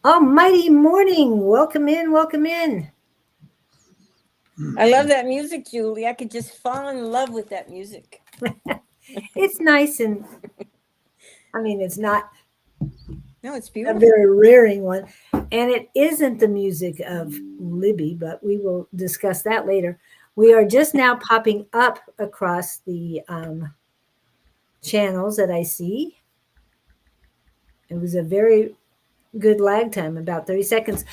Almighty morning. Welcome in. Welcome in. I love that music, Julie. I could just fall in love with that music. It's nice and it's not No, it's a beautiful. very rearing one. And it isn't the music of Libby, but we will discuss that later. We are just now popping up across the channels that I see. It was a very good lag time, about 30 seconds.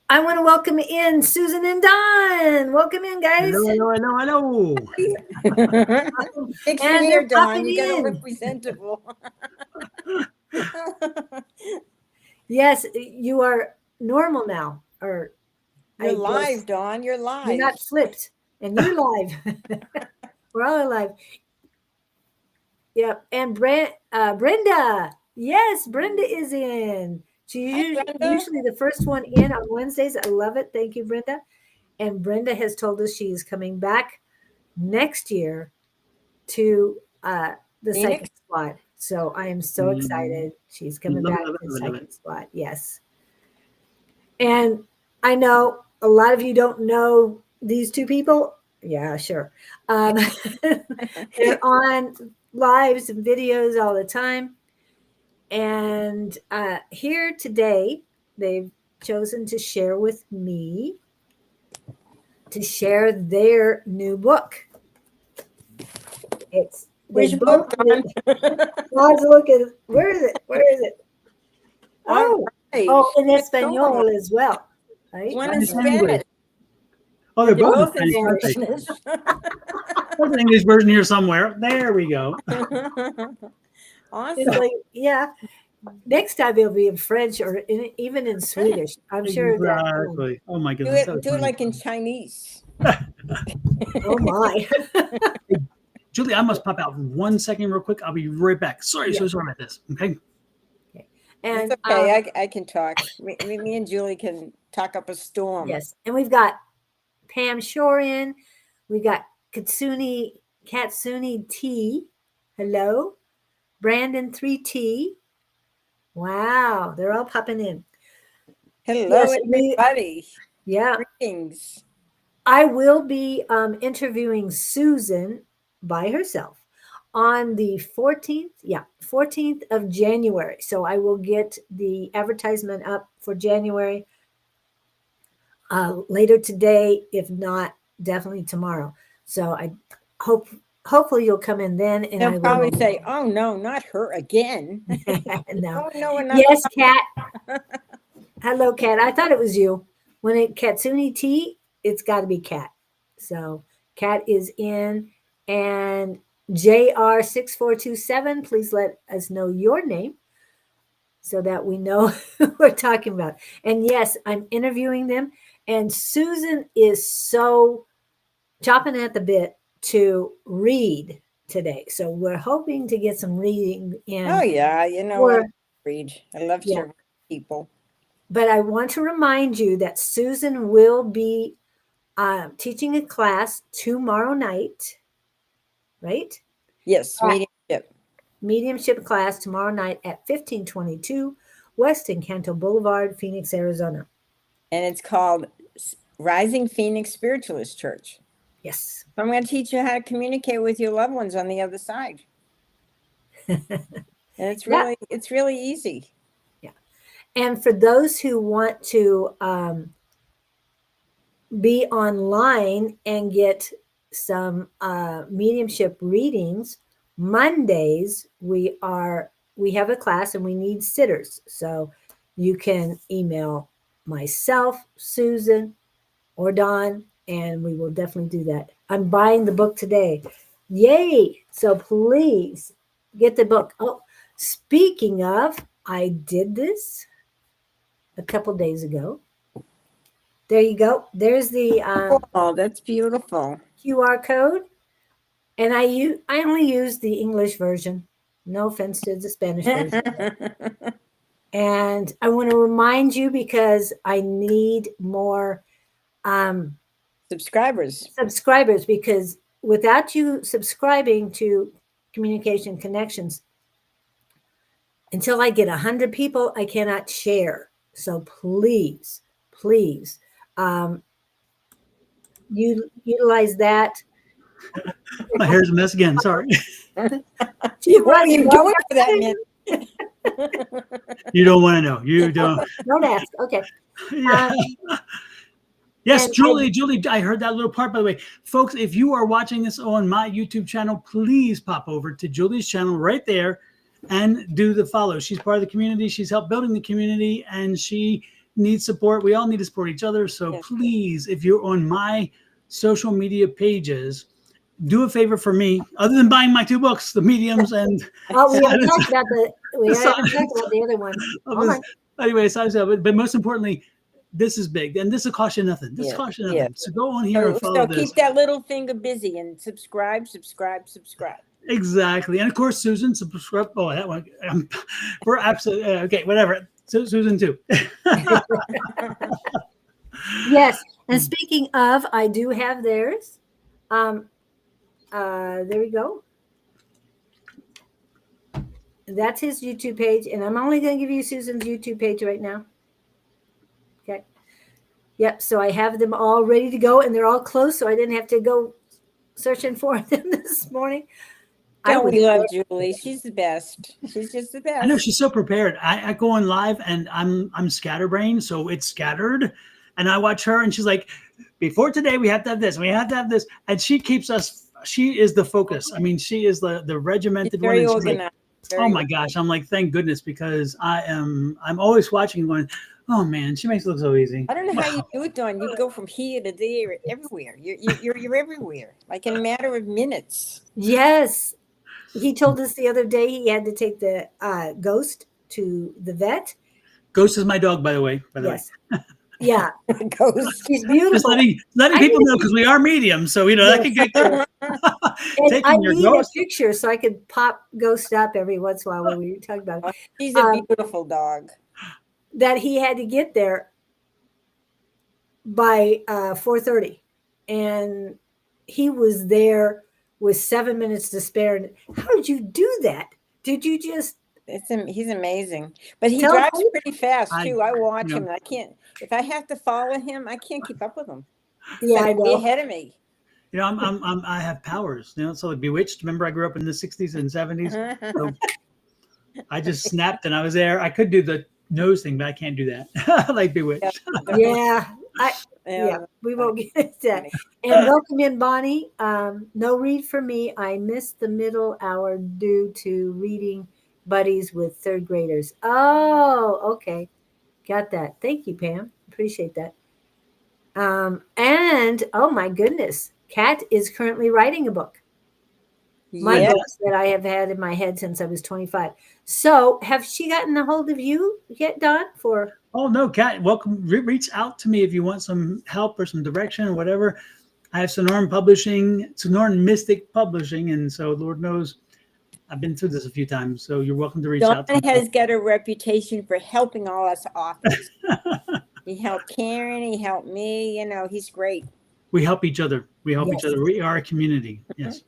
I want to welcome in Susan and Don. Welcome in, guys. Hello. Fix your And hair, they're Don. popping You gotta in. look presentable. Yes, you are normal now. Or You're I guess live, Don. You're live. you're not flipped. And you're live. We're all alive. Yep. And Brenda. Yes, Brenda is in. She's Hi, Brenda. usually the first one in on Wednesdays. I love it. Thank you, Brenda. And Brenda has told us she is coming back next year to the Phoenix? Psychic Squad. So I am so excited. She's coming Love it, back love it, to love it, love Psychic Squad. Yes. And I know a lot of you don't know these two people. Yeah, sure. They're on lives and videos all the time. And here today, they've chosen to share with me to share their new book. It's Which book, Don? God's looking. Where is it? Where is it? Oh, Right. oh, in Espanol as well, right? One In in Spanish. Spanish. Oh, they're They're both both in Spanish. Spanish. There's an English version here somewhere. There we go. Awesome. It's like, yeah. Next time it'll be in French or even in Swedish. I'm sure that. Exactly. Oh my Do goodness. it, do it like in Chinese. Oh my. Julie, I must pop out 1 second real quick. I'll be right back. Sorry, Yeah. so sorry about this. Okay. And It's okay. I can talk. Me and Julie can talk up a storm. yes, and we've got Pam Shore in. We got Katsuni T. Hello, Brandon 3T. Wow, they're all popping in. Hello, Yes, everybody. Yeah, Greetings. I will be interviewing Susan by herself on the 14th. Yeah, 14th of January. So I will get the advertisement up for January later today, if not definitely tomorrow. So I hopefully you'll come in then, and They'll I probably will say, "Oh no, not her again." no. Oh no, we're not. Yes, Kat. Hello, Kat. I thought it was you. When it Katsuni T, it's got to be Kat. So Kat is in, and JR6427. Please let us know your name so that we know who we're talking about. And yes, I'm interviewing them. And Susan is so chopping at the bit to read today. So we're hoping to get some reading in. Oh yeah, you know I read. I love to read people. But I want to remind you that Susan will be teaching a class tomorrow night, right? Yes, mediumship. Mediumship class tomorrow night at 1522 West Encanto Boulevard, Phoenix, Arizona. And it's called Rising Phoenix Spiritualist Church. Yes. So I'm going to teach you how to communicate with your loved ones on the other side. And it's really easy. Yeah. And for those who want to be online and get some mediumship readings, Mondays we have a class and we need sitters. So you can email myself, Susan, or Don, and we will definitely do that. I'm buying the book today. Yay! So please get the book. Oh, speaking of, I did this a couple days ago. There you go. There's the oh, that's beautiful QR code, and I only use the English version. No offense to the Spanish version. And I want to remind you because I need more subscribers. Because without you subscribing to Communication Connections, until I get 100 people, I cannot share. So please, please, you utilize that. My hair's a mess again. Sorry. She What were wants to you know doing for that everything. minute? You don't want to know. You don't. Don't ask. Okay. Yeah. Yes, and Julie, I heard that little part, by the way. Folks, if you are watching this on my YouTube channel, please pop over to Julie's channel right there and do the follow. She's part of the community. She's helped building the community, and she needs support. We all need to support each other. So Yes. please, if you're on my social media pages, do a favor for me, other than buying my 2 books, The Mediums and Oh, we haven't talked about the other one. Hold on. Anyway, but most importantly, this is big, and this will cost you nothing. This Yeah, costs you nothing. yeah. So go on here and So follow this. keep that little finger busy and subscribe. Exactly, and of course, Susan, subscribe. Oh, that one. We're absolutely okay. Whatever. Susan too. Yes. And speaking of, I do have theirs. There we go. That's his YouTube page, and I'm only going to give you Susan's YouTube page right now. Okay. Yep. So I have them all ready to go, and they're all close, so I didn't have to go searching for them this morning. Don't we love Julie? She's the best. She's just the best. I know she's so prepared. I go on live, and I'm scatterbrained, so it's scattered, and I watch her, and she's like, before today, we have to have this, we have to have this, and she keeps us. She is the focus. I mean, she is the regimented one. Very organized. Oh my gosh, I'm like, thank goodness, because I'm always watching and going, oh man, she makes it look so easy. I don't know how you do it, Dawn. You go from here to there, everywhere. You're everywhere, like in a matter of minutes. Yes. He told us the other day he had to take the Ghost to the vet. Ghost is my dog, by the way. Yes. Yeah. Ghost. She's beautiful. Just letting people know, because we are medium, so that can get And taking I your need Ghost. a picture so I could pop Ghost up every once in a while when we were talking about it. She's a beautiful dog. That he had to get there by 4:30, and he was there with 7 minutes to spare. How did you do that? Did you just? He's amazing, but he Tell drives me. pretty fast too. I watch you know. him, and I can't. If I have to follow him, I can't keep up with him. Yeah, I He's know. ahead of me. You know, I have powers. You know, so like Bewitched. Remember, I grew up in the '60s and '70s. So I just snapped, and I was there. I could do the nose thing, but I can't do that. Like Bewitched. Yeah, we won't get into that. And welcome in, Bonnie. No read for me. I missed the middle hour due to reading buddies with 3rd graders. Oh, okay. Got that. Thank you, Pam. Appreciate that. And oh my goodness, Kat is currently writing a book. My Yeah. books that I have had in my head since I was 25. So have she gotten a hold of you yet, Don? Oh no, Kat, welcome. Reach out to me if you want some help or some direction or whatever. I have Sonoran Mystic Publishing, and so Lord knows I've been through this a few times. So you're welcome to reach out to Don me. has got a reputation for helping all us authors. He helped Karen. He helped me. You know, he's great. We help each other. We help Yes. each other. We are a community. Yes.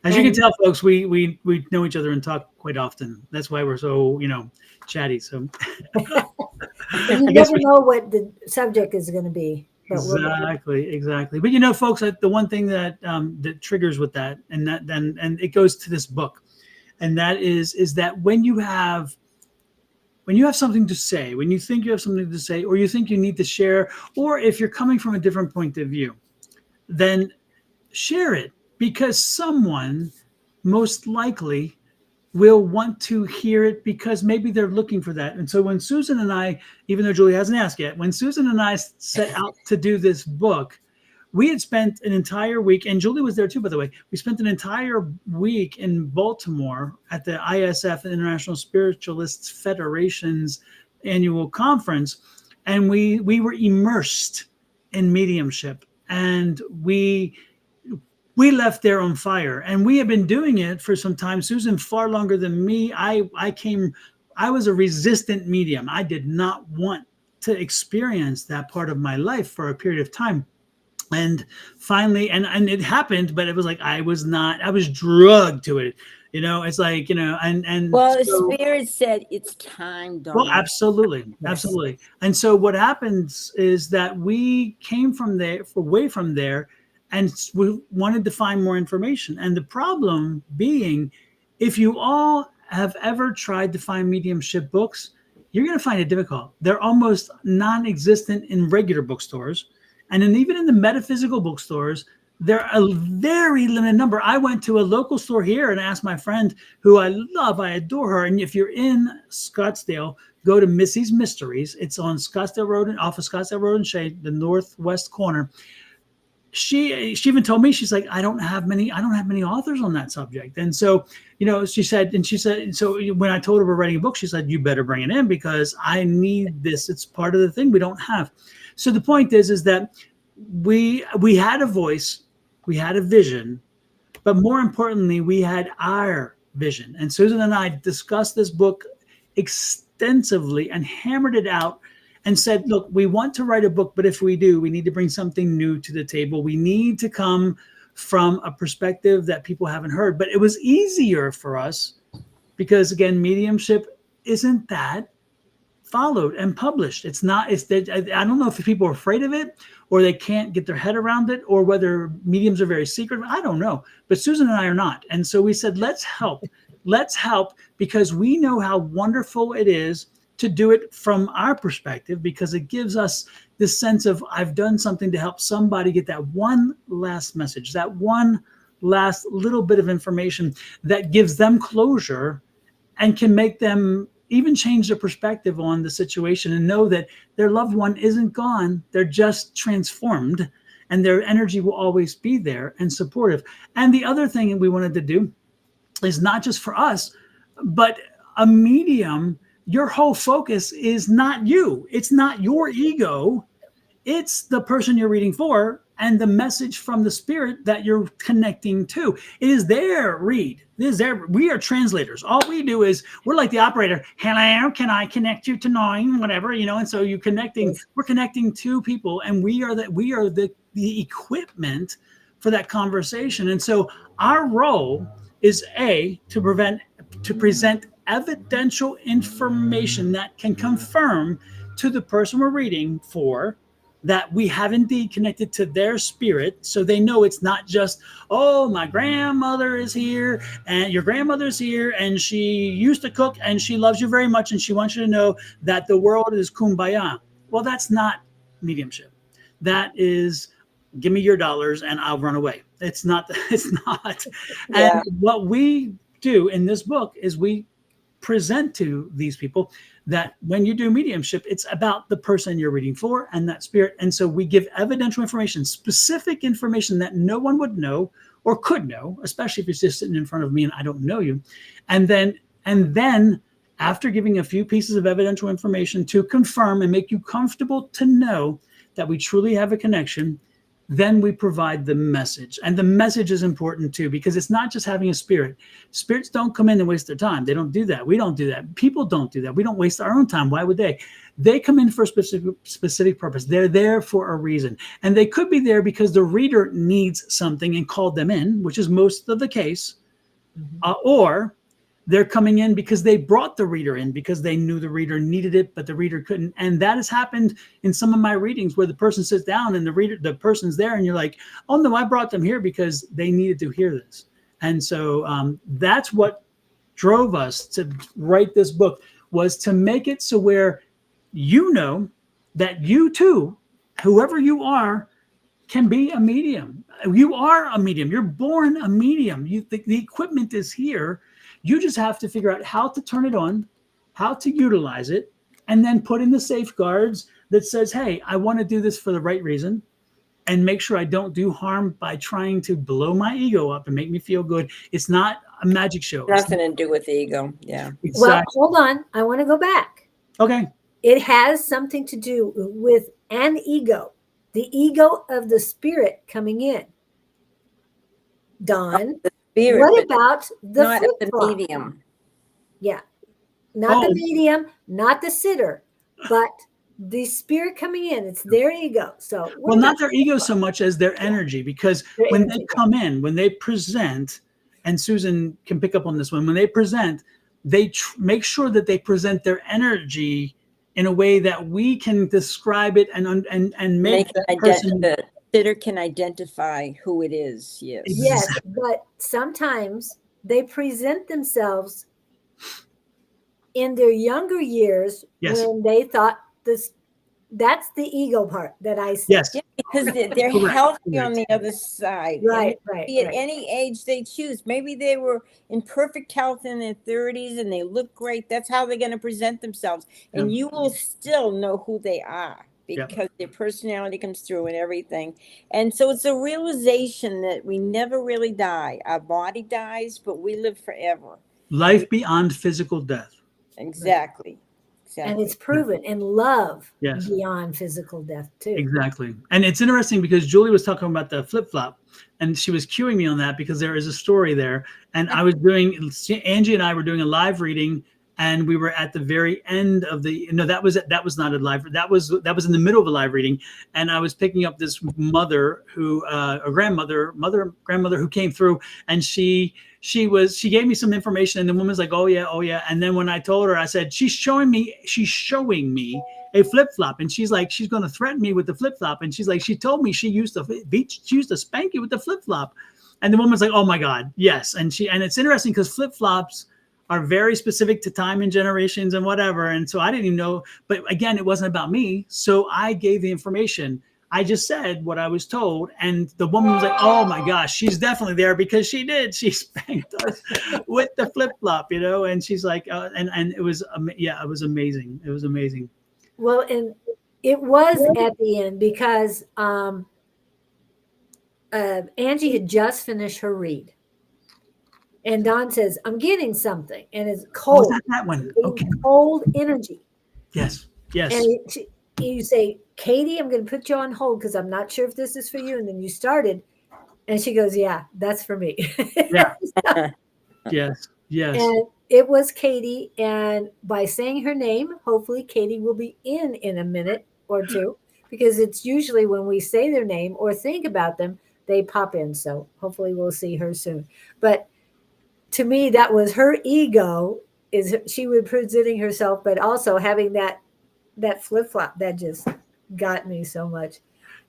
As you can tell, folks, we know each other and talk quite often. That's why we're so, chatty. So You never know what the subject is going to be. But exactly. But folks, the one thing that that triggers with that, and it goes to this book, and that is that when you have something to say, when you think you have something to say, or you think you need to share, or if you're coming from a different point of view, then share it, because someone most likely will want to hear it, because maybe they're looking for that. And so when Susan and I, even though Julie hasn't asked yet, when Susan and I set out to do this book, we had spent an entire week, and Julie was there too, by the way. We spent an entire week in Baltimore at the ISF, International Spiritualists Federation's annual conference, and we were immersed in mediumship, and we left there on fire, and we have been doing it for some time. Susan, far longer than me. I was a resistant medium. I did not want to experience that part of my life for a period of time. And finally, and it happened, but it was like I was drugged to it. It's like, and Well, so, Spirit said it's time, Dawn. well, absolutely. Absolutely. And so what happens is that we came from there, away from there, and we wanted to find more information. And the problem being, if you all have ever tried to find mediumship books, you're going to find it difficult. They're almost non-existent in regular bookstores. And then even in the metaphysical bookstores, they're a very limited number. I went to a local store here and asked my friend, who I love, I adore her. And if you're in Scottsdale, go to Missy's Mysteries. It's on Scottsdale Road and off of Scottsdale Road and Shade, the northwest corner. She even told me, she's like, I don't have many authors on that subject. And so, she said, so when I told her we're writing a book, she said, you better bring it in because I need this. It's part of the thing we don't have. So the point is that we had a voice, we had a vision, but more importantly, we had our vision. And Susan and I discussed this book extensively and hammered it out and said, look, we want to write a book, but if we do, we need to bring something new to the table. We need to come from a perspective that people haven't heard. But it was easier for us because, again, mediumship isn't that followed and published. It's not, I don't know if people are afraid of it or they can't get their head around it or whether mediums are very secret. I don't know. But Susan and I are not. And so we said, let's help. Let's help because we know how wonderful it is to do it from our perspective because it gives us this sense of I've done something to help somebody get that one last message, that one last little bit of information that gives them closure and can make them even change their perspective on the situation and know that their loved one isn't gone. They're just transformed and their energy will always be there and supportive. And the other thing we wanted to do is not just for us, but a medium. Your whole focus is not you. It's not your ego. It's the person you're reading for and the message from the spirit that you're connecting to. It is their read. It is their, we are translators. All we do is we're like the operator. Hello, can I connect you to 9, whatever, and so you're connecting, we're connecting to people and we are the equipment for that conversation. And so our role is to present evidential information that can confirm to the person we're reading for that we have indeed connected to their spirit. So they know it's not just, oh, my grandmother is here and your grandmother's here and she used to cook and she loves you very much and she wants you to know that the world is kumbaya. Well, that's not mediumship. That is, give me your dollars and I'll run away. It's not. Yeah. And what we do in this book is we present to these people that when you do mediumship, it's about the person you're reading for and that spirit. And so we give evidential information, specific information that no one would know or could know, especially if you're just sitting in front of me and I don't know you. And then after giving a few pieces of evidential information to confirm and make you comfortable to know that we truly have a connection, then we provide the message. And the message is important too, because it's not just having a spirit. Spirits don't come in and waste their time. They don't do that. We don't do that. People don't do that. We don't waste our own time. Why would they? They come in for a specific purpose. They're there for a reason. And they could be there because the reader needs something and called them in, which is most of the case. Or they're coming in because they brought the reader in because they knew the reader needed it, but the reader couldn't. And that has happened in some of my readings where the person sits down and the person's there and you're like, oh no, I brought them here because they needed to hear this. And so that's what drove us to write this book, was to make it so where you know that you too, whoever you are, can be a medium. You are a medium. You're born a medium. The equipment is here. You just have to figure out how to turn it on, how to utilize it, and then put in the safeguards that says, hey, I want to do this for the right reason and make sure I don't do harm by trying to blow my ego up and make me feel good. It's not a magic show. Nothing to do with the ego. Yeah. Exactly. Well, hold on. I want to go back. Okay. It has something to do with an ego, the ego of the spirit coming in. Dawn. Spirit, What about the not the flip-flop? medium? Yeah. Not the medium, not the sitter, but the spirit coming in. It's their ego. So well, not their ego so much as their energy, because when they come in, when they present, and Susan can pick up on this one, when they present, they make sure that they present their energy in a way that we can describe it and make that person. The sitter can identify who it is. Yes. Yes, but sometimes they present themselves in their younger years when they thought this. That's the ego part that I see. Yes. Yeah, because they're healthy on the other side. Right. At any age they choose. Maybe they were in perfect health in their 30s and they look great. That's how they're going to present themselves. And you will still know who they are because their personality comes through and everything. And so it's a realization that we never really die. Our body dies, but we live forever. Life beyond physical death. Exactly. And it's proven in love beyond physical death too. Exactly. And it's interesting because Julie was talking about the flip-flop and she was cueing me on that because there is a story there. And Angie and I were doing a live reading and we were at the very end of that was not a live, that was in the middle of a live reading. And I was picking up this mother who, a grandmother who came through, and she gave me some information, and the woman's like, oh yeah. And then when I told her, I said, she's showing me a flip-flop, and she's like, she's going to threaten me with the flip-flop. And she's like, she told me she used to spank you with the flip-flop. And the woman's like, oh my God, yes. And it's interesting because flip-flops are very specific to time and generations and whatever. And so I didn't even know, but again, it wasn't about me. So I gave the information. I just said what I was told. And the woman was like, oh my gosh, she's definitely there because she spanked us with the flip-flop, and she's like, and it was, it was amazing. It was amazing. Well, and it was at the end because Angie had just finished her read. And Dawn says, I'm getting something. And it's cold. Oh, that one. Okay. Cold energy. Yes. And you say, Katie, I'm going to put you on hold because I'm not sure if this is for you. And then you started. And she goes, yeah, that's for me. Yeah. Yes. And it was Katie. And by saying her name, hopefully Katie will be in a minute or two. Because it's usually when we say their name or think about them, they pop in. So hopefully we'll see her soon. But to me, that was her ego, is she was presenting herself, but also having that flip-flop that just got me so much.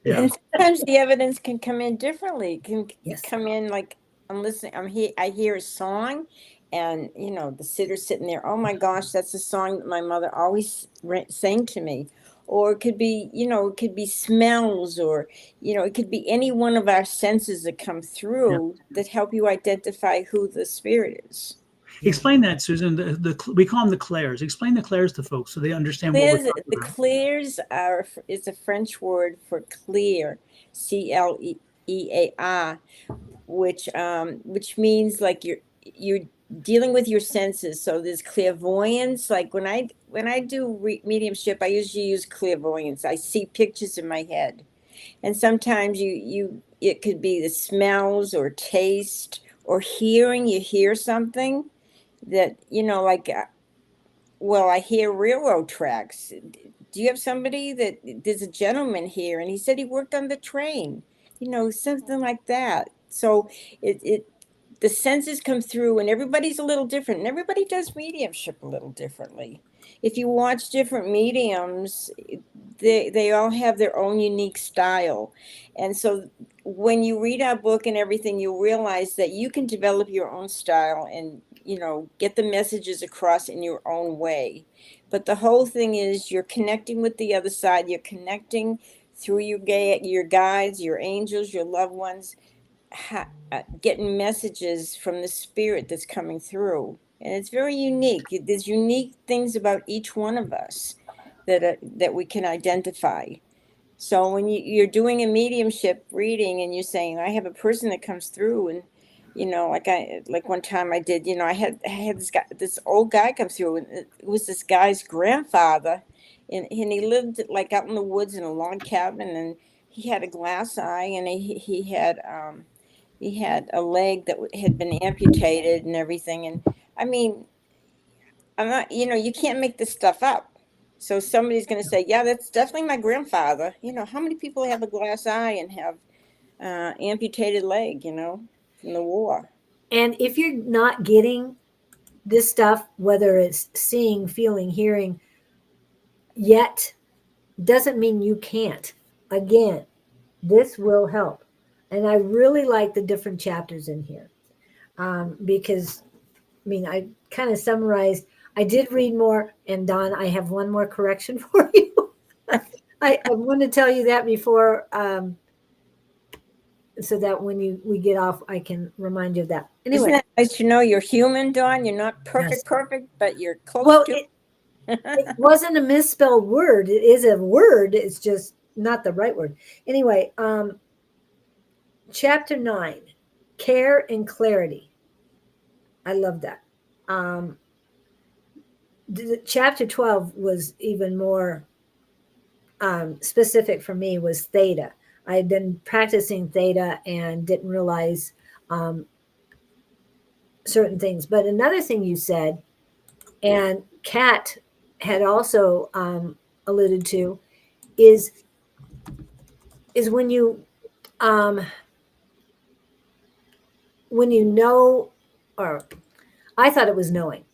Yeah. And sometimes the evidence can come in differently. It can come in like, I'm listening, I hear a song and, the sitter's sitting there, oh my gosh, that's a song that my mother always sang to me. Or it could be, it could be smells, or, it could be any one of our senses that come through that help you identify who the spirit is. Explain that, Susan. We call them the clairs. Explain the clairs to folks so they understand what we're talking about. The clairs is a French word for clear, C-L-E-A-R, which means like you're dealing with your senses. So there's clairvoyance. Like when I do mediumship, I usually use clairvoyance. I see pictures in my head, and sometimes it could be the smells or taste or hearing. You hear something that I hear railroad tracks. Do you have somebody there's a gentleman here and he said he worked on the train, something like that. So the senses come through, and everybody's a little different, and everybody does mediumship a little differently. If you watch different mediums, they all have their own unique style. And so when you read our book and everything, you realize that you can develop your own style and, get the messages across in your own way. But the whole thing is you're connecting with the other side. You're connecting through your guides, your angels, your loved ones, getting messages from the spirit that's coming through. And it's very unique. There's unique things about each one of us that we can identify. So when you're doing a mediumship reading and you're saying, I have a person that comes through, and like one time I did, I had this old guy come through, and it was this guy's grandfather, and he lived like out in the woods in a log cabin, and he had a glass eye, and he had a leg that had been amputated and everything. And I mean, I'm not, you can't make this stuff up. So somebody's going to say, yeah, that's definitely my grandfather. How many people have a glass eye and have amputated leg, from the war? And if you're not getting this stuff, whether it's seeing, feeling, hearing, yet, doesn't mean you can't. Again, this will help. And I really like the different chapters in here, because, I mean, I kind of summarized. I did read more. And Don, I have one more correction for you. I want to tell you that before, so that when we get off, I can remind you of that. Isn't Anyway, it nice to know you're human, Dawn? You're not perfect, Yes. perfect, but you're close well, to. it wasn't a misspelled word. It is a word. It's just not the right word. Anyway, chapter 9, care and clarity. I love that. Chapter 12 was even more specific for me, was theta. I had been practicing theta and didn't realize certain things. But another thing you said, and Kat had also alluded to, is when you know, or I thought it was knowing,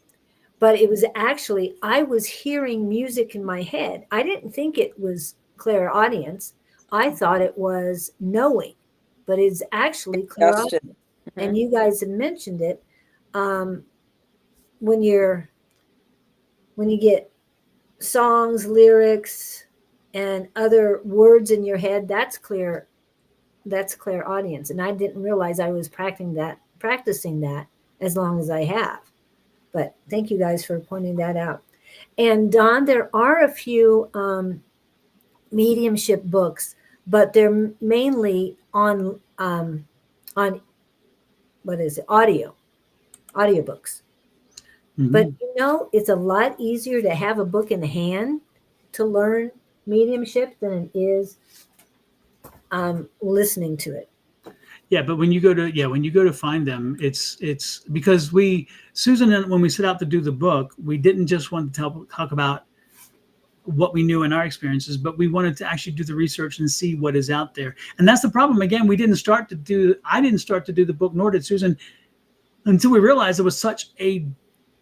but it was actually, I was hearing music in my head. I didn't think it was clairaudience. I thought it was knowing, but it's actually clairaudience. Justin. And you guys have mentioned it. When you get songs, lyrics, and other words in your head, that's clairaudience. And I didn't realize I was practicing that as long as I have. But thank you guys for pointing that out. And Don, there are a few mediumship books, but they're mainly on what is it? Audiobooks. But it's a lot easier to have a book in hand to learn mediumship than it is listening to it. Yeah, but when you go to find them, it's because Susan, when we set out to do the book, we didn't just want to talk about what we knew in our experiences, but we wanted to actually do the research and see what is out there. And that's the problem. Again, I didn't start to do the book, nor did Susan, until we realized it was such a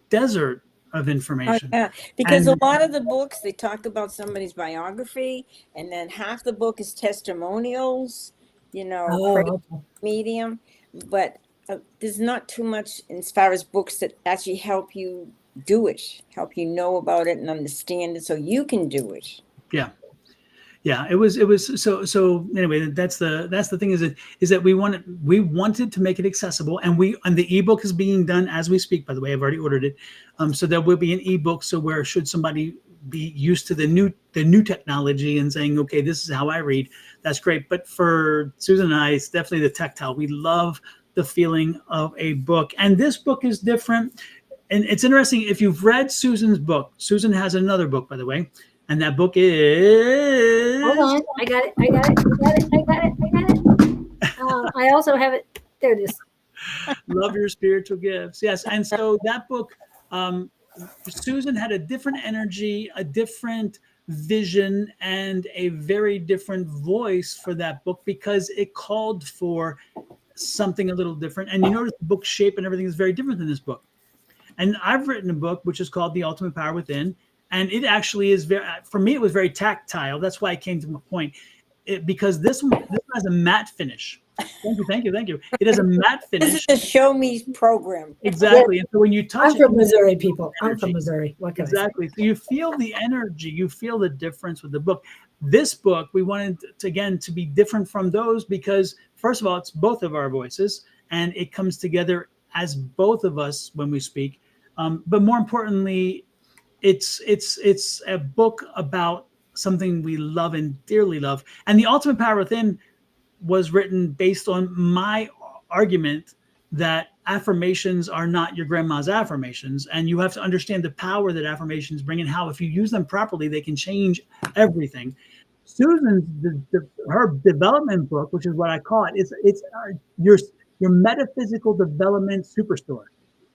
desert of information. Oh, yeah, because a lot of the books, they talk about somebody's biography, and then half the book is testimonials, medium, but there's not too much as far as books that actually help you do it, help you know about it and understand it so you can do it. Yeah, it was so anyway, that's the thing, is that we wanted to make it accessible, and the ebook is being done as we speak, by the way. I've already ordered it. So there will be an ebook, so where should somebody be used to the new technology and saying, okay, this is how I read, that's great. But for Susan and I, it's definitely the tactile. We love the feeling of a book, and this book is different. And it's interesting, if you've read Susan's book, Susan has another book, by the way, and that book is... Hold on. I got it. I also have it. There it is. Love Your Spiritual Gifts. Yes. And so that book, Susan had a different energy, a different vision, and a very different voice for that book, because it called for something a little different. And you notice the book shape and everything is very different than this book. And I've written a book which is called The Ultimate Power Within. And it actually is for me, it was very tactile. That's why I came to my point, because this one has a matte finish. Thank you. It has a matte finish. This is a show me program. Exactly. And so when you touch I'm from Missouri, people. I'm from Missouri. What can exactly. So you feel the energy, you feel the difference with the book. This book, we wanted to be different from those, because first of all, it's both of our voices, and it comes together as both of us when we speak. But more importantly, it's a book about something we love and dearly love. And The Ultimate Power Within was written based on my argument that affirmations are not your grandma's affirmations, and you have to understand the power that affirmations bring, and how, if you use them properly, they can change everything. Susan's her development book, which is what I call it, it's your metaphysical development superstore.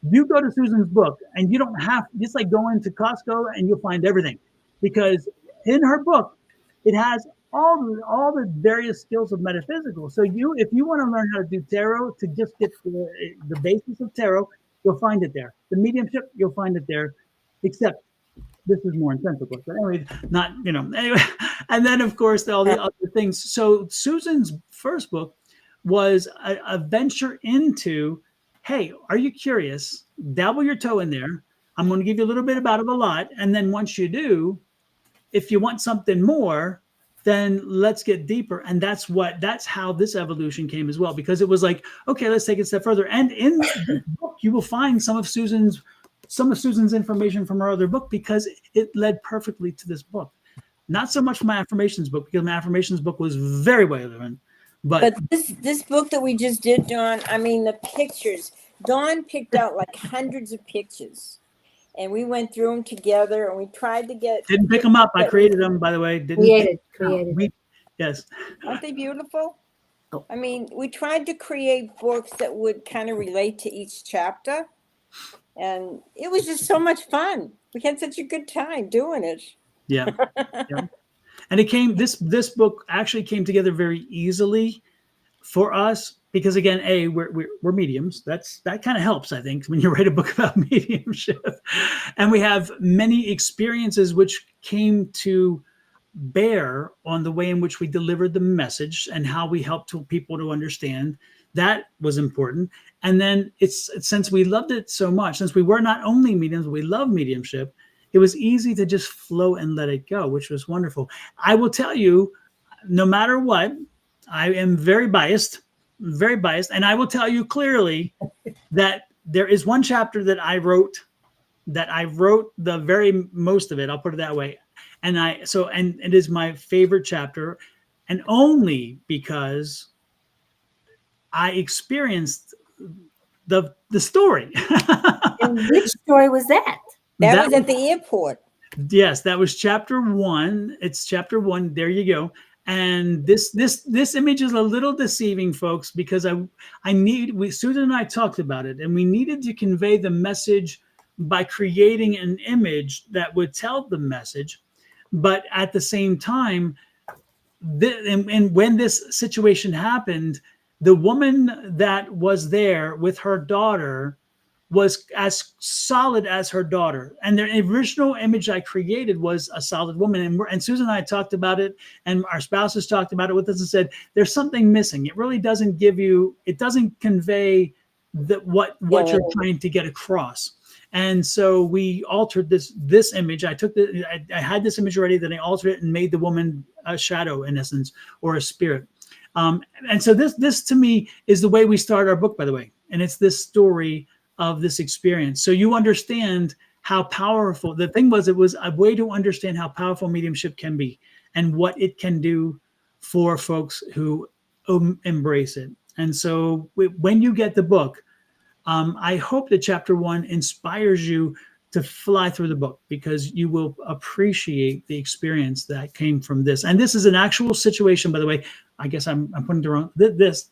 You go to Susan's book, and it's like going to Costco and you'll find everything, because in her book, it has all the various skills of metaphysical. So if you want to learn how to do tarot, to just get the basis of tarot, you'll find it there. The mediumship, you'll find it there, except this is more intense, of course. But anyway, not, anyway. And then, of course, all the other things. So Susan's first book was a venture into, hey, are you curious? Dabble your toe in there. I'm going to give you a little bit about it, a lot. And then once you do, if you want something more, then let's get deeper. And that's how this evolution came as well, because it was like, okay, let's take it a step further. And in the book, you will find some of Susan's information from her other book, because it led perfectly to this book. Not so much for my affirmations book, because my affirmations book was very well done. But this book that we just did, Dawn, I mean, the pictures, Dawn picked out like hundreds of pictures, and we went through them together, and we tried to get. Didn't pick them up. I created them, by the way. Created. Yes. Aren't they beautiful? Oh. I mean, we tried to create books that would kind of relate to each chapter, and it was just so much fun. We had such a good time doing it. Yeah. Yeah. And this book actually came together very easily for us, because again, we're mediums. That kind of helps, I think, when you write a book about mediumship. And we have many experiences which came to bear on the way in which we delivered the message and how we helped people to understand. That was important. And then since we loved it so much, since we were not only mediums, we love mediumship, it was easy to just flow and let it go, which was wonderful. I will tell you, no matter what, I am very biased. And I will tell you clearly that there is one chapter that I wrote the very most of it. I'll put it that way. And it is my favorite chapter, and only because I experienced the story. And which story was that? That was at the airport. Yes, that was chapter 1. It's chapter 1. There you go. And this image is a little deceiving, folks, because Susan and I talked about it, and we needed to convey the message by creating an image that would tell the message. But at the same time, and when this situation happened, the woman that was there with her daughter was as solid as her daughter. And the original image I created was a solid woman. And Susan and I talked about it, and our spouses talked about it with us and said, there's something missing. It really doesn't convey what you're trying to get across. And so we altered this image. I had this image already, then I altered it and made the woman a shadow, in essence, or a spirit. And so this to me is the way we start our book, by the way. And it's this story of this experience. So you understand how powerful, the thing was, it was a way to understand how powerful mediumship can be and what it can do for folks who embrace it. And so when you get the book, I hope that chapter 1 inspires you to fly through the book, because you will appreciate the experience that came from this. And this is an actual situation, by the way. I guess I'm putting the wrong, this.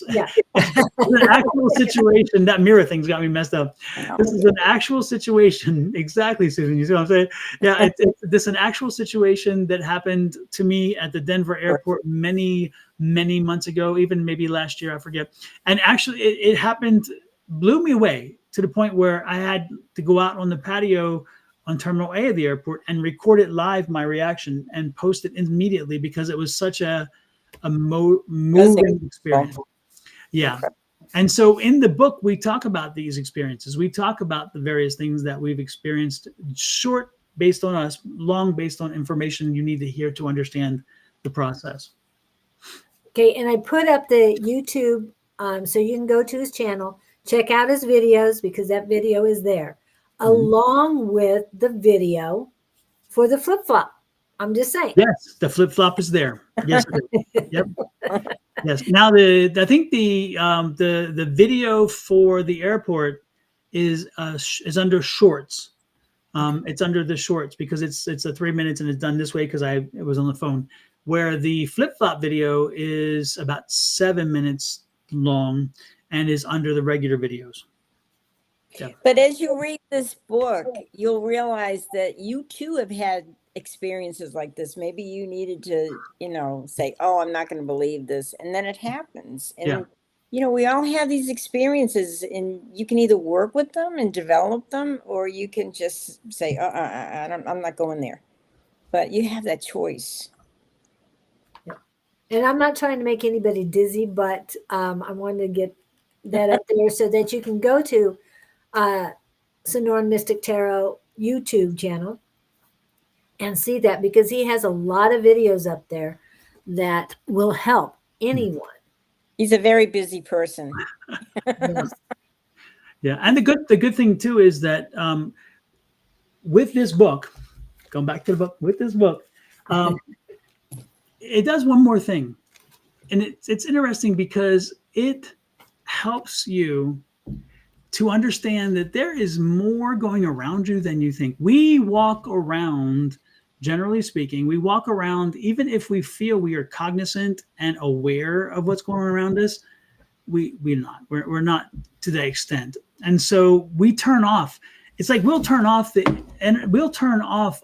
Yeah. An actual situation. That mirror thing's got me messed up. This is an actual situation. Exactly, Susan. You see what I'm saying? Yeah, this is an actual situation that happened to me at the Denver airport many months ago, even maybe last year, I forget. And actually, it happened, blew me away to the point where I had to go out on the patio on Terminal A of the airport and record it live, my reaction, and post it immediately, because it was such a moving experience. Yeah. And so in the book, we talk about these experiences. We talk about the various things that we've experienced, short based on us, long based on information you need to hear to understand the process. Okay. And I put up the YouTube, so you can go to his channel, check out his videos, because that video is there, along with the video for the flip-flop. I'm just saying. Yes, the flip-flop is there. Yes, yep. Yes. Now I think the video for the airport is under shorts. It's under the shorts, because it's a 3 minutes, and it's done this way because it was on the phone. Where the flip-flop video is about 7 minutes long and is under the regular videos. Yeah. But as you read this book, you'll realize that you too have had experiences like this. Maybe you needed to, say, oh, I'm not going to believe this. And then it happens. And, we all have these experiences, and you can either work with them and develop them, or you can just say, I'm not going there. But you have that choice. And I'm not trying to make anybody dizzy, but I wanted to get that up there so that you can go to Sonoran Mystic Tarot YouTube channel and see that, because he has a lot of videos up there that will help anyone. He's a very busy person. Yes. Yeah, and the good thing too is that with this book, going back to the book, with this book, it does one more thing, and it's interesting because it helps you to understand that there is more going around you than you think. We walk around, generally speaking, we walk around, even if we feel we are cognizant and aware of what's going on around us, we're not to that extent. And so we turn off. It's like we'll turn off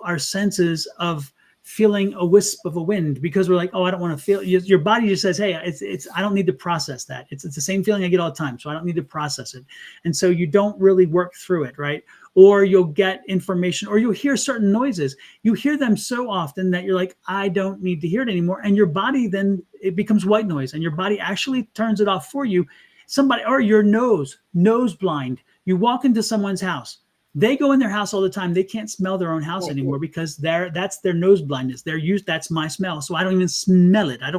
our senses of feeling a wisp of a wind, because we're like, oh, I don't want to feel. Your body just says, hey, it's I don't need to process that. It's the same feeling I get all the time, so I don't need to process it. And so you don't really work through it, right? Or you'll get information, or you'll hear certain noises. You hear them so often that you're like, I don't need to hear it anymore. And your body then, it becomes white noise, and your body actually turns it off for you. Somebody, or your nose blind. You walk into someone's house. They go in their house all the time. They can't smell their own house anymore because that's their nose blindness. That's my smell. So I don't even smell it. I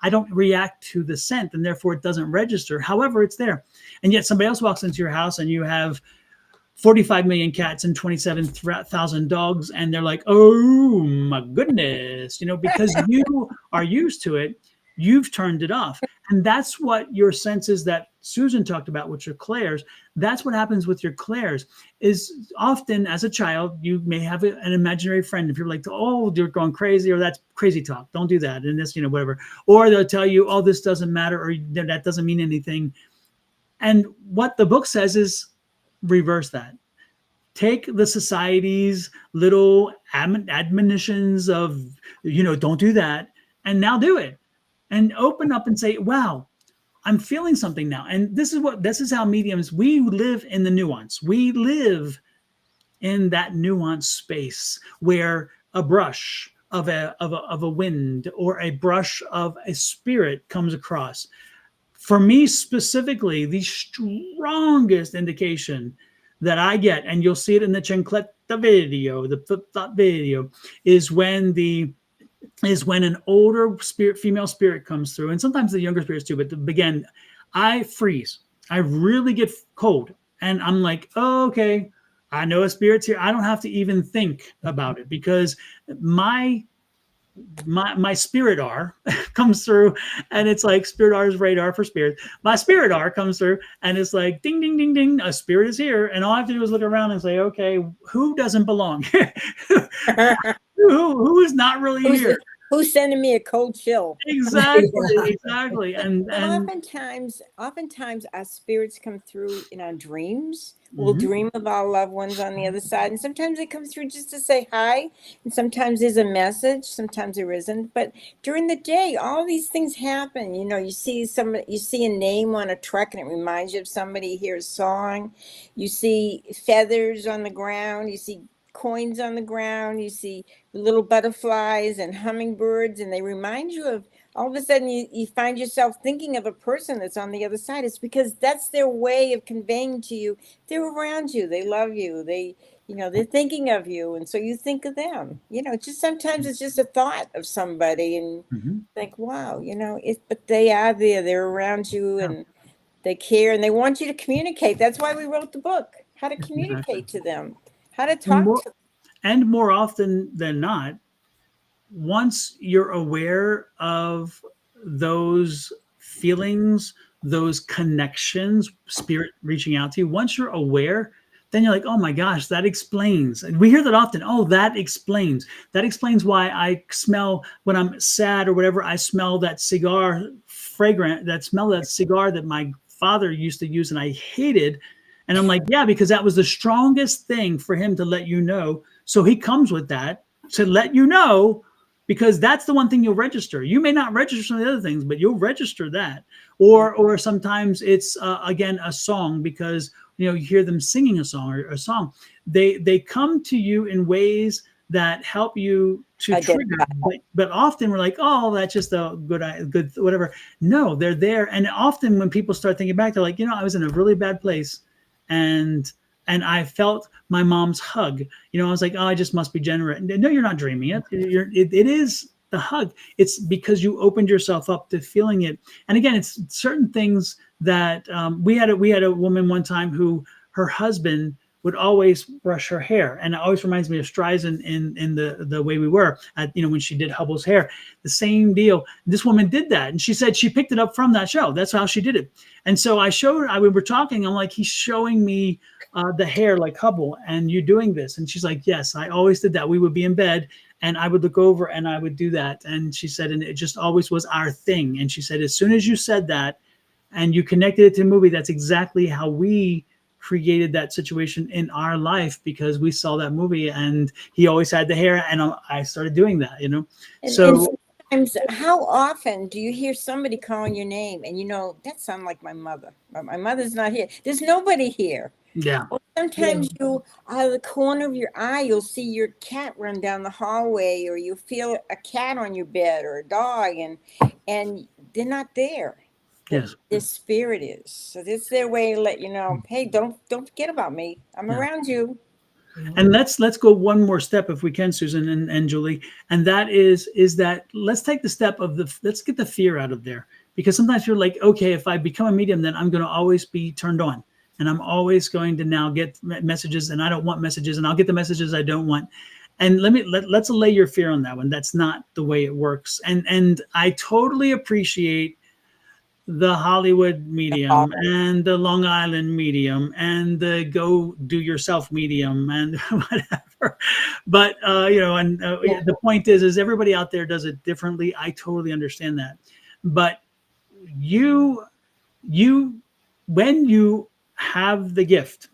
don't react to the scent, and therefore it doesn't register. However, it's there. And yet somebody else walks into your house and you have 45 million cats and 27,000 dogs, and they're like, oh my goodness, because you are used to it, you've turned it off. And that's what your senses that Susan talked about with your clairs, that's what happens with your clairs. Is often as a child, you may have an imaginary friend. If you're like, oh, you're going crazy, or that's crazy talk, don't do that, and this, whatever. Or they'll tell you, oh, this doesn't matter, or that doesn't mean anything. And what the book says is reverse that. Take the society's little admonitions of, don't do that, and now do it. And open up and say, wow, I'm feeling something now. And this is how mediums, we live in the nuance. We live in that nuanced space where a brush of a wind or a brush of a spirit comes across. For me specifically, the strongest indication that I get, and you'll see it in the chancleta video, the flip-flop video, is when an older female spirit comes through, and sometimes the younger spirits too, but again, I freeze. I really get cold, and I'm like, oh, okay, I know a spirit's here. I don't have to even think about it, because my spirit R comes through, and it's like spirit R is radar for spirit. My spirit R comes through, and it's like ding, ding, ding, ding. A spirit is here, and all I have to do is look around and say, okay, who doesn't belong? who is not really here? Who's sending me a cold chill? Exactly. And oftentimes our spirits come through in our dreams. We'll dream of our loved ones on the other side, and sometimes they come through just to say hi, and sometimes there's a message, sometimes there isn't. But during the day, all these things happen. You see a name on a truck and it reminds you of somebody. You hear a song, you see feathers on the ground, you see coins on the ground, you see little butterflies and hummingbirds, and they remind you of, all of a sudden you find yourself thinking of a person that's on the other side. It's because that's their way of conveying to you they're around you, they love you, they're thinking of you, and so you think of them. Just sometimes it's just a thought of somebody, and think, wow, but they are there, they're around you, and they care, and they want you to communicate. That's why we wrote the book, how to communicate to them, how to talk to them. And more often than not, once you're aware of those feelings, those connections, spirit reaching out to you, once you're aware, then you're like, oh my gosh, that explains. And we hear that often. Oh, that explains. That explains why I smell, when I'm sad or whatever, I smell that cigar that cigar that my father used to use and I hated. And I'm like, yeah, because that was the strongest thing for him to let you know. So he comes with that. to let you know, because that's the one thing you'll register. You may not register some of the other things, but you'll register that. Or sometimes it's again a song, because you hear them singing a song or a song. They come to you in ways that help you to trigger. But often we're like, oh, that's just a good whatever. No, they're there. And often when people start thinking back, they're like, I was in a really bad place, and I felt my mom's hug. I was like, oh, I just must be generate. No, you're not dreaming it. It is the hug. It's because you opened yourself up to feeling it. And again, it's certain things that we had a woman one time who her husband would always brush her hair, and it always reminds me of Streisand in the way we were at when she did Hubble's hair. The same deal. This woman did that, and she said she picked it up from that show. That's how she did it. And so we were talking. I'm like, he's showing me the hair like Hubble, and you doing this? And she's like, yes, I always did that. We would be in bed, and I would look over, and I would do that. And she said, and it just always was our thing. And she said, as soon as you said that, and you connected it to the movie, that's exactly how we created that situation in our life, because we saw that movie, and he always had the hair, and I started doing that, And sometimes, how often do you hear somebody calling your name, and that sounds like my mother, but my mother's not here. There's nobody here. Yeah. Or sometimes you, out of the corner of your eye, you'll see your cat run down the hallway, or you feel a cat on your bed or a dog, and they're not there. Yes. Their spirit is. So this is their way to let you know, hey, don't forget about me. I'm around you. And let's go one more step, if we can, Susan and Julie. And that is that let's take the step of let's get the fear out of there. Because sometimes you're like, okay, if I become a medium, then I'm going to always be turned on. And I'm always going to now get messages, and I don't want messages, and I'll get the messages I don't want. And let's allay your fear on that one. That's not the way it works. And I totally appreciate the Hollywood medium and the Long Island medium and the go do yourself medium and whatever. But, the point is everybody out there does it differently. I totally understand that. But when you have the gift,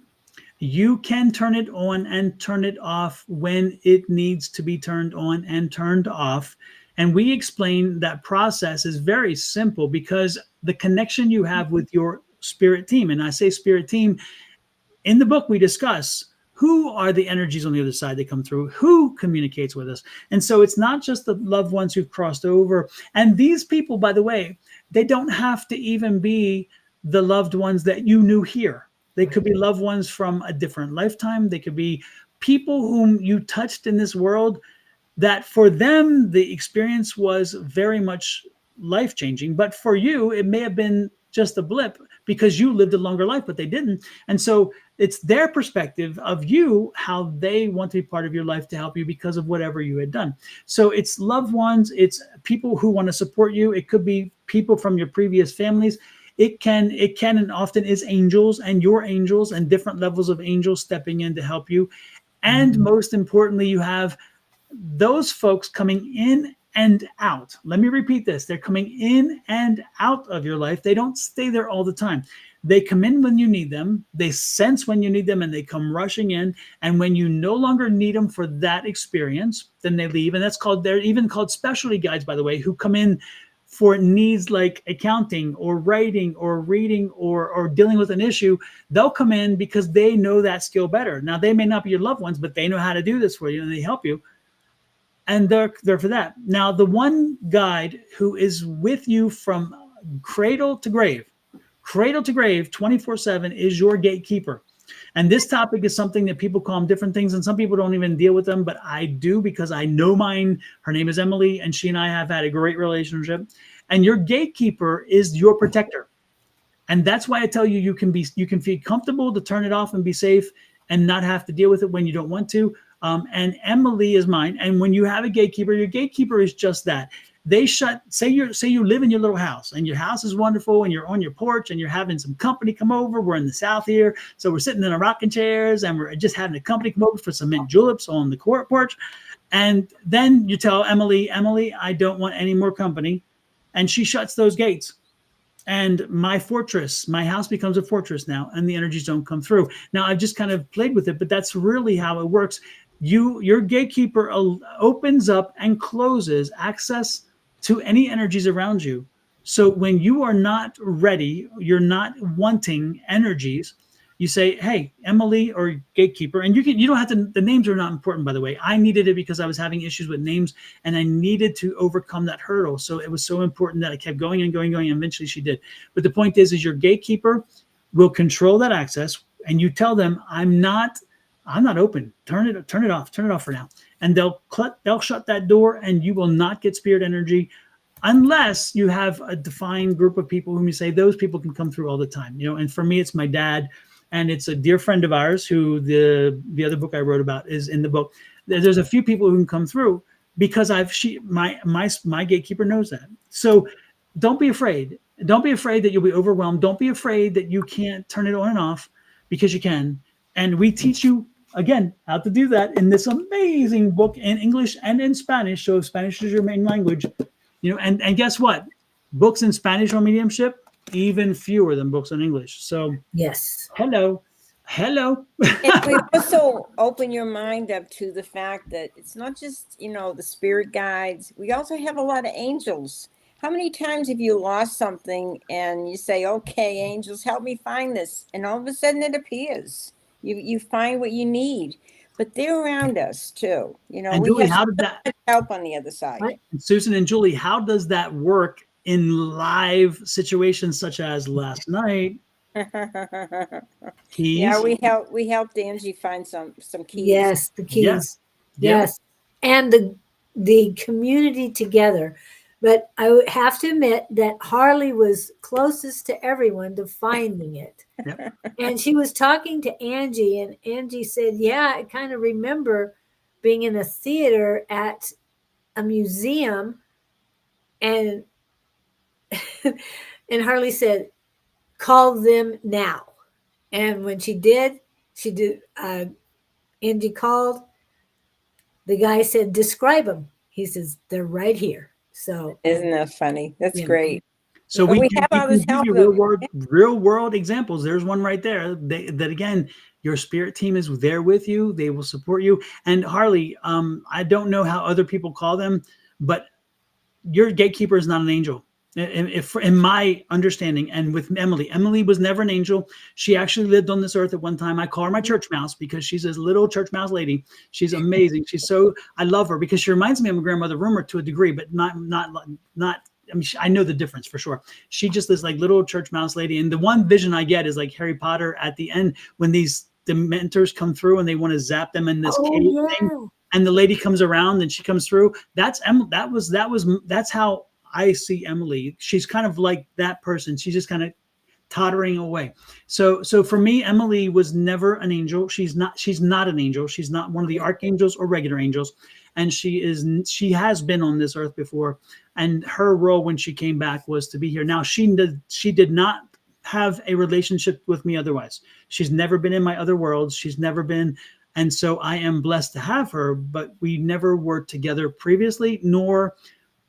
you can turn it on and turn it off when it needs to be turned on and turned off. And we explain that process is very simple, because the connection you have with your spirit team, and I say spirit team, in the book we discuss who are the energies on the other side that come through, who communicates with us. And so it's not just the loved ones who've crossed over. And these people, by the way, they don't have to even be the loved ones that you knew here. They could be loved ones from a different lifetime. They could be people whom you touched in this world, that for them, the experience was very much life-changing. But for you, it may have been just a blip because you lived a longer life, but they didn't. And so it's their perspective of you, how they want to be part of your life to help you because of whatever you had done. So it's loved ones, it's people who want to support you. It could be people from your previous families. It can and often is angels and your angels and different levels of angels stepping in to help you. And most importantly, you have those folks coming in and out. Let me repeat this. They're coming in and out of your life. They don't stay there all the time. They come in when you need them. They sense when you need them, and they come rushing in. And when you no longer need them for that experience, then they leave. And they're even called specialty guides, by the way, who come in for needs like accounting or writing or reading or dealing with an issue. They'll come in because they know that skill better. Now, they may not be your loved ones, but they know how to do this for you, and they help you. And they're for that. Now, the one guide who is with you from cradle to grave, 24/7 is your gatekeeper. And this topic is something that people call them different things, and some people don't even deal with them, but I do, because I know mine. Her name is Emily, and she and I have had a great relationship. And your gatekeeper is your protector. And that's why I tell you, you can feel comfortable to turn it off and be safe and not have to deal with it when you don't want to. And Emily is mine. And when you have a gatekeeper, your gatekeeper is just that. They say you live in your little house, and your house is wonderful, and you're on your porch, and you're having some company come over. We're in the South here, so we're sitting in our rocking chairs, and we're just having a company come over for some mint juleps on the court porch. And then you tell Emily, I don't want any more company, and she shuts those gates. And my house becomes a fortress now, and the energies don't come through. Now, I've just kind of played with it, but that's really how it works. your gatekeeper opens up and closes access to any energies around you. So when you are not ready, you're not wanting energies, you say, hey, Emily or gatekeeper, and you don't have to, the names are not important, by the way. I needed it because I was having issues with names and I needed to overcome that hurdle. So it was so important that I kept going and going, and eventually she did. But the point is your gatekeeper will control that access, and you tell them, I'm not open. Turn it off for now. And they'll shut that door, and you will not get spirit energy unless you have a defined group of people whom you say those people can come through all the time. And for me, it's my dad, and it's a dear friend of ours who the other book I wrote about is in the book. There's a few people who can come through because my gatekeeper knows that. So don't be afraid. Don't be afraid that you'll be overwhelmed. Don't be afraid that you can't turn it on and off, because you can. And we teach you, again, how to do that in this amazing book in English and in Spanish. So if Spanish is your main language, and guess what? Books in Spanish on mediumship, even fewer than books in English. So yes. Hello. And we also open your mind up to the fact that it's not just, the spirit guides. We also have a lot of angels. How many times have you lost something and you say, okay, angels, help me find this? And all of a sudden it appears. You find what you need. But they're around us too. And we Julie, have how did that help on the other side. Right. Susan and Julie, how does that work in live situations such as last night? Keys? Yeah, we helped Angie find some keys. Yes, the keys. Yeah. Yes. And the community together. But I would have to admit that Harley was closest to everyone to finding it. Yep. And she was talking to Angie, and Angie said, yeah, I kind of remember being in a theater at a museum, and and Harley said, call them now. And when she did, Angie called. The guy said, describe them. He says, they're right here. So isn't that funny? That's great. So we have all this help. Real world examples. There's one right there. That again, your spirit team is there with you. They will support you. And Harley, I don't know how other people call them, but your gatekeeper is not an angel. In my understanding, and with Emily was never an angel. She actually lived on this earth at one time. I call her my church mouse because she's this little church mouse lady. She's amazing. I love her because she reminds me of my grandmother Rumer to a degree, but not. I mean, I know the difference for sure. She just this like little church mouse lady. And the one vision I get is like Harry Potter at the end when these dementors come through and they want to zap them in this cave thing. And the lady comes around and she comes through. That's how I see Emily. She's kind of like that person. She's just kind of tottering away. So for me, Emily was never an angel. She's not an angel. She's not one of the archangels or regular angels. And she has been on this earth before. And her role when she came back was to be here. Now she did not have a relationship with me otherwise. She's never been in my other worlds. She's never been. And so I am blessed to have her, but we never were together previously, nor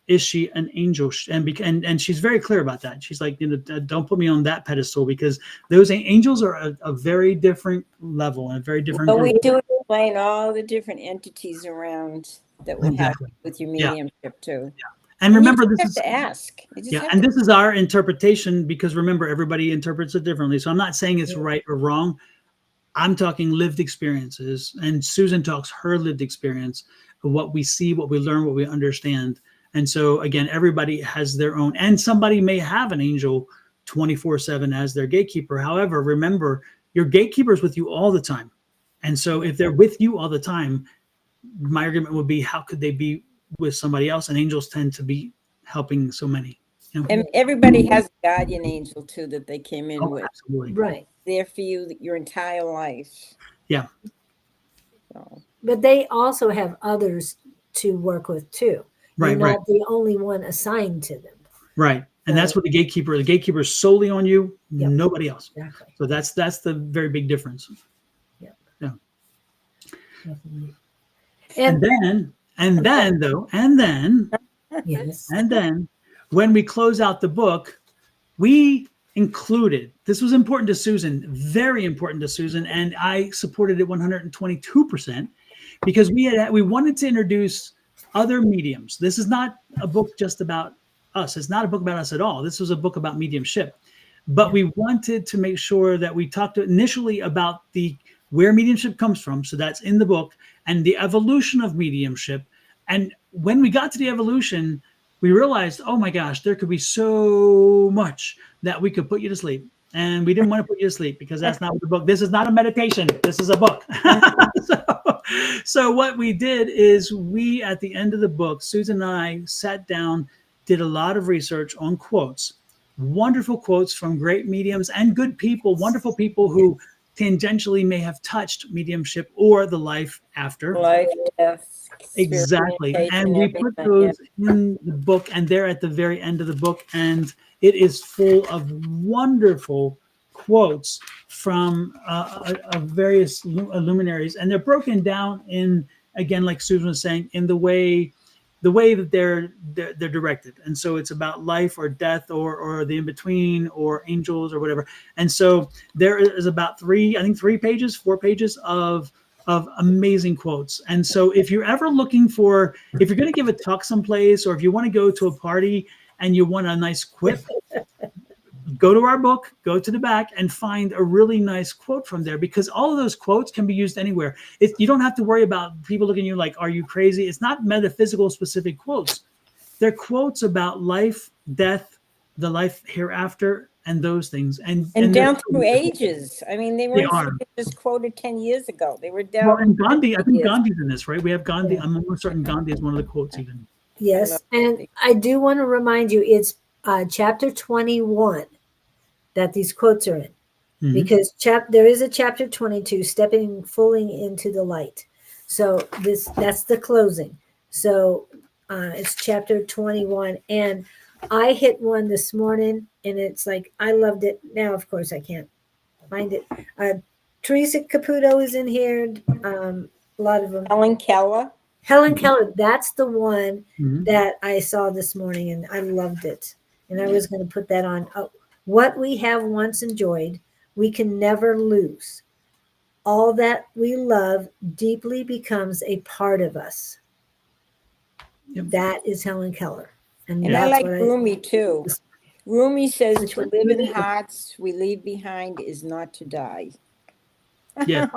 is she an angel. And she's very clear about that. She's like, don't put me on that pedestal, because those angels are a very different level and a very different. But we do explain all the different entities around that we have with your mediumship too. Yeah. And remember, this is to ask. And this is our interpretation, because remember, everybody interprets it differently. So I'm not saying it's right or wrong. I'm talking lived experiences, and Susan talks her lived experience of what we see, what we learn, what we understand. And so again, everybody has their own, and somebody may have an angel 24/7 as their gatekeeper. However, remember, your gatekeeper is with you all the time. And so if they're with you all the time, my argument would be, how could they be with somebody else? And angels tend to be helping so many. And everybody has a guardian angel too that they came in with. Absolutely. Right. There for you your entire life. Yeah. So. But they also have others to work with too. You're not the only one assigned to them. Right. And that's what the gatekeeper is solely on you, nobody else. Exactly. So that's the very big difference. Yeah. Yeah. Definitely. And then when we close out the book, we included, this was important to Susan, very important to Susan, and I supported it 122%. because we wanted to introduce other mediums. This is not a book just about us. It's not a book about us at all. This was a book about mediumship. But we wanted to make sure that we talked initially about where mediumship comes from. So that's in the book, and the evolution of mediumship. And when we got to the evolution, we realized, oh my gosh, there could be so much that we could put you to sleep. And we didn't want to put you to sleep because that's not what the book. This is not a meditation. This is a book. So what we did is we, at the end of the book, Susan and I sat down, did a lot of research on quotes, wonderful quotes from great mediums and good people, wonderful people who tangentially may have touched mediumship or the life after. Life, death, exactly. And we put those in the book, and they're at the very end of the book, and it is full of wonderful quotes from various luminaries, and they're broken down in, again, like Susan was saying, in the way that they're directed. And so it's about life or death or the in-between or angels or whatever. And so there is about 4 pages of amazing quotes. And so if you're ever looking if you're going to give a talk someplace, or if you want to go to a party and you want a nice quip, go to our book, go to the back, and find a really nice quote from there, because all of those quotes can be used anywhere. You don't have to worry about people looking at you like, are you crazy? It's not metaphysical specific quotes. They're quotes about life, death, the life hereafter, and those things. And down through ages. I mean, they weren't just quoted 10 years ago. They were down. Well, and Gandhi, I think Gandhi's in this, right? We have Gandhi. Yeah. I'm almost certain Gandhi is one of the quotes even. Yes. And I do want to remind you, it's chapter 21 that these quotes are in, because there is a chapter 22, stepping fully into the light. So that's the closing. So it's chapter 21, and I hit one this morning, and it's like, I loved it. Now, of course, I can't find it. Teresa Caputo is in here. A lot of them. Helen Keller. That's the one that I saw this morning, and I loved it. And I was going to put that on. What we have once enjoyed, we can never lose. All that we love deeply becomes a part of us. Yep. That is Helen Keller. And I like Rumi too. Rumi says, to live in hearts we leave behind is not to die. Yeah.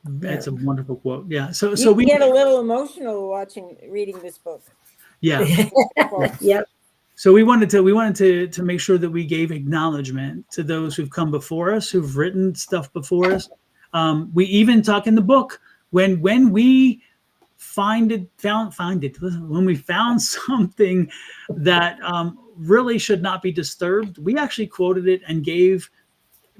That's a wonderful quote. Yeah. So we get a little emotional reading this book. Yeah. Yep. So we wanted to make sure that we gave acknowledgement to those who've come before us, who've written stuff before us. We even talk in the book when we found when we found something that really should not be disturbed, we actually quoted it and gave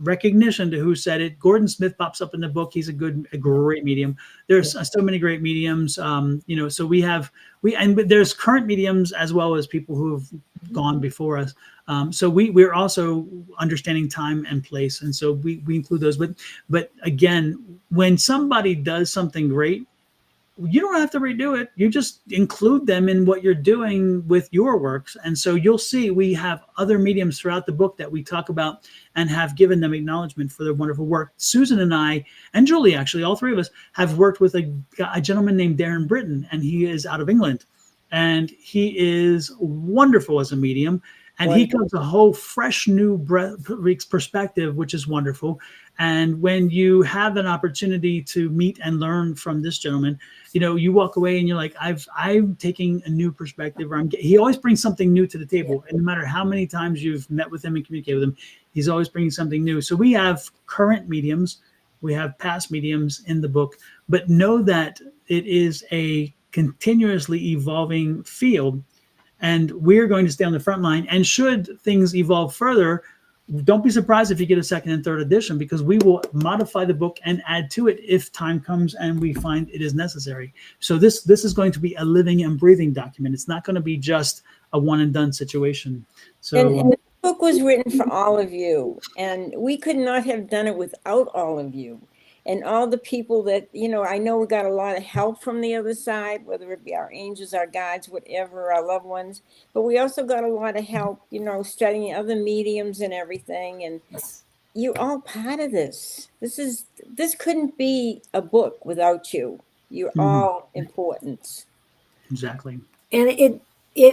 recognition to who said it. Gordon Smith pops up in the book. He's a great medium. There's so many great mediums. So but there's current mediums as well as people who've gone before us. So we're also understanding time and place. And so we include those, but again, when somebody does something great, you don't have to redo it. You just include them in what you're doing with your works. And so you'll see we have other mediums throughout the book that we talk about and have given them acknowledgement for their wonderful work. Susan and I, and Julie, actually, all three of us have worked with a gentleman named Darren Britton, and he is out of England. And he is wonderful as a medium. And he comes a whole fresh new perspective, which is wonderful. And when you have an opportunity to meet and learn from this gentleman, you walk away and you're like, I'm taking a new perspective. He always brings something new to the table. And no matter how many times you've met with him and communicated with him, he's always bringing something new. So we have current mediums, we have past mediums in the book, but know that it is a continuously evolving field. And we're going to stay on the front line. And should things evolve further, don't be surprised if you get a second and third edition, because we will modify the book and add to it if time comes and we find it is necessary. So this is going to be a living and breathing document. It's not going to be just a one and done situation. So and the book was written for all of you, and we could not have done it without all of you. And all the people that, I know we got a lot of help from the other side, whether it be our angels, our guides, whatever, our loved ones. But we also got a lot of help, studying other mediums and everything. And you're all part of this. This couldn't be a book without you. You're all important. Exactly. And it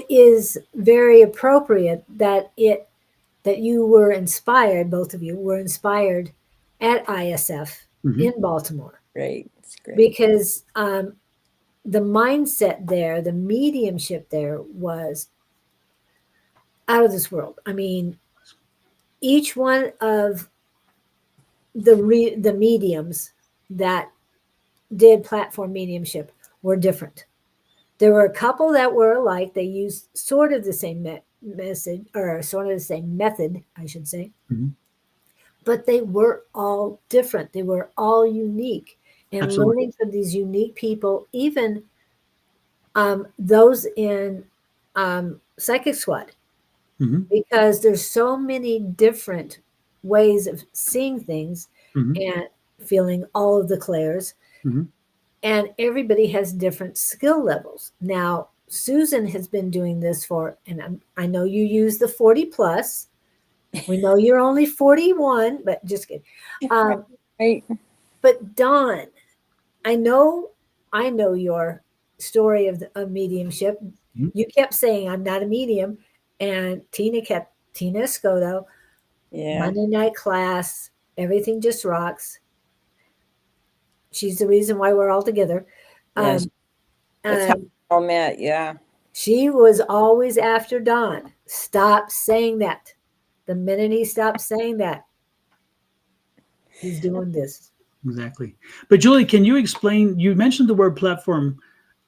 is very appropriate that you were inspired, both of you were inspired at ISF in Baltimore. Great. It's great. Because the mindset there, the mediumship there was out of this world. I mean, each one of the mediums that did platform mediumship were different. There were a couple that were alike. They used sort of the same message, or sort of the same method, I should say. But they were all different. They were all unique. And Absolutely. learning from these unique people, even those in Psychic Squad, because there's so many different ways of seeing things and feeling all of the clairs. And everybody has different skill levels. Now, Susan has been doing this and I know you use the 40 plus. We know you're only 41, but just kidding. Right. But Dawn, I know your story of mediumship. You kept saying, I'm not a medium. And Tina Escoto, Monday night class, everything just rocks. She's the reason why we're all together. Yes. That's how we all met. Yeah. She was always after Don. Stop saying that. The minute he stopped saying that, he's doing this. Exactly. But Julie, can you explain, you mentioned the word platform.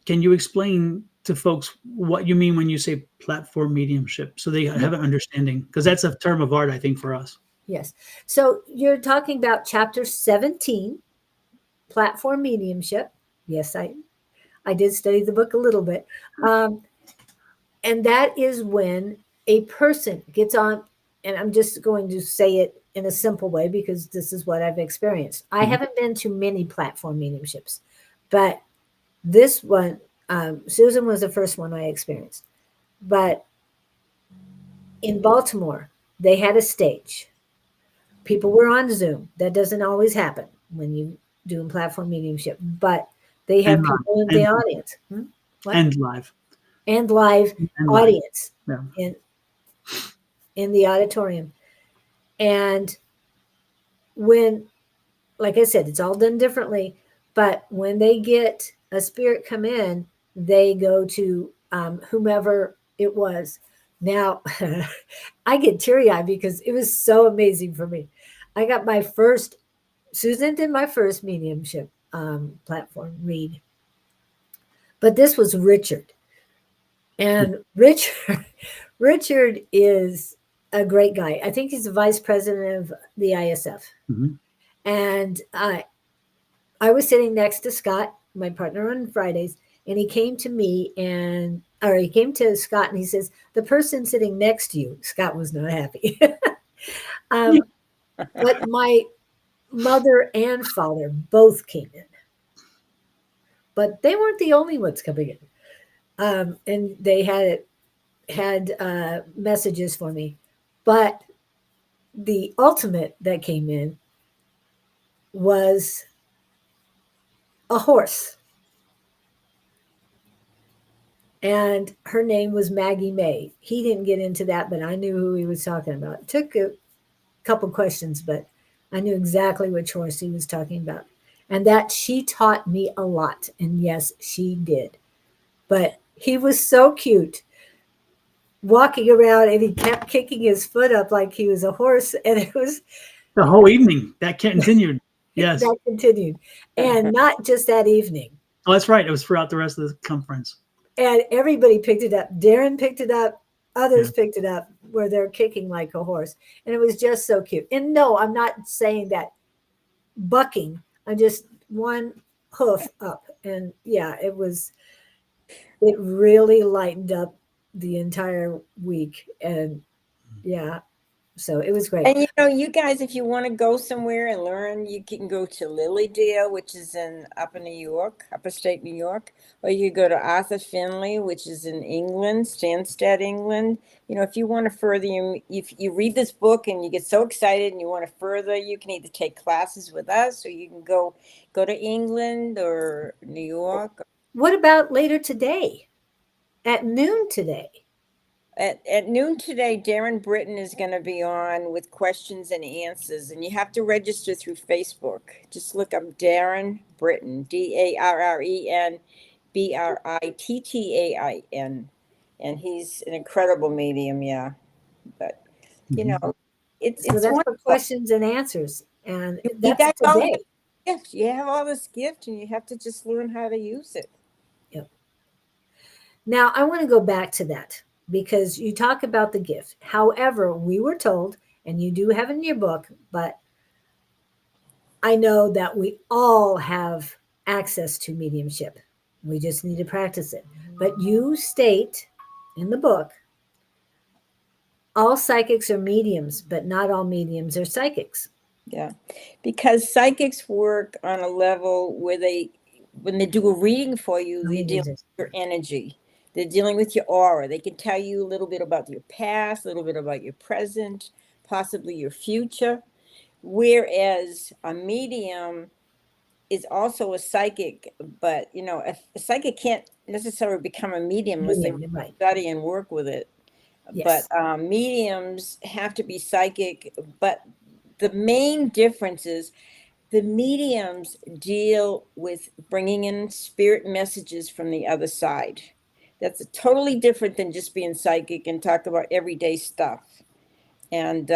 Can you explain to folks what you mean when you say platform mediumship so they have an understanding? Because that's a term of art, I think, for us. Yes. So you're talking about chapter 17, platform mediumship. Yes, I did study the book a little bit. And that is when a person gets on, and I'm just going to say it in a simple way because this is what I've experienced. I haven't been to many platform mediumships, but this one, Susan was the first one I experienced. But in Baltimore, they had a stage. People were on Zoom. That doesn't always happen when you do platform mediumship, but they have people in the audience. And live. And live audience Yeah. in the auditorium. And when, like I said, it's all done differently, but when they get a spirit come in, they go to whomever it was. Now, I get teary-eyed because it was so amazing for me. I got Susan did my first mediumship platform read. But this was Richard. And Richard is a great guy. I think he's the vice president of the ISF. And I was sitting next to Scott, my partner on Fridays, and he came to me he came to Scott and he says, the person sitting next to you, Scott was not happy. But my mother and father both came in. But they weren't the only ones coming in. And they had messages for me. But the ultimate that came in was a horse. And her name was Maggie May. He didn't get into that, but I knew who he was talking about. It took a couple questions, but I knew exactly which horse he was talking about. And that she taught me a lot. And yes, she did. But he was so cute walking around, and he kept kicking his foot up like he was a horse. And it was the whole evening that continued. Yes. That continued. And not just that evening. Oh, that's right. It was throughout the rest of the conference. And everybody picked it up. Darren picked it up. Others picked it up where they're kicking like a horse. And it was just so cute. And no, I'm not saying that bucking. I'm just one hoof up. And yeah, it really lightened up the entire week. And yeah, So it was great. And you guys, if you want to go somewhere and learn, you can go to Lilydale, which is in upstate New York, or you go to Arthur Findlay, which is in England, Stansted, England. If you want to further, if you read this book and you get so excited and you want to further, you can either take classes with us, or you can go to England or New York. What about later today, at noon today? At noon today, Darren Britton is going to be on with questions and answers, and you have to register through Facebook. Just look up Darren Britton, DARREN BRITTAIN, and he's an incredible medium. Yeah, but it's So that's wonderful. for questions and answers, and You that's got all today. this gift. You have all this gift, and you have to just learn how to use it. Yep. Now I want to go back to that, because you talk about the gift. However, we were told, and you do have in your book, but I know that we all have access to mediumship. We just need to practice it. But you state in the book, all psychics are mediums, but not all mediums are psychics. Yeah, because psychics work on a level where when they do a reading for you, they deal with your energy. They're dealing with your aura. They can tell you a little bit about your past, a little bit about your present, possibly your future. Whereas a medium is also a psychic, but a psychic can't necessarily become a medium unless they Right. study and work with it. Yes. But mediums have to be psychic. But the main difference is the mediums deal with bringing in spirit messages from the other side. That's totally different than just being psychic and talk about everyday stuff. And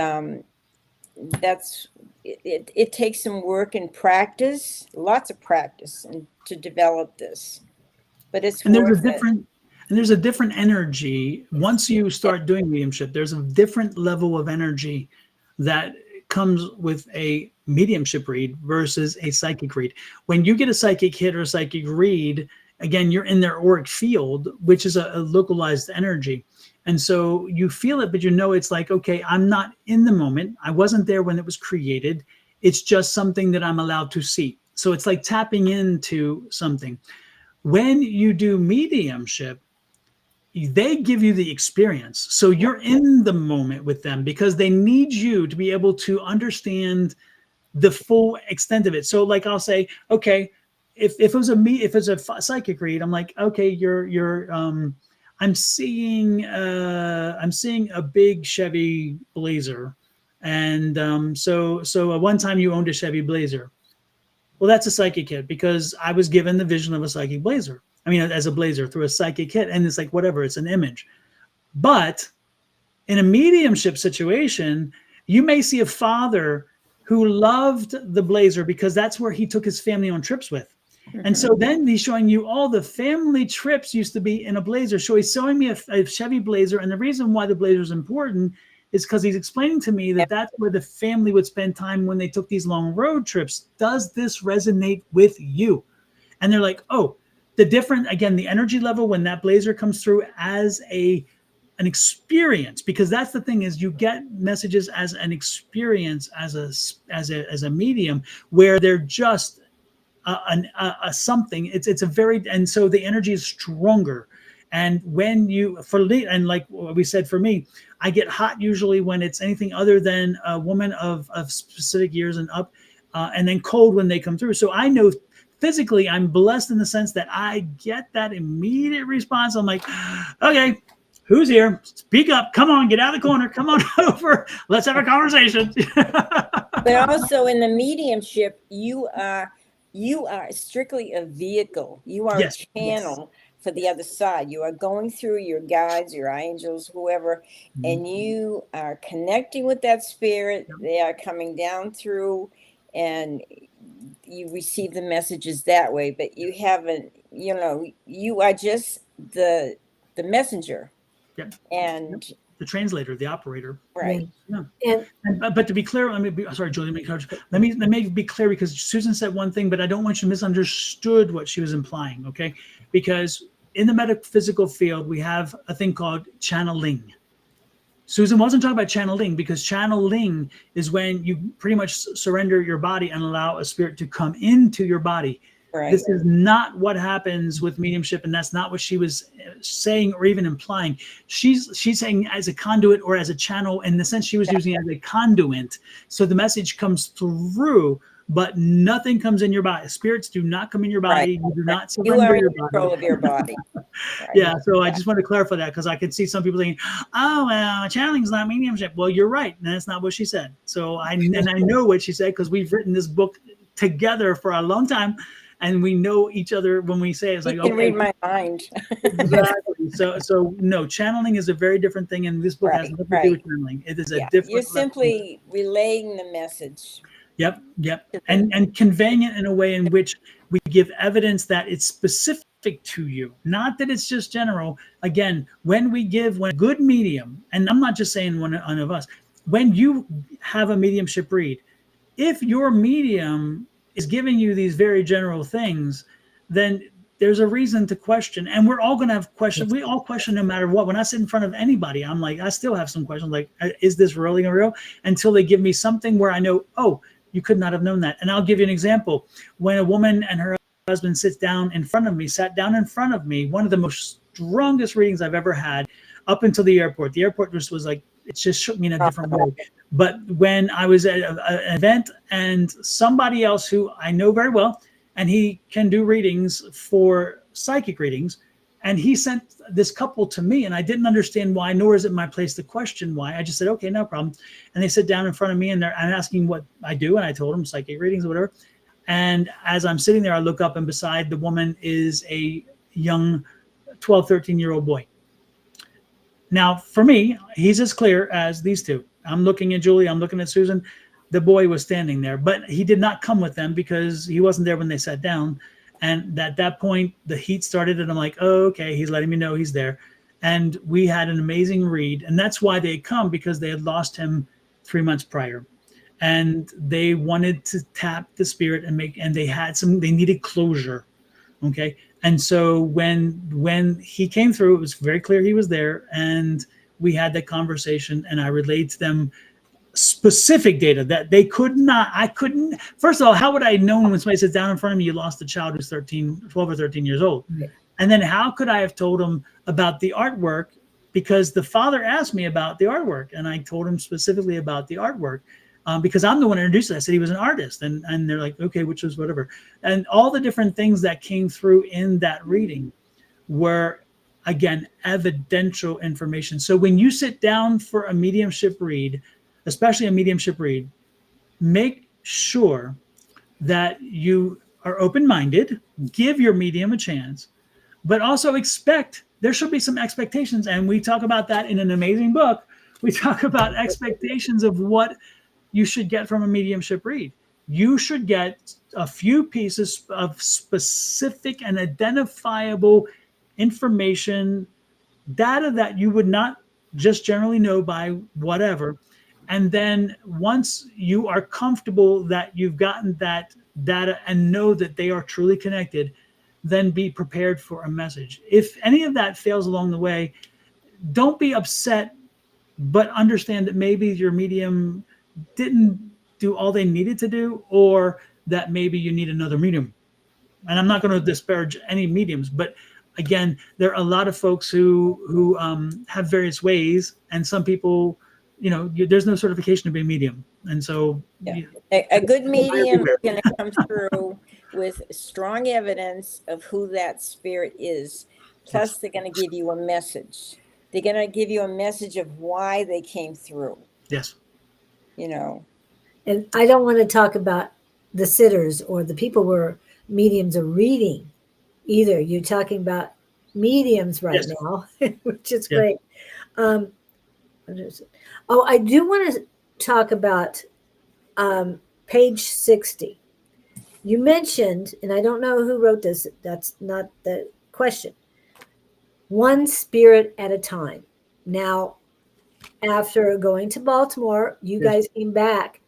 it takes some work and practice, lots of practice, and to develop this. But it's worth it. And there's a different energy. Once you start doing mediumship, there's a different level of energy that comes with a mediumship read versus a psychic read. When you get a psychic hit or a psychic read, again, you're in their auric field, which is a localized energy. And so you feel it, but it's like, okay, I'm not in the moment. I wasn't there when it was created. It's just something that I'm allowed to see. So it's like tapping into something. When you do mediumship, they give you the experience. So you're in the moment with them because they need you to be able to understand the full extent of it. So like I'll say, okay, if it was a psychic read, I'm like, okay, I'm seeing a big Chevy Blazer, and so at one time you owned a Chevy Blazer. Well, that's a psychic hit because I was given the vision of a psychic Blazer. I mean, as a Blazer through a psychic hit, and it's like whatever, it's an image. But in a mediumship situation, you may see a father who loved the Blazer because that's where he took his family on trips with. And so then he's showing you all the family trips used to be in a Blazer. So he's showing me a Chevy Blazer. And the reason why the Blazer is important is because he's explaining to me that that's where the family would spend time when they took these long road trips. Does this resonate with you? And they're like, oh, the energy level when that Blazer comes through as an experience, because that's the thing is you get messages as an experience as a medium where they're just something. It's a very, and so the energy is stronger. And when and like we said, for me, I get hot usually when it's anything other than a woman of specific years and up, and then cold when they come through. So I know physically I'm blessed in the sense that I get that immediate response. I'm like, okay, who's here? Speak up. Come on, get out of the corner. Come on over. Let's have a conversation. But also in the mediumship, you are strictly a vehicle. You are a channel for the other side. You are going through your guides, your angels, whoever, and you are connecting with that spirit. They are coming down through, and you receive the messages that way. But you haven't, you are just the messenger. Yep. And the translator, the operator. Right. Yeah. But to be clear, sorry, Julie, let me be clear, because Susan said one thing, but I don't want you to misunderstood what she was implying, okay? Because in the metaphysical field, we have a thing called channeling. Susan wasn't talking about channeling, because channeling is when you pretty much surrender your body and allow a spirit to come into your body. Right. This is not what happens with mediumship, and that's not what she was saying or even implying. She's saying as a conduit or as a channel, in the sense she was using it as a conduit. So the message comes through, but nothing comes in your body. Spirits do not come in your body. Right. You do not You surrender are in your control body. of your body. Right. Yeah, so I just want to clarify that, because I could see some people saying, "Oh, well, channeling is not mediumship." Well, you're right, and that's not what she said. So I know what she said, because we've written this book together for a long time, and we know each other when we say it's You like, can okay, read my mind. exactly. So no, channeling is a very different thing, and this book has Right, nothing to right. do with channeling. It is a Yeah, different you're level. simply relaying the message. Yep. And conveying it in a way in which we give evidence that it's specific to you, not that it's just general. Again, when a good medium, and I'm not just saying one of us, when you have a mediumship read, if your medium is giving you these very general things, then there's a reason to question. And we're all going to have questions. We all question no matter what. When I sit in front of anybody, I'm like, I still have some questions like, is this really real? Until they give me something where I know, oh, you could not have known that. And I'll give you an example. When a woman and her husband sat down in front of me, one of the most strongest readings I've ever had, up until the airport. The airport just was like, it just shook me in a different way. But when I was at an event, and somebody else who I know very well, and he can do readings for psychic readings, and he sent this couple to me, and I didn't understand why, nor is it my place to question why. I just said, okay, no problem. And they sit down in front of me, and I'm asking what I do, and I told them psychic readings or whatever. And as I'm sitting there, I look up, and beside the woman is a young 12, 13-year-old boy. Now, for me, he's as clear as these two. I'm looking at Julie, I'm looking at Susan. The boy was standing there, but he did not come with them, because he wasn't there when they sat down. And at that point, the heat started, and I'm like, oh, okay, he's letting me know he's there. And we had an amazing read. And that's why they had come, because they had lost him 3 months prior. And they wanted to tap the spirit and they needed closure. Okay. And so when he came through, it was very clear he was there, and we had that conversation, and I relayed to them specific data that I couldn't. First of all, how would I have known when somebody sits down in front of me, you lost a child who's 12 or 13 years old? Yeah. And then how could I have told him about the artwork? Because the father asked me about the artwork, and I told him specifically about the artwork. Because I'm the one who introduced it. I said he was an artist, and they're like, okay, which was whatever. And all the different things that came through in that reading were, again, evidential information. So when you sit down for a mediumship read, especially a mediumship read, make sure that you are open-minded, give your medium a chance, but also there should be some expectations. And we talk about that in an amazing book. We talk about expectations of what you should get from a mediumship read. You should get a few pieces of specific and identifiable information, data that you would not just generally know by whatever. And then once you are comfortable that you've gotten that data and know that they are truly connected, then be prepared for a message. If any of that fails along the way, don't be upset, but understand that maybe your medium didn't do all they needed to do, or that maybe you need another medium. And I'm not going to disparage any mediums, but again, there are a lot of folks who have various ways, and some people, there's no certification to be a medium, and so a good medium is going to come through with strong evidence of who that spirit is. Plus, they're going to give you a message. They're going to give you a message of why they came through. Yes. And I don't want to talk about the sitters or the people where mediums are reading either. You're talking about mediums right now, which is great. I do want to talk about page 60. You mentioned, and I don't know who wrote this, that's not the question, one spirit at a time. Now, after going to Baltimore, you guys came back,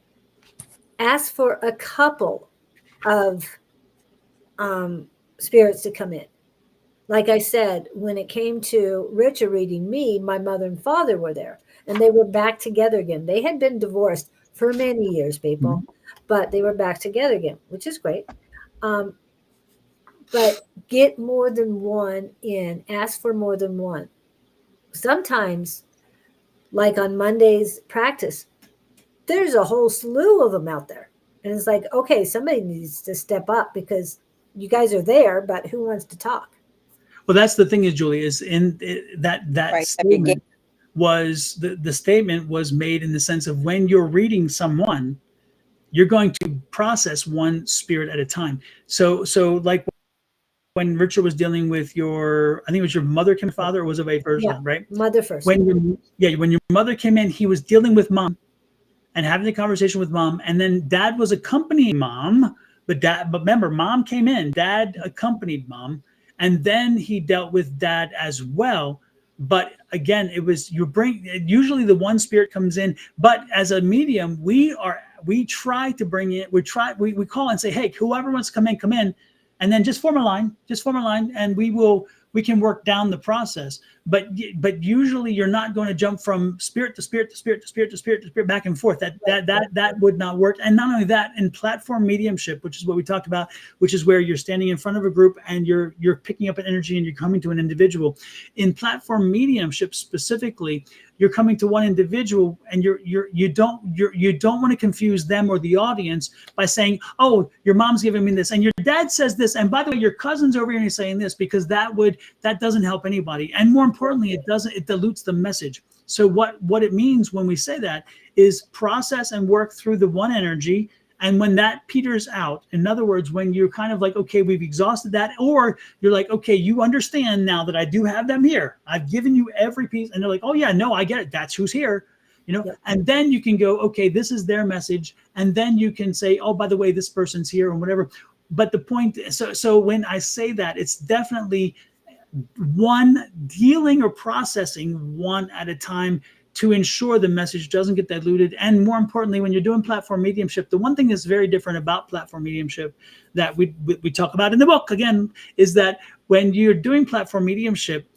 asked for a couple of spirits to come in. like I said, when it came to Richard reading me, my mother and father were there, and they were back together again. They had been divorced for many years, people, but they were back together again, which is great. Um, but get more than one in, ask for more than one. Sometimes, like on Monday's practice, there's a whole slew of them out there. And it's like, okay, somebody needs to step up because you guys are there, but who wants to talk? Well, that's the thing is, Julie, is in that Right. statement was the statement was made in the sense of when you're reading someone, you're going to process one spirit at a time. So like when Richard was dealing with your, I think it was your mother came father, or was it vice versa, Yeah, right? mother first. When your mother came in, he was dealing with mom and having the conversation with mom, and then dad was accompanying mom, but remember, mom came in, dad accompanied mom, and then he dealt with dad as well. But again, it was usually the one spirit comes in, but as a medium, we try to bring it, we call and say, hey, whoever wants to come in, and then just form a line, and we can work down the process. But usually you're not going to jump from spirit to spirit to spirit to spirit to spirit to spirit back and forth. That would not work. And not only that, in platform mediumship, which is what we talked about, which is where you're standing in front of a group and you're picking up an energy and you're coming to an individual. In platform mediumship specifically, you're coming to one individual and you don't want to confuse them or the audience by saying, oh, your mom's giving me this and your dad says this, and by the way, your cousin's over here and he's saying this, because that doesn't help anybody. And more importantly, it dilutes the message. So what it means when we say that is process and work through the one energy. And when that peters out, in other words, when you're kind of like, okay, we've exhausted that, or you're like, okay, you understand now that I do have them here. I've given you every piece. And they're like, oh yeah, no, I get it. That's who's here. Yep. And then you can go, okay, this is their message. And then you can say, oh, by the way, this person's here and whatever. But the point, so when I say that, it's definitely one dealing or processing one at a time to ensure the message doesn't get diluted. And more importantly, when you're doing platform mediumship, the one thing that's very different about platform mediumship that we talk about in the book, again, is that when you're doing platform mediumship,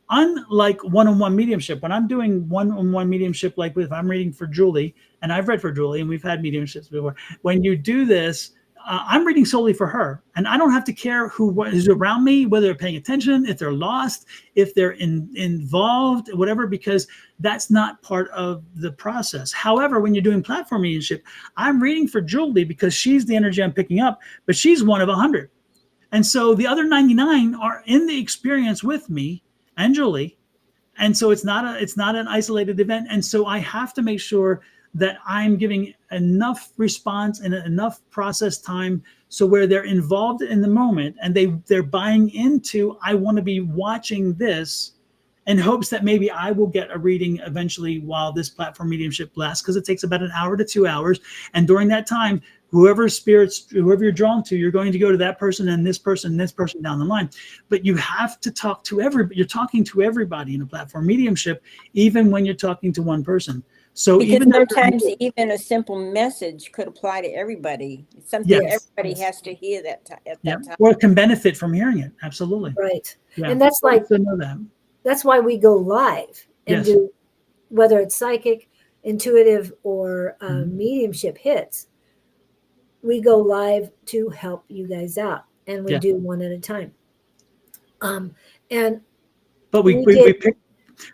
unlike one-on-one mediumship, when I'm doing one-on-one mediumship, like if I'm reading for Julie, and I've read for Julie, and we've had mediumships before, when you do this, I'm reading solely for her, and I don't have to care who is around me, whether they're paying attention, if they're lost, if they're involved, whatever, because that's not part of the process. However, when you're doing platform mediumship, I'm reading for Julie because she's the energy I'm picking up, but she's one of 100. And so the other 99 are in the experience with me and Julie. And so it's not an isolated event. And so I have to make sure that I'm giving enough response and enough process time so where they're involved in the moment and they're buying into, I want to be watching this in hopes that maybe I will get a reading eventually while this platform mediumship lasts, because it takes about an hour to 2 hours. And during that time, whoever you're drawn to, you're going to go to that person and this person down the line. But you have to talk to everybody. You're talking to everybody in a platform mediumship, even when you're talking to one person. So because sometimes even a simple message could apply to everybody. It's something everybody has to hear at that time. Or can benefit from hearing it. Absolutely. Right. Yeah. And that's like, that's why we go live and do, whether it's psychic, intuitive, or mediumship hits, we go live to help you guys out, and we do one at a time. But we pick.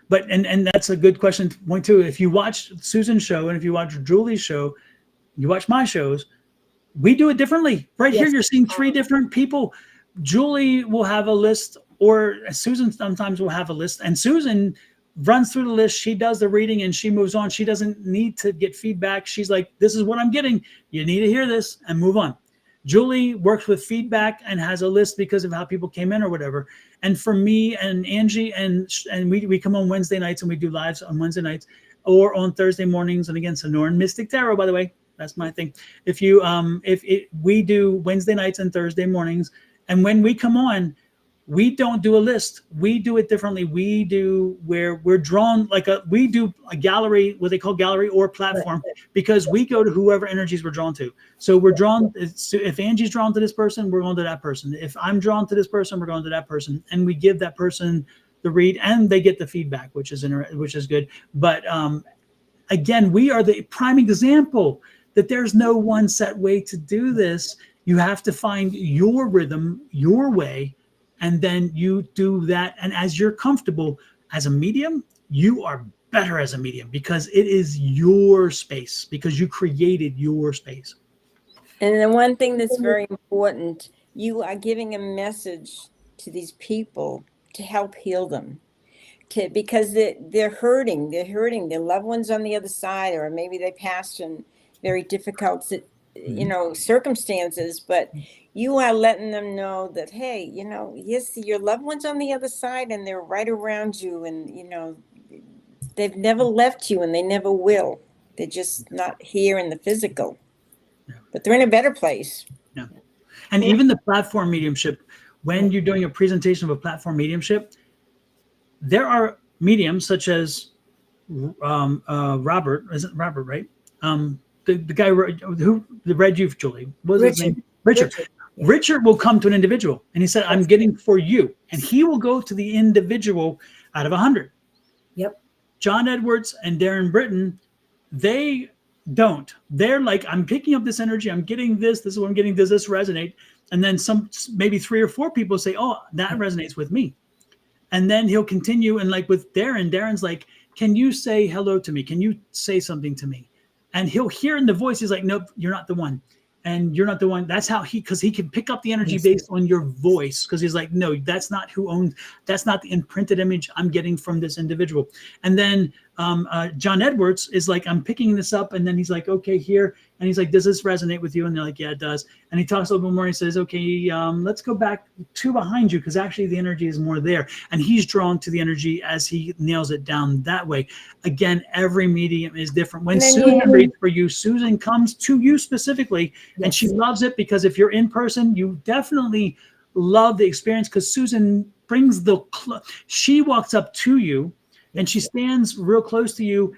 But and that's a good question point too. If you watch Susan's show and if you watch Julie's show, you watch my shows, we do it differently. Right here, you're seeing 3 different people. Julie will have a list, or Susan sometimes will have a list, and Susan runs through the list. She does the reading and she moves on. She doesn't need to get feedback. She's like, this is what I'm getting. You need to hear this and move on. Julie works with feedback and has a list because of how people came in or whatever. And for me and Angie, and we come on Wednesday nights and we do lives on Wednesday nights or on Thursday mornings. And again, Sonora and Mystic Tarot, by the way, that's my thing. We do Wednesday nights and Thursday mornings. And when we come on, we don't do a list. We do it differently. We do where we're drawn we do a gallery, what they call gallery or platform, because we go to whoever energies we're drawn to. So we're drawn, if Angie's drawn to this person, we're going to that person. If I'm drawn to this person, we're going to that person. And we give that person the read, and they get the feedback, which is good. But again, we are the prime example that there's no one set way to do this. You have to find your rhythm, your way, and then you do that. And as you're comfortable as a medium, you are better as a medium because it is your space, because you created your space. And the one thing that's very important, you are giving a message to these people to help heal them. Because they're hurting their loved ones on the other side, or maybe they passed in very difficult circumstances, but you are letting them know that, hey, yes, your loved ones on the other side, and they're right around you, and they've never left you, and they never will. They're just not here in the physical, but they're in a better place. Yeah. And even the platform mediumship, when you're doing a presentation of a platform mediumship, there are mediums such as Robert, isn't Robert, right? The guy who read you, Julie, what was his name? Richard. Yeah. Richard will come to an individual and he said, I'm getting for you. And he will go to the individual out of 100. Yep. John Edwards and Darren Britton, they don't. They're like, I'm picking up this energy. I'm getting this. This is what I'm getting. Does this resonate? And then maybe 3 or 4 people say, oh, that resonates with me. And then he'll continue. And like with Darren's like, can you say hello to me? Can you say something to me? And he'll hear in the voice, he's like, nope, you're not the one. And you're not the one. That's how because he can pick up the energy based on your voice. Because he's like, no, that's not that's not the imprinted image I'm getting from this individual. And then John Edwards is like, I'm picking this up. And then he's like, okay, here. And he's like, does this resonate with you? And they're like, yeah, it does. And he talks a little bit more. He says, okay, let's go back 2 behind you, because actually the energy is more there. And he's drawn to the energy as he nails it down that way. Again, every medium is different. When Susan reads for you, Susan comes to you specifically, and she loves it, because if you're in person, you definitely love the experience, because Susan brings she walks up to you and she stands real close to you,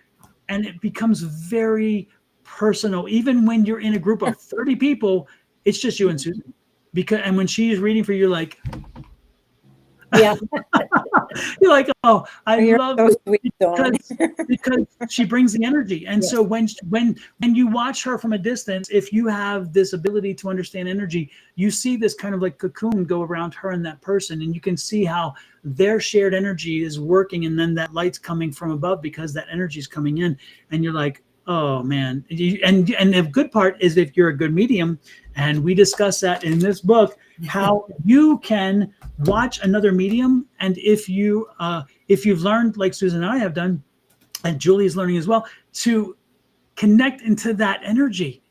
and it becomes very personal. Even when you're in a group of 30 people, it's just you and Susan. And when she's reading for you, like, yeah, you're like, oh, I love so it because she brings the energy. And so when you watch her from a distance, if you have this ability to understand energy, you see this kind of like cocoon go around her and that person, and you can see how their shared energy is working, and then that light's coming from above because that energy is coming in, and you're like, oh man. And the good part is, if you're a good medium, and we discuss that in this book, how you can watch another medium, and if you've learned, like Susan and I have done, and Julie is learning as well, to connect into that energy,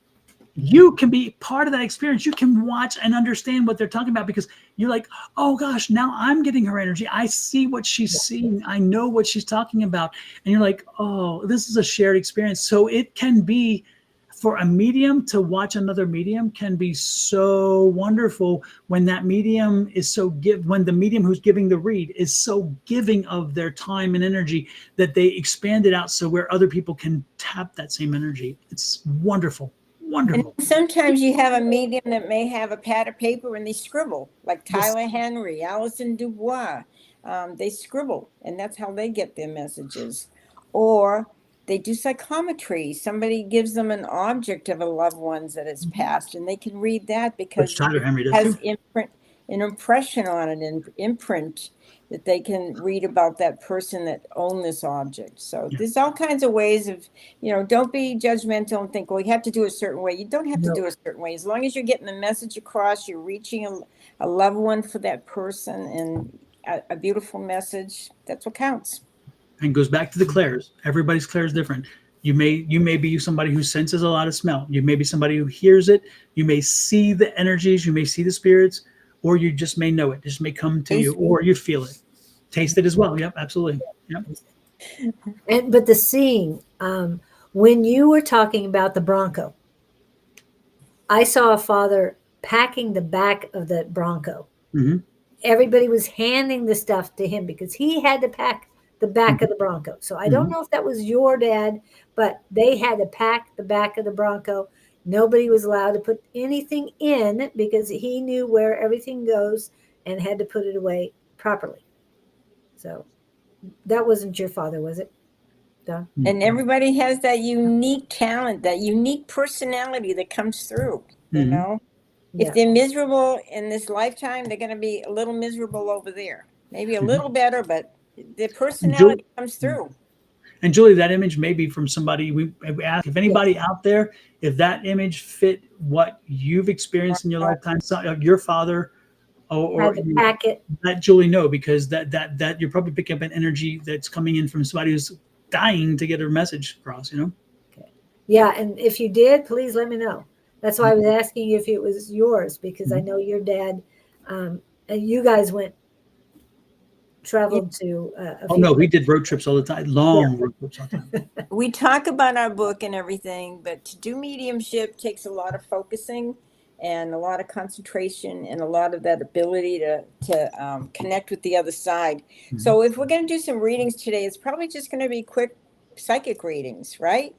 you can be part of that experience. You can watch and understand what they're talking about, because you're like, oh gosh, now I'm getting her energy. I see what she's seeing. I know what she's talking about. And you're like, oh, this is a shared experience. So it can be, for a medium to watch another medium can be so wonderful when that medium is when the medium who's giving the read is so giving of their time and energy that they expand it out, so where other people can tap that same energy. It's wonderful. Wonderful. And sometimes you have a medium that may have a pad of paper and they scribble, like Tyler Henry, Alison Dubois. They scribble, and that's how they get their messages. Or they do psychometry. Somebody gives them an object of a loved one's that has passed, and they can read that because it has an impression on it, an imprint that they can read about that person that owned this object. So there's all kinds of ways of, don't be judgmental and think, well, you have to do a certain way. You don't have to do a certain way. As long as you're getting the message across, you're reaching a loved one for that person, and a beautiful message, that's what counts. And goes back to the clairs. Everybody's clair is different. You may be somebody who senses a lot of smell. You may be somebody who hears it. You may see the energies. You may see the spirits, or you just may know it. It just may come to you, or you feel it. Taste it as well. Yep, absolutely. Yep. But the seeing, when you were talking about the Bronco, I saw a father packing the back of the Bronco. Mm-hmm. everybody was handing the stuff to him because he had to pack the back of the Bronco. So I don't know if that was your dad, but they had to pack the back of the Bronco. Nobody was allowed to put anything in because he knew where everything goes and had to put it away properly. So that wasn't your father, was it, Don? And everybody has that unique talent, that unique personality that comes through, you know? Yeah. If they're miserable in this lifetime, they're going to be a little miserable over there. Maybe a little better, but their personality comes through. And Julie, that image may be from somebody. We ask if anybody out there, if that image fit what you've experienced in your lifetime, your father, or pack it. Let Julie know, because that you're probably picking up an energy that's coming in from somebody who's dying to get a message across. Okay. Yeah, and if you did, please let me know. That's why I was asking you if it was yours, because I know your dad, and you guys traveled to Oh no, we did road trips all the time, long road trips all the time. We talk about our book and everything, but to do mediumship takes a lot of focusing and a lot of concentration and a lot of that ability to connect with the other side. So if we're going to do some readings today, it's probably just going to be quick psychic readings, right?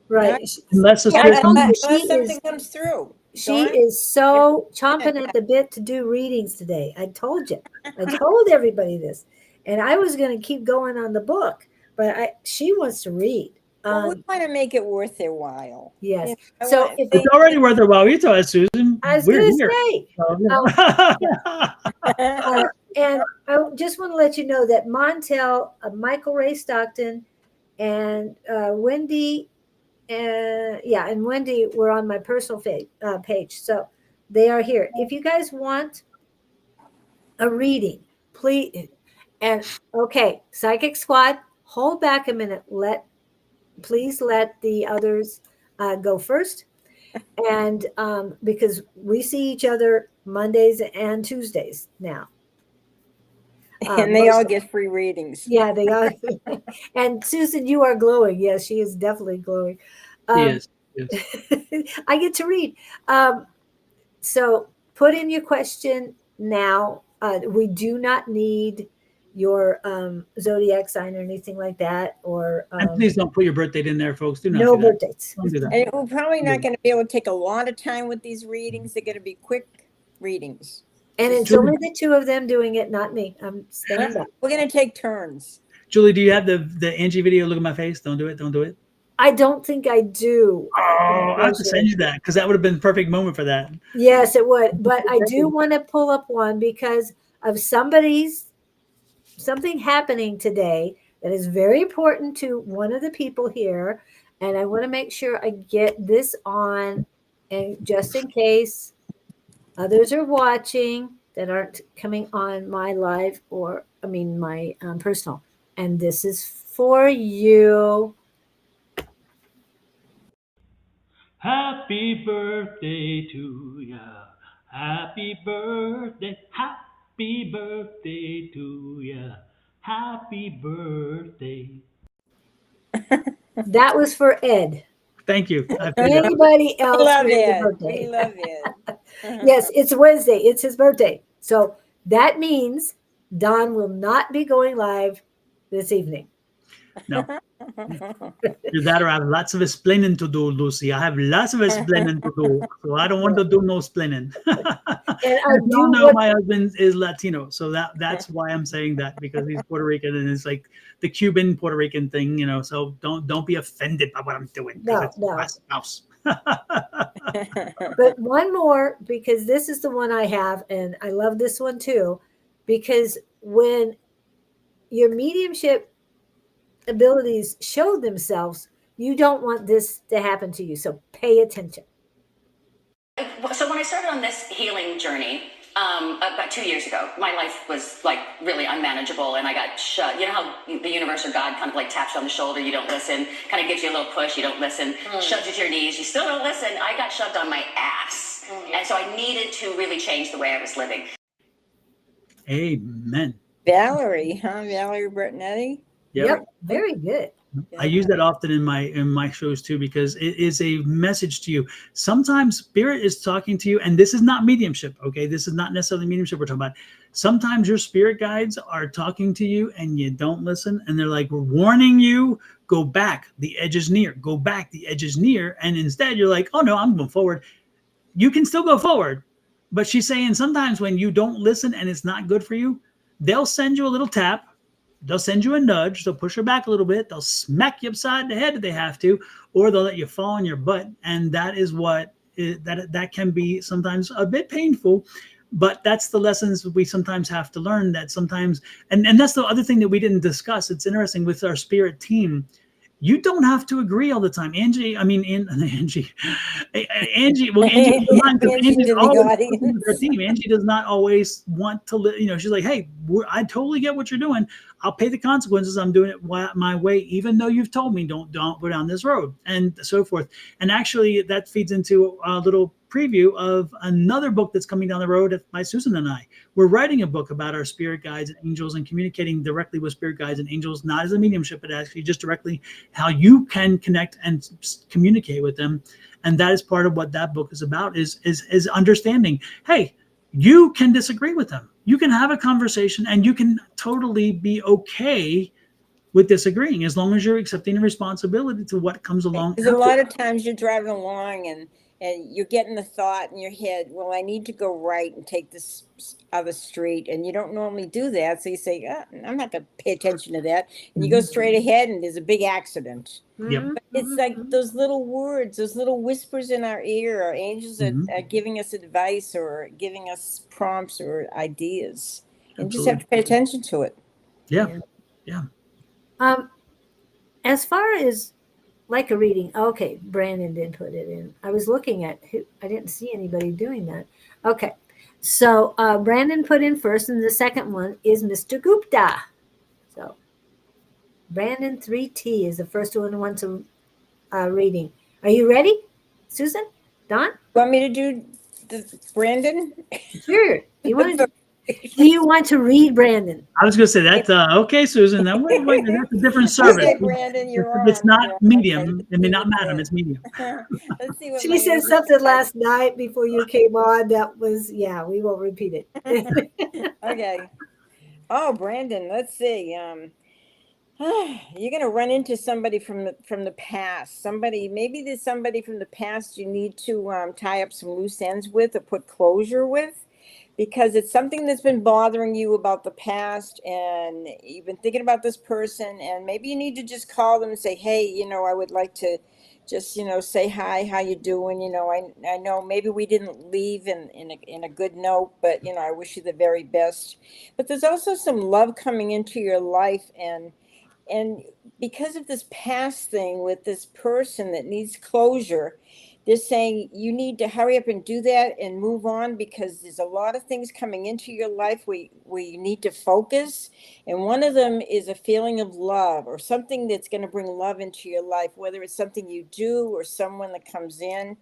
Right. Unless something comes through. She is so chomping at the bit to do readings today. I told you. I told everybody this. And I was going to keep going on the book, but she wants to read. Well, we want to make it worth their while. Yes. You know, So it's already worth their while. You tell us, Susan. I was going to say. And I just want to let you know that Montel, Michael Ray Stockton, and Wendy, and Wendy were on my personal page. So they are here. If you guys want a reading, please. And okay, Psychic Squad, hold back a minute. Please let the others go first. And because we see each other Mondays and Tuesdays now. And they all get free readings. Yeah, they are. And Susan, you are glowing. Yes, she is definitely glowing. Yes. I get to read. So put in your question now. We do not need your zodiac sign or anything like that. And please don't put your birth date in there, folks. Do not no do that. birth dates. Don't do that. And we're probably not going to be able to take a lot of time with these readings. They're going to be quick readings. And it's only the two of them doing it, not me. I'm standing back. We're going to take turns. Julie, do you have the Angie video? Look at my face. Don't do it. Don't do it. I don't think I do. Oh, I have to send you that, because that would have been the perfect moment for that. Yes, it would. But I do want to pull up one because of something happening today that is very important to one of the people here. And I want to make sure I get this on, and just in case others are watching that aren't coming on my live my personal. And this is for you. Happy birthday to ya. Happy birthday. Happy birthday to ya. Happy birthday. That was for Ed. Thank you. Anybody else? We love it. Birthday? We love it. Yes, it's Wednesday. It's his birthday. So that means Don will not be going live this evening. No. Either that or I have lots of explaining to do, Lucy. I have lots of explaining to do. So I don't want to do no explaining. And I do know my husband is Latino. So that's why I'm saying that, because he's Puerto Rican, and it's like the Cuban Puerto Rican thing, so don't be offended by what I'm doing. No. Mouse. But one more, because this is the one I have, and I love this one too, because when your mediumship abilities show themselves, you don't want this to happen to you. So pay attention. So when I started on this healing journey about 2 years ago, my life was like really unmanageable, and I got shut. You know how the universe or God kind of like taps you on the shoulder, you don't listen, kind of gives you a little push, you don't listen, shoves you to your knees, you still don't listen. I got shoved on my ass. And so I needed to really change the way I was living. Amen. Valerie, huh? Valerie Bertinetti? Yep. Very good. I use that often in my shows too, because it is a message to you. Sometimes spirit is talking to you, and this is not mediumship. Okay, this is not necessarily mediumship we're talking about. Sometimes your spirit guides are talking to you and you don't listen, and they're like, we're warning you, go back, the edge is near, go back, the edge is near. And instead you're like, oh no, I'm going forward. You can still go forward. But she's saying sometimes when you don't listen and it's not good for you, they'll send you a little tap. They'll send you a nudge. They'll push you back a little bit. They'll smack you upside the head if they have to, or they'll let you fall on your butt. And that is what that can be sometimes a bit painful. But that's the lessons we sometimes have to learn. That sometimes, and that's the other thing that we didn't discuss. It's interesting with our spirit team. You don't have to agree all the time. Angie, well, Angie's always her team. Angie does not always want to, she's like, hey, I totally get what you're doing. I'll pay the consequences. I'm doing it my way, even though you've told me don't go down this road, and so forth. And actually that feeds into a little preview of another book that's coming down the road by Susan and I. We're writing a book about our spirit guides and angels and communicating directly with spirit guides and angels, not as a mediumship, but actually just directly how you can connect and communicate with them. And that is part of what that book is about, is understanding, hey, you can disagree with them. You can have a conversation and you can totally be okay with disagreeing, as long as you're accepting the responsibility to what comes along. Because a lot of times you're driving along and you're getting the thought in your head, well, I need to go right and take this other street. And you don't normally do that. So you say, I'm not going to pay attention to that. And you go straight ahead and there's a big accident. Yep. But it's like those little words, those little whispers in our ear. Our angels are giving us advice or giving us prompts or ideas. And just have to pay attention to it. Yeah. As far as like a reading, okay, Brandon did put it in. I was looking at I didn't see anybody doing that. Okay, so Brandon put in first, and the second one is Mr. Gupta. So Brandon 3T is the first one who wants a reading. Are you ready, Susan? Don? Want me to do the Brandon? Sure. Do you want to read Brandon? I was going to say that. Okay, Susan. Now, wait, that's a different service. Okay, Brandon, you're on. It's not medium. I mean, not madam. It's medium. Let's see what She said something last night before you came on. That was, we won't repeat it. Okay. Oh, Brandon, let's see. You're going to run into somebody from the past. Maybe there's somebody from the past you need to tie up some loose ends with or put closure with. Because it's something that's been bothering you about the past, and you've been thinking about this person, and maybe you need to just call them and say, hey, I would like to just, say hi, how you doing? I know maybe we didn't leave in a good note, but, I wish you the very best. But there's also some love coming into your life, and because of this past thing with this person that needs closure, they're saying you need to hurry up and do that and move on, because there's a lot of things coming into your life where you need to focus. And one of them is a feeling of love, or something that's going to bring love into your life, whether it's something you do or someone that comes in.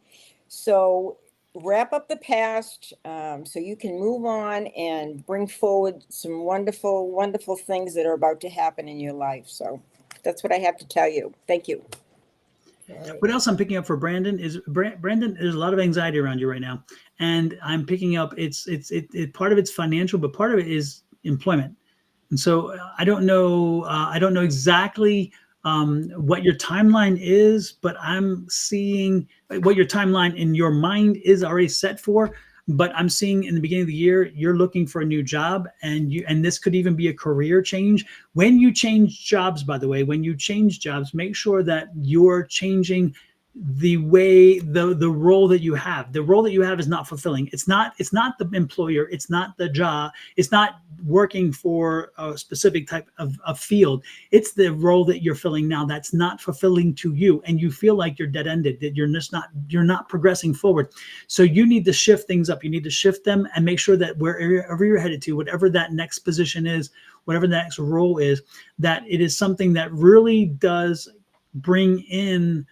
So wrap up the past so you can move on and bring forward some wonderful, wonderful things that are about to happen in your life. So that's what I have to tell you. Thank you. What else I'm picking up for Brandon is Brandon, there's a lot of anxiety around you right now, and I'm picking up it's part of it's financial, but part of it is employment. And so I don't know exactly what your timeline is, but I'm seeing what your timeline in your mind is already set for. But I'm seeing in the beginning of the year, you're looking for a new job, and this could even be a career change. When you change jobs, by the way, make sure that you're changing the way the role that you have. The role that you have is not fulfilling. It's not the employer. It's not the job. It's not working for a specific type of field. It's the role that you're filling now that's not fulfilling to you, and you feel like you're dead-ended, that you're not progressing forward. So you need to shift things up. You need to shift them and make sure that wherever you're headed to, whatever that next position is, whatever the next role is, that it is something that really does bring in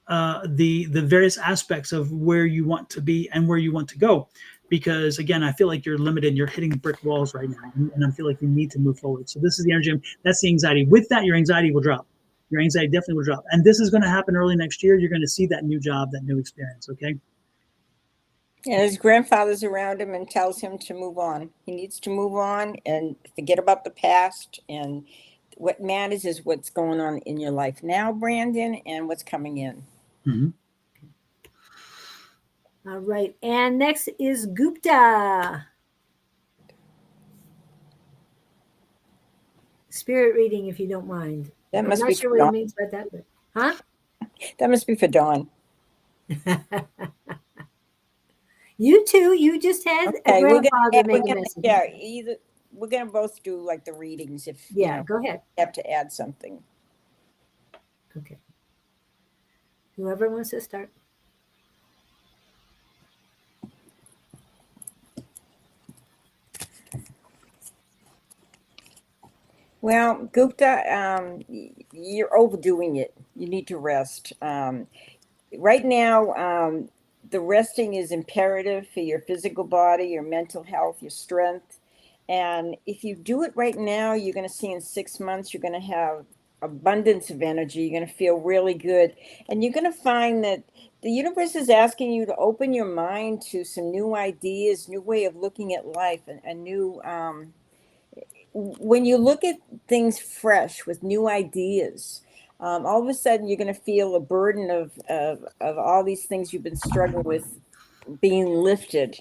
the various aspects of where you want to be and where you want to go. Because again, I feel like you're limited and you're hitting brick walls right now, and I feel like you need to move forward. So this is the energy. That's the anxiety. With that, your anxiety will drop. Your anxiety definitely will drop. And this is going to happen early next year. You're going to see that new job, that new experience. Okay. And his grandfather's around him and tells him to move on. He needs to move on and forget about the past. And what matters is what's going on in your life now, Brandon, and what's coming in. Mm-hmm. All right. And next is Gupta. Spirit reading, if you don't mind. That I'm must not be sure for what it Dawn. means by that, but huh? That must be for Dawn. You too. You just had a Okay, grandfather make a message. We're gonna both do like the readings if Yeah, go ahead. you have to add something. Okay. Whoever wants to start. Well, Gupta, you're overdoing it. You need to rest. Right now, the resting is imperative for your physical body, your mental health, your strength. And if you do it right now, you're going to see in 6 months, you're going to have abundance of energy. You're going to feel really good. And you're going to find that the universe is asking you to open your mind to some new ideas, new way of looking at life, and a new, when you look at things fresh with new ideas, all of a sudden you're going to feel a burden of all these things you've been struggling with being lifted.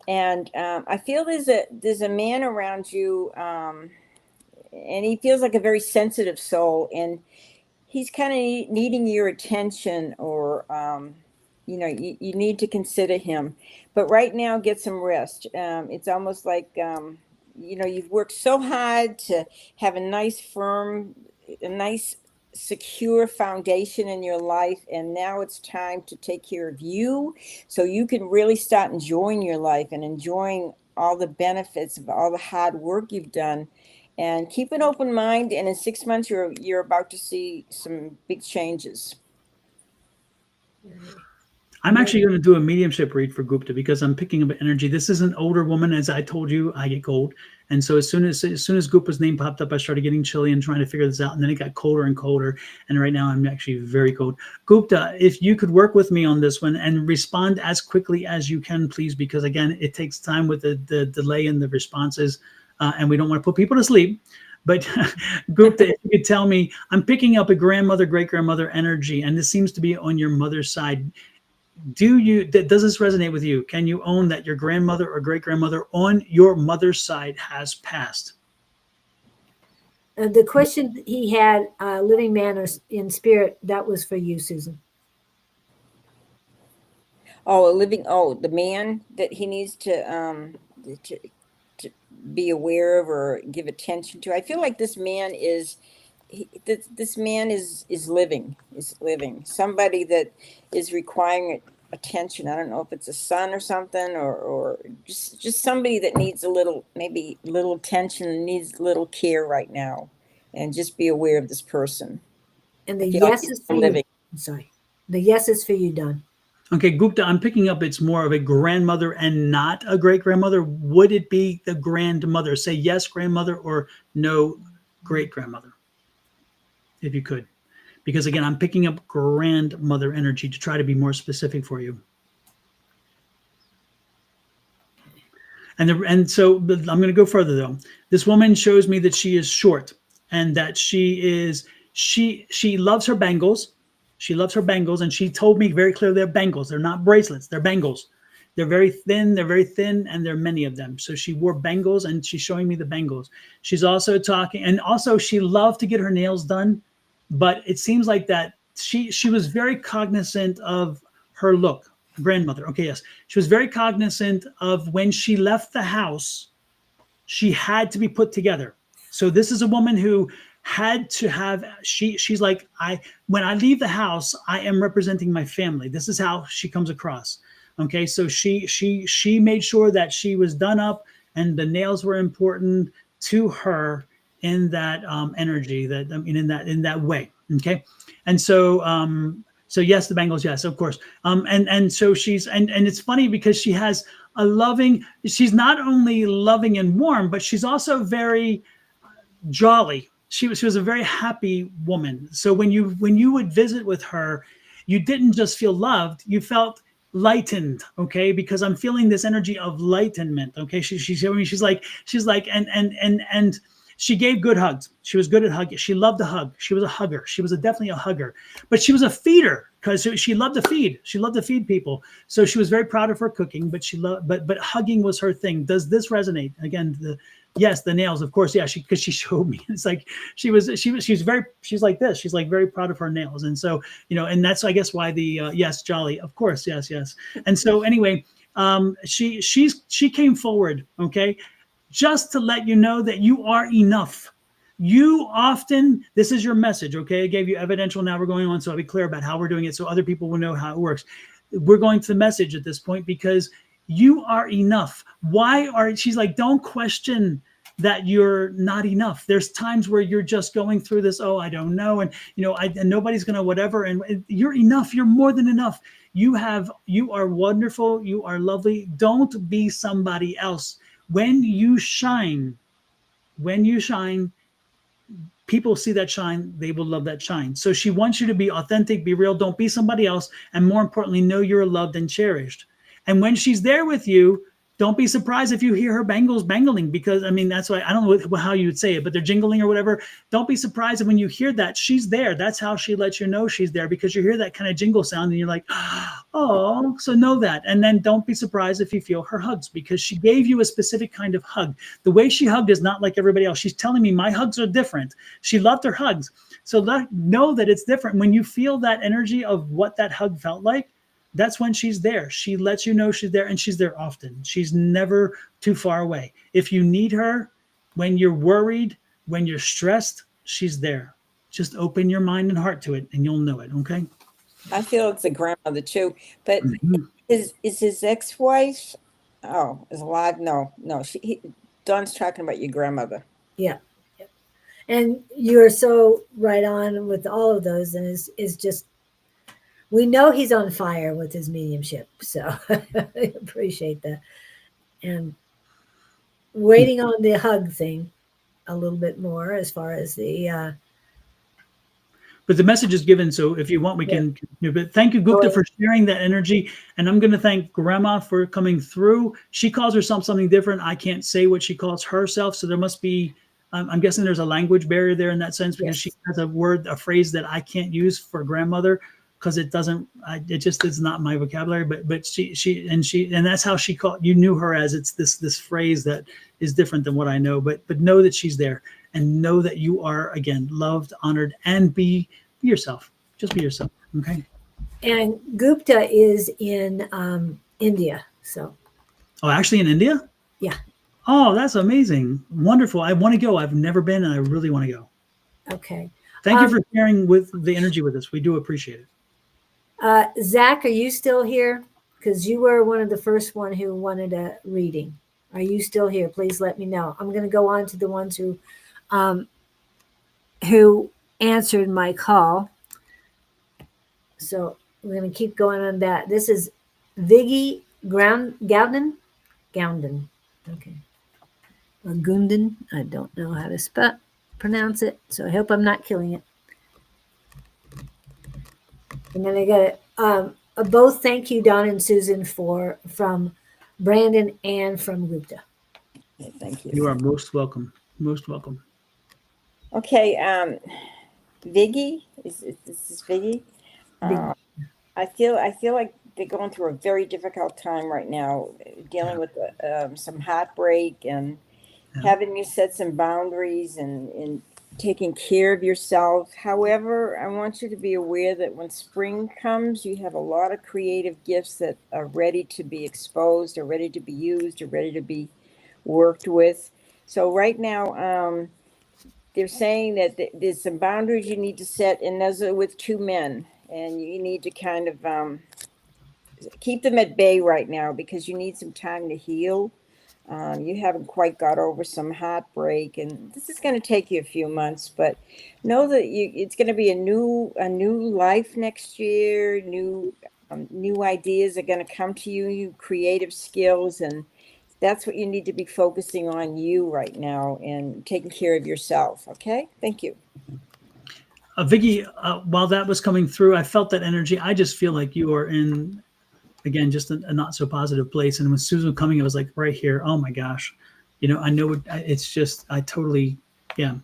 And I feel there's a man around you, and he feels like a very sensitive soul, and he's kind of needing your attention, or you need to consider him. But right now, get some rest. It's almost like you've worked so hard to have a nice secure foundation in your life, and now it's time to take care of you so you can really start enjoying your life and enjoying all the benefits of all the hard work you've done. And keep an open mind, and in 6 months you're about to see some big changes. I'm actually going to do a mediumship read for Gupta because I'm picking up energy. This is an older woman. As I told you, I get cold. And so as soon as Gupta's name popped up, I started getting chilly and trying to figure this out. And then it got colder and colder. And right now I'm actually very cold. Gupta, if you could work with me on this one and respond as quickly as you can, please, because again, it takes time with the delay in the responses. And we don't want to put people to sleep. But Gupta, if you could tell me, I'm picking up a grandmother, great-grandmother energy, and this seems to be on your mother's side. Does this resonate with you? Can you own that your grandmother or great-grandmother on your mother's side has passed? The question he had, living man or in spirit, that was for you, Susan. The man that he needs to be aware of or give attention to. I feel like this man is living. Somebody that is requiring attention. I don't know if it's a son or something, or just somebody that needs maybe little attention and needs little care right now. And just be aware of this person. And the yes is for you. I'm sorry. The yes is for you, Don. Okay, Gupta, I'm picking up it's more of a grandmother and not a great-grandmother. Would it be the grandmother? Say yes, grandmother, or no, great-grandmother, if you could. Because again, I'm picking up grandmother energy to try to be more specific for you. And so I'm going to go further though. This woman shows me that she is short and that she loves her bangles. She loves her bangles, and she told me very clearly they're bangles. They're not bracelets. They're bangles. They're very thin, and there are many of them. So she wore bangles, and she's showing me the bangles. She's also talking, and also she loved to get her nails done, but it seems like that she was very cognizant of her look. Grandmother, okay, yes. She was very cognizant of when she left the house, she had to be put together. So this is a woman who had to have, she's like, when I leave the house, I am representing my family. This is how she comes across. Okay, so she made sure that she was done up, and the nails were important to her in that energy, in that way. Okay, and so yes, the bangles, yes, of course. And so she's and it's funny because she has a loving. She's not only loving and warm, but she's also very jolly. she was a very happy woman. So when you would visit with her, you didn't just feel loved, you felt lightened, okay? Because I'm feeling this energy of lightenment, okay? She's like, and she gave good hugs. She was good at hugging. She loved to hug. She was a hugger. She was definitely a hugger, but she was a feeder because she loved to feed. She loved to feed people. So she was very proud of her cooking, but but hugging was her thing. Does this resonate? Again, yes, the nails, of course. Yeah, because she showed me. It's like she's like this. She's like very proud of her nails, and so and that's I guess why the yes, jolly, of course, yes. And so anyway, she came forward, okay, just to let you know that you are enough. This is your message, okay? I gave you evidential. Now we're going on, so I'll be clear about how we're doing it so other people will know how it works. We're going to the message at this point because you are enough. She's like, don't question that you're not enough. There's times where you're just going through this, oh, I don't know. And, and nobody's going to whatever. And you're enough. You're more than enough. You are wonderful. You are lovely. Don't be somebody else. When you shine, people see that shine, they will love that shine. So she wants you to be authentic, be real, don't be somebody else, and more importantly, know you're loved and cherished. And when she's there with you, don't be surprised if you hear her bangles bangling, because that's why I don't know how you would say it, but they're jingling or whatever. Don't be surprised when you hear that she's there. That's how she lets you know she's there, because you hear that kind of jingle sound and you're like, oh, so know that. And then don't be surprised if you feel her hugs, because she gave you a specific kind of hug. The way she hugged is not like everybody else. She's telling me my hugs are different. She loved her hugs. So know that it's different. When you feel that energy of what that hug felt like, that's when she's there. She lets you know she's there, and she's there often. She's never too far away. If you need her, when you're worried, when you're stressed, she's there. Just open your mind and heart to it, and you'll know it, okay? I feel it's a grandmother too, but is his ex-wife, is alive? No. Don's talking about your grandmother. Yeah. And you're so right on with all of those, and is just, we know he's on fire with his mediumship, so I appreciate that. And waiting on the hug thing a little bit more as far as the but the message is given, so if you want, we can. But thank you, Gupta, for sharing that energy. And I'm going to thank Grandma for coming through. She calls herself something different. I can't say what she calls herself, so there must be. I'm guessing there's a language barrier there in that sense, because she has a phrase that I can't use for grandmother, because it just is not my vocabulary. But she and that's how she called. You knew her as, it's this phrase that is different than what I know. But know that she's there. And know that you are, again, loved, honored, and be yourself. Just be yourself, okay? And Gupta is in India, so. Oh, actually in India? Yeah. Oh, that's amazing. Wonderful. I want to go. I've never been, and I really want to go. Okay. Thank you for sharing with the energy with us. We do appreciate it. Zach, are you still here? Because you were one of the first one who wanted a reading. Are you still here? Please let me know. I'm going to go on to the ones who answered my call. So we're going to keep going on that. This is Viggy Gowden. Okay. Or Gunden. I don't know how to pronounce it, so I hope I'm not killing it. And then I got both thank you, Don and Susan, from Brandon and from Gupta. Okay, thank you. You are most welcome. Most welcome. Okay, Viggy, is this Viggy? I feel like they're going through a very difficult time right now, dealing with some heartbreak and having you set some boundaries and taking care of yourself. However, I want you to be aware that when spring comes, you have a lot of creative gifts that are ready to be exposed, or ready to be used, or ready to be worked with. So right now, they're saying that there's some boundaries you need to set, and those are with two men, and you need to kind of keep them at bay right now, because you need some time to heal. You haven't quite got over some heartbreak, and this is going to take you a few months, but know that it's going to be a new life next year. New ideas are going to come to you, creative skills, and That's what you need to be focusing on, you right now, and taking care of yourself. Okay, thank you. Vicky, while that was coming through, I felt that energy. I just feel like you are in, again, just a not so positive place. And when Susan was coming, it was like right here. Oh my gosh, I know it's just, I totally, yeah.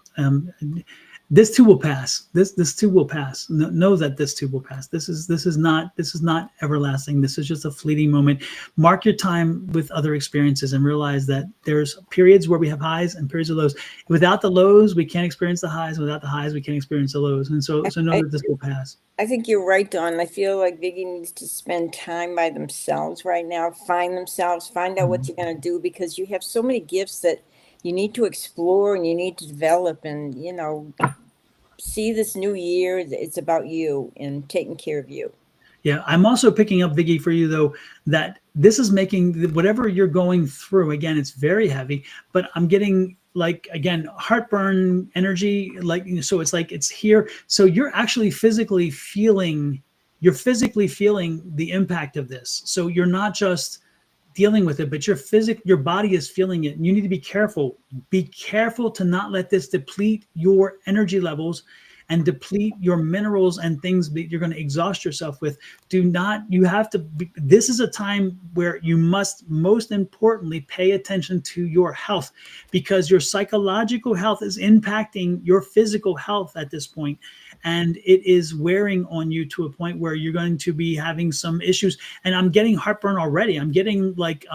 This too will pass. This too will pass. Know that this too will pass. This is not everlasting. This is just a fleeting moment. Mark your time with other experiences and realize that there's periods where we have highs and periods of lows. Without the lows, we can't experience the highs. Without the highs, we can't experience the lows. And so know that this will pass. I think you're right, Dawn. I feel like Vicky needs to spend time by themselves right now. Find themselves. Find out what you're going to do, because you have so many gifts that you need to explore and you need to develop, and see this new year. It's about you and taking care of you. Yeah, I'm also picking up, Vicky, for you though, that this is making whatever you're going through. Again, it's very heavy, but I'm getting like, again, heartburn energy, like, so it's like it's here. So you're actually physically feeling the impact of this. So you're not just dealing with it, but your body is feeling it. And you need to be careful. Be careful to not let this deplete your energy levels and deplete your minerals and things that you're going to exhaust yourself with. This is a time where you must most importantly pay attention to your health, because your psychological health is impacting your physical health at this point. And it is wearing on you to a point where you're going to be having some issues. And I'm getting heartburn already. I'm getting like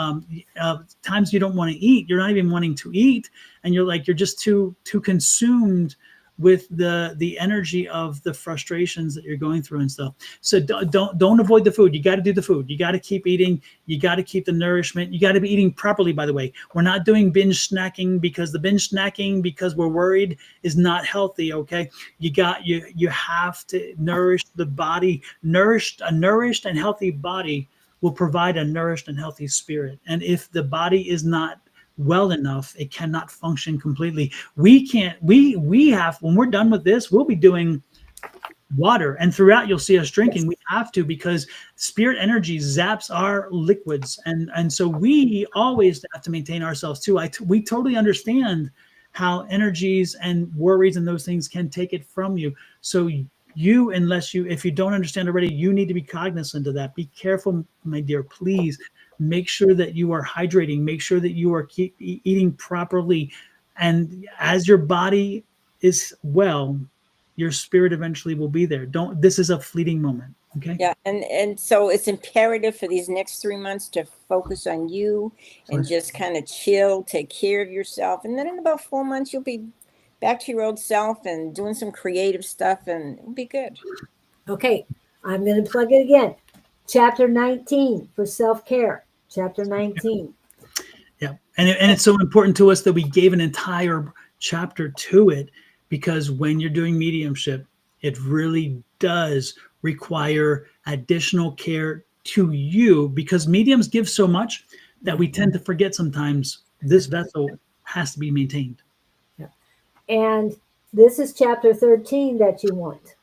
times you don't want to eat. You're not even wanting to eat. And you're just too consumed with the energy of the frustrations that you're going through and stuff. So don't avoid the food. You got to do the food. You got to keep eating. You got to keep the nourishment. You got to be eating properly, by the way. We're not doing binge snacking, because we're worried is not healthy. Okay. You have to nourish the body. A nourished and healthy body will provide a nourished and healthy spirit. And if the body is not well enough, it cannot function completely. We have, when we're done with this, we'll be doing water, and throughout you'll see us drinking. Yes. We have to, because spirit energy zaps our liquids, and so we always have to maintain ourselves too. We totally understand how energies and worries and those things can take it from you. So if you don't understand already, you need to be cognizant of that. Be careful, my dear, please. Make sure that you are hydrating. Make sure that you are eating properly. And as your body is well, your spirit eventually will be there. This is a fleeting moment. Okay. Yeah. And so it's imperative for these next 3 months to focus on you and just kind of chill, take care of yourself. And then in about 4 months, you'll be back to your old self and doing some creative stuff, and it'll be good. Okay. I'm going to plug it again. Chapter 19 for self-care. Chapter 19. Yeah. And it's so important to us that we gave an entire chapter to it, because when you're doing mediumship, it really does require additional care to you, because mediums give so much that we tend to forget sometimes this vessel has to be maintained. Yeah. And this is chapter 13 that you want.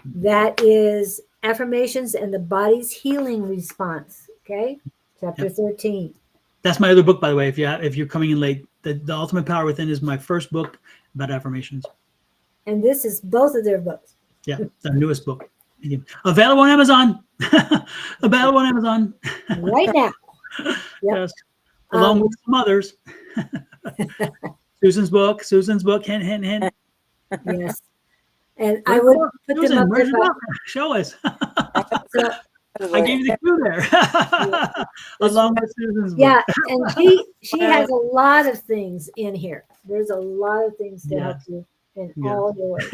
That is affirmations and the body's healing response. Okay. Chapter 13. That's my other book, by the way. If you're coming in late, the Ultimate Power Within is my first book about affirmations. And this is both of their books. Yeah, the newest book. Available on Amazon. Available on Amazon. Right now. Yep. Yes. Along with some others. Susan's book. Hint, hint, hint. Yes. And I would put Susan, them up where's there. your book? Show us. So, I gave you the clue there. Along with Susan's book. Yeah, and she has a lot of things in here. There's a lot of things to help you in all your ways.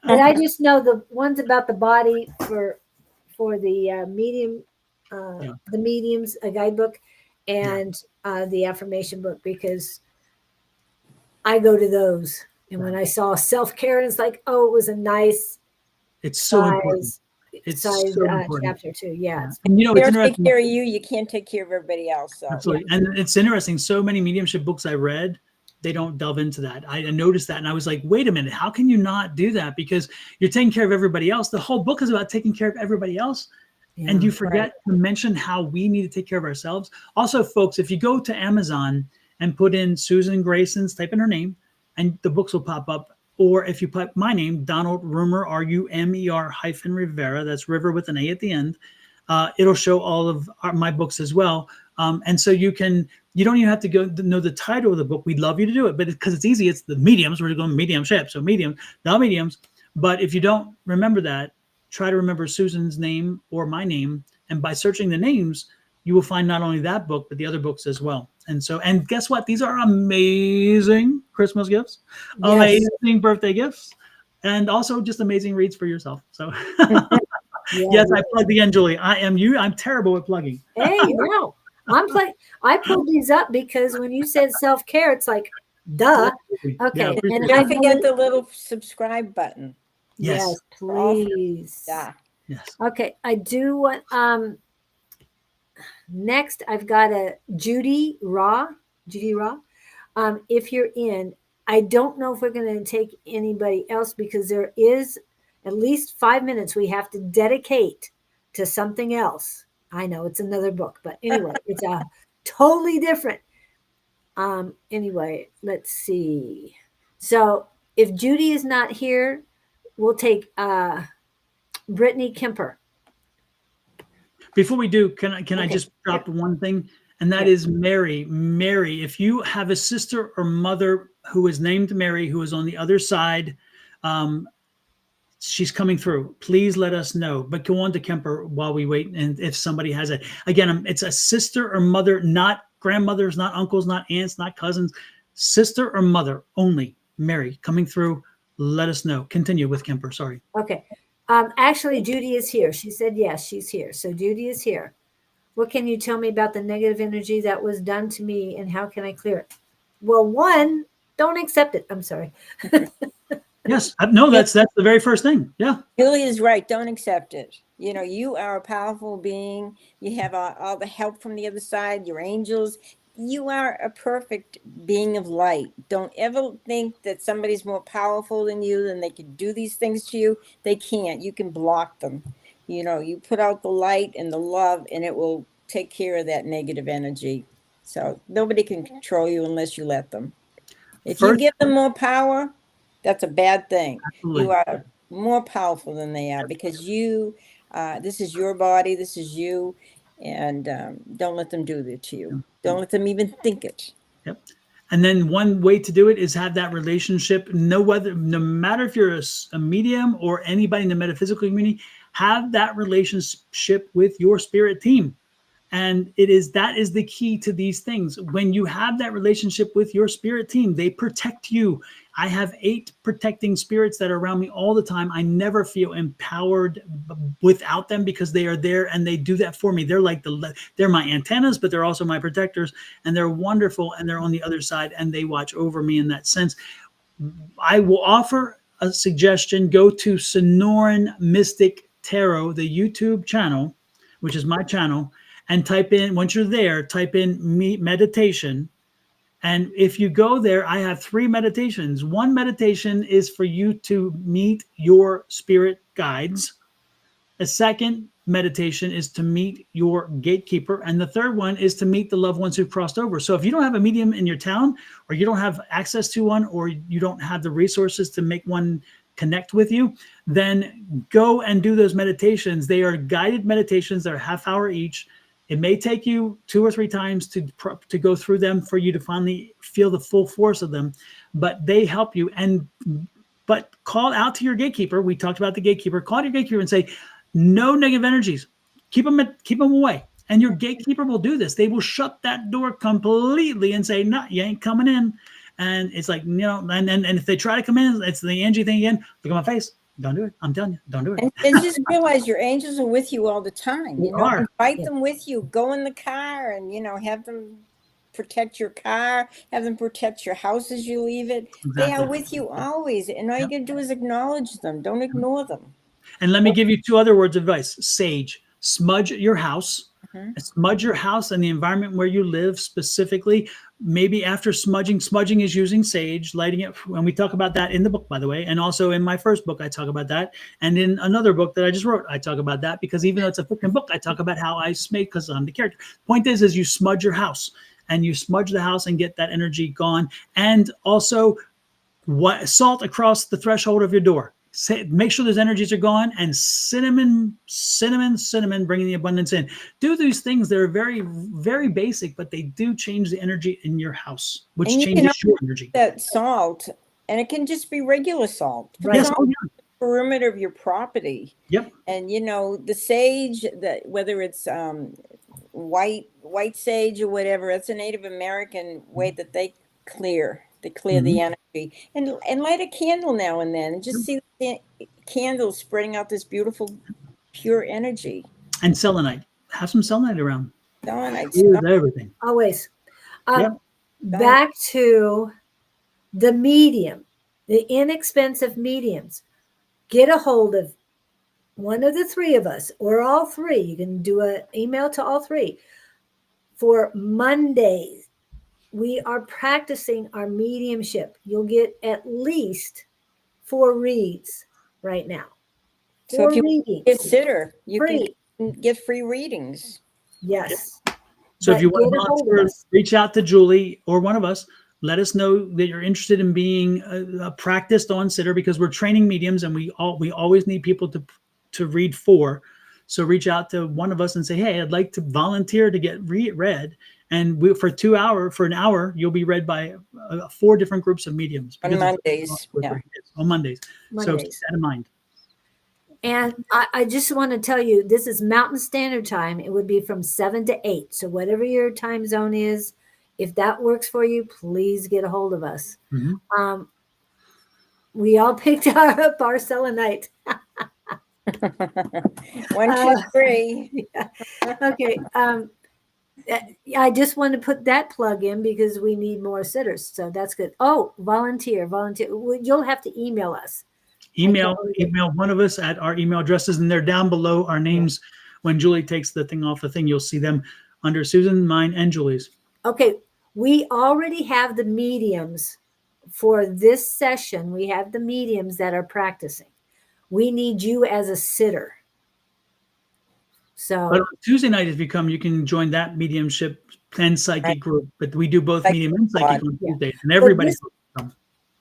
And I just know the ones about the body for the medium, the mediums, a guidebook, and the affirmation book, because I go to those. And when I saw self-care, it's like, it was a nice it's so important. It's so important. Chapter 2. Yeah. And it's interesting. Take care of you can't take care of everybody else. So. Absolutely. Yeah. And it's interesting. So many mediumship books I read, they don't delve into that. I noticed that. And I was like, wait a minute, how can you not do that? Because you're taking care of everybody else. The whole book is about taking care of everybody else. And Yeah. you forget to mention how we need to take care of ourselves. Also, folks, if you go to Amazon and put in Susan Grayson's, type in her name, and the books will pop up. Or if you put my name, Donald Rumer, Rumer-Rivera, that's River with an A at the end, it'll show all of my books as well. And so you don't even have to go to know the title of the book. We'd love you to do it, but because it's easy, it's the mediums. We're going mediumship, so medium, the mediums. But if you don't remember that, try to remember Susan's name or my name. And by searching the names, you will find not only that book, but the other books as well. And guess what? These are amazing Christmas gifts, Yes. amazing birthday gifts, and also just amazing reads for yourself. So Yeah. yes, I plug the end, Julie. I'm terrible at plugging. Hey, no, I pulled these up because when you said self-care, it's like, duh. Okay. Yeah, And And I don't forget believe- the little subscribe button. Yes. Yes, please. Yeah. Yes. Okay, I do want next I've got a Judy Raw. If you're in, I don't know if we're going to take anybody else because there is at least 5 minutes we have to dedicate to something else. I know it's another book, but anyway, it's a totally different. Anyway, let's see. So if Judy is not here, we'll take Brittany Kemper. Before we do, can I Okay. just drop one thing? And that is Mary. Mary, if you have a sister or mother who is named Mary, who is on the other side, she's coming through. Please let us know. But go on to Kemper while we wait. And if somebody has it, again, it's a sister or mother, not grandmothers, not uncles, not aunts, not cousins, sister or mother only. Mary coming through. Let us know. Continue with Kemper. Sorry. Okay. Actually, Judy is here. She said yes, she's here. So Judy is here. What can you tell me about the negative energy that was done to me and how can I clear it? Well, one, don't accept it. I'm sorry. Yes. No, that's the very first thing. Yeah. Julie is right. Don't accept it. You know, you are a powerful being. You have all the help from the other side, your angels. You are a perfect being of light. Don't ever think that somebody's more powerful than you, than they can do these things to you. They can't. You can block them. You know, you put out the light and the love, and it will take care of that negative energy. So nobody can control you unless you let them. If you give them more power, that's a bad thing. Absolutely. You are more powerful than they are because this is your body, this is you, and don't let them do that to you. Don't let them even think it. Yep. And then one way to do it is have that relationship. No matter if you're a medium or anybody in the metaphysical community, have that relationship with your spirit team. And that is the key to these things. When you have that relationship with your spirit team, they protect you. I have 8 protecting spirits that are around me all the time. I never feel empowered without them because they are there and they do that for me. They're like they're my antennas, but they're also my protectors, and they're wonderful, and they're on the other side and they watch over me in that sense. I will offer a suggestion. Go to Sonoran Mystic Tarot, the YouTube channel, which is my channel, and type in, once you're there, type in meditation. And if you go there, I have 3 meditations. One meditation is for you to meet your spirit guides. A second meditation is to meet your gatekeeper. And the third one is to meet the loved ones who've crossed over. So if you don't have a medium in your town, or you don't have access to one, or you don't have the resources to make one connect with you, then go and do those meditations. They are guided meditations. They're a half hour each. It may take you 2 or 3 times to go through them for you to finally feel the full force of them, but they help you. But call out to your gatekeeper. We talked about the gatekeeper. Call your gatekeeper and say, no negative energies. Keep them away. And your gatekeeper will do this. They will shut that door completely and say, no, you ain't coming in. And it's like, and if they try to come in, it's the Angie thing again. Look at my face. Don't do it. I'm telling you, don't do it. And just realize your angels are with you all the time. They are. Invite them with you. Go in the car and, have them protect your car. Have them protect your house as you leave it. Exactly. They are with you always. And all you got to do is acknowledge them. Don't ignore them. And let me give you 2 other words of advice. Sage. Smudge your house. Smudge your house and the environment where you live specifically. Maybe after smudging is using sage, lighting it. And we talk about that in the book, by the way. And also in my first book, I talk about that. And in another book that I just wrote, I talk about that, because even though it's a fiction book, I talk about how I smake because I'm the character. Point is you smudge your house, and you smudge the house and get that energy gone. And also salt across the threshold of your door. Make sure those energies are gone, and cinnamon, bringing the abundance in. Do these things. They're very, very basic, but they do change the energy in your house, which changes your energy. That salt, and it can just be regular salt. Right. Yes. Salt perimeter of your property. Yep. And the sage, that whether it's white sage or whatever, it's a Native American way that they clear the energy. And light a candle now and then, and just see the candles spreading out this beautiful pure energy. And selenite. Have some selenite around. Selenite. Everything. Always. Yep. Back to the medium, the inexpensive mediums. Get a hold of one of the three of us, or all three. You can do an email to all three. For Mondays, we are practicing our mediumship. You'll get at least 4 reads right now. So 4 if you readings. get a sitter, you Free. can get free readings. Yes. So if you But want get to a hold of volunteer, us. reach out to Julie or one of us. Let us know that you're interested in being a practiced on sitter, because we're training mediums, and we always need people to read for. So reach out to one of us and say, hey, I'd like to volunteer to get read. And for an hour, you'll be read by 4 different groups of mediums. On Mondays. Yeah. On Mondays. So keep that in mind. And I just want to tell you, this is Mountain Standard Time. It would be from 7 to 8. So whatever your time zone is, if that works for you, please get a hold of us. Mm-hmm. We all picked up our selenite. 1, 2, 3. Yeah. Okay. I just want to put that plug in because we need more sitters. So that's good. Oh, volunteer. You'll have to email us. Email one of us at our email addresses, and they're down below our names. When Julie takes the thing off the thing, you'll see them under Susan, mine, and Julie's. Okay. We already have the mediums for this session. We have the mediums that are practicing. We need you as a sitter. So, but on Tuesday night, if you come, you can join that mediumship and psychic group. But we do both medium and psychic on Tuesdays, and everybody comes.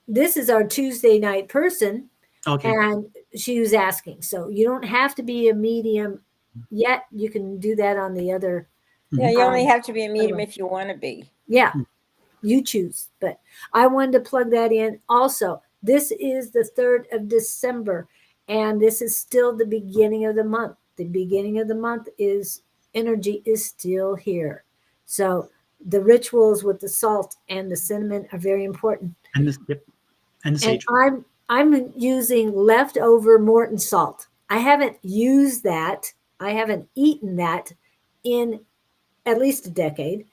This is our Tuesday night person. Okay. And she was asking. So you don't have to be a medium yet. You can do that on the other. Yeah, you only have to be a medium if you want to be. Yeah, you choose. But I wanted to plug that in. Also, this is the 3rd of December, and this is still the beginning of the month. The beginning of the month energy is still here. So the rituals with the salt and the cinnamon are very important. And the sage. And I'm using leftover Morton salt. I haven't used that. I haven't eaten that in at least a decade,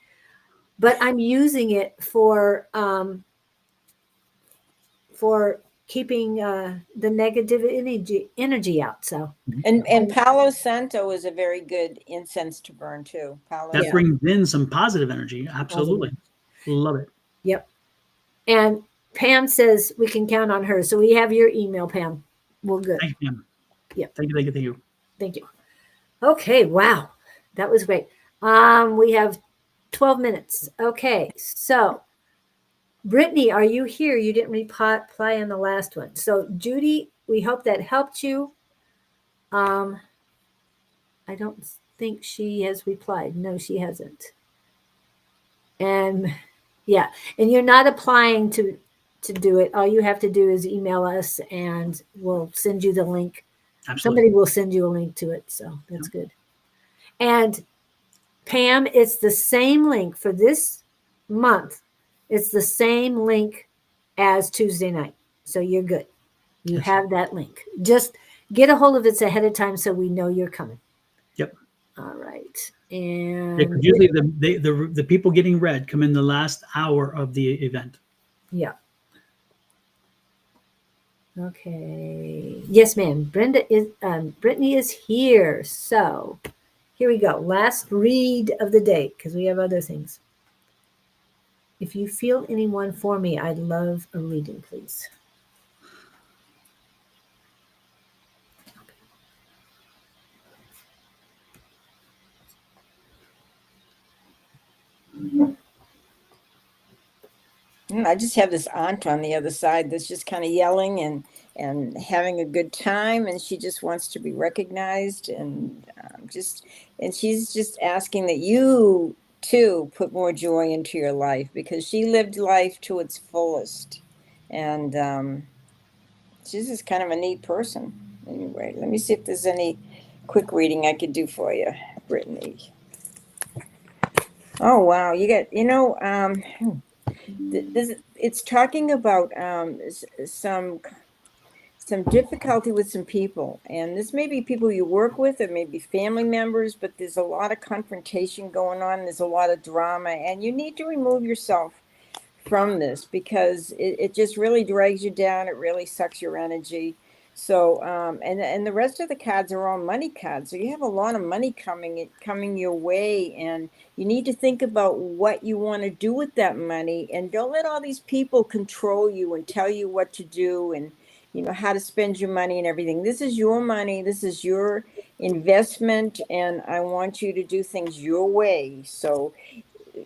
but I'm using it for keeping the negative energy out. So and Palo Santo is a very good incense to burn too. That brings in some positive energy. Absolutely. Love it. Yep. And Pam says we can count on her. So we have your email, Pam. We're good. Thank you, Pam. Yep. Thank you. Thank you. Okay. Wow. That was great. We have 12 minutes. Okay. So Brittany, are you here? You didn't reply on the last one. So Judy, we hope that helped you. I don't think she has replied. No, she hasn't. And yeah, and you're not applying to do it. All you have to do is email us and we'll send you the link. Absolutely. Somebody will send you a link to it. So that's good. And Pam, it's the same link for this month. It's the same link as Tuesday night. So you're good. You have that link. Just get a hold of it ahead of time so we know you're coming. Yep. All right. And usually the people getting read come in the last hour of the event. Yeah. Okay. Yes, ma'am. Brittany is here. So Here we go. Last read of the day, because we have other things. If you feel anyone for me, I'd love a reading, please. I just have this aunt on the other side that's just kind of yelling and having a good time, and she just wants to be recognized, and she's just asking that you too put more joy into your life, because she lived life to its fullest, and she's just kind of a neat person. Anyway, let me see if there's any quick reading I could do for you, Brittany. Oh wow, you got it's talking about some difficulty with some people, and this may be people you work with, or maybe family members, but there's a lot of confrontation going on. There's a lot of drama, and you need to remove yourself from this, because it just really drags you down. It really sucks your energy. So and the rest of the cards are all money cards, so you have a lot of money coming your way, and you need to think about what you want to do with that money, and don't let all these people control you and tell you what to do, and how to spend your money and everything. This is your money, this is your investment, and I want you to do things your way. So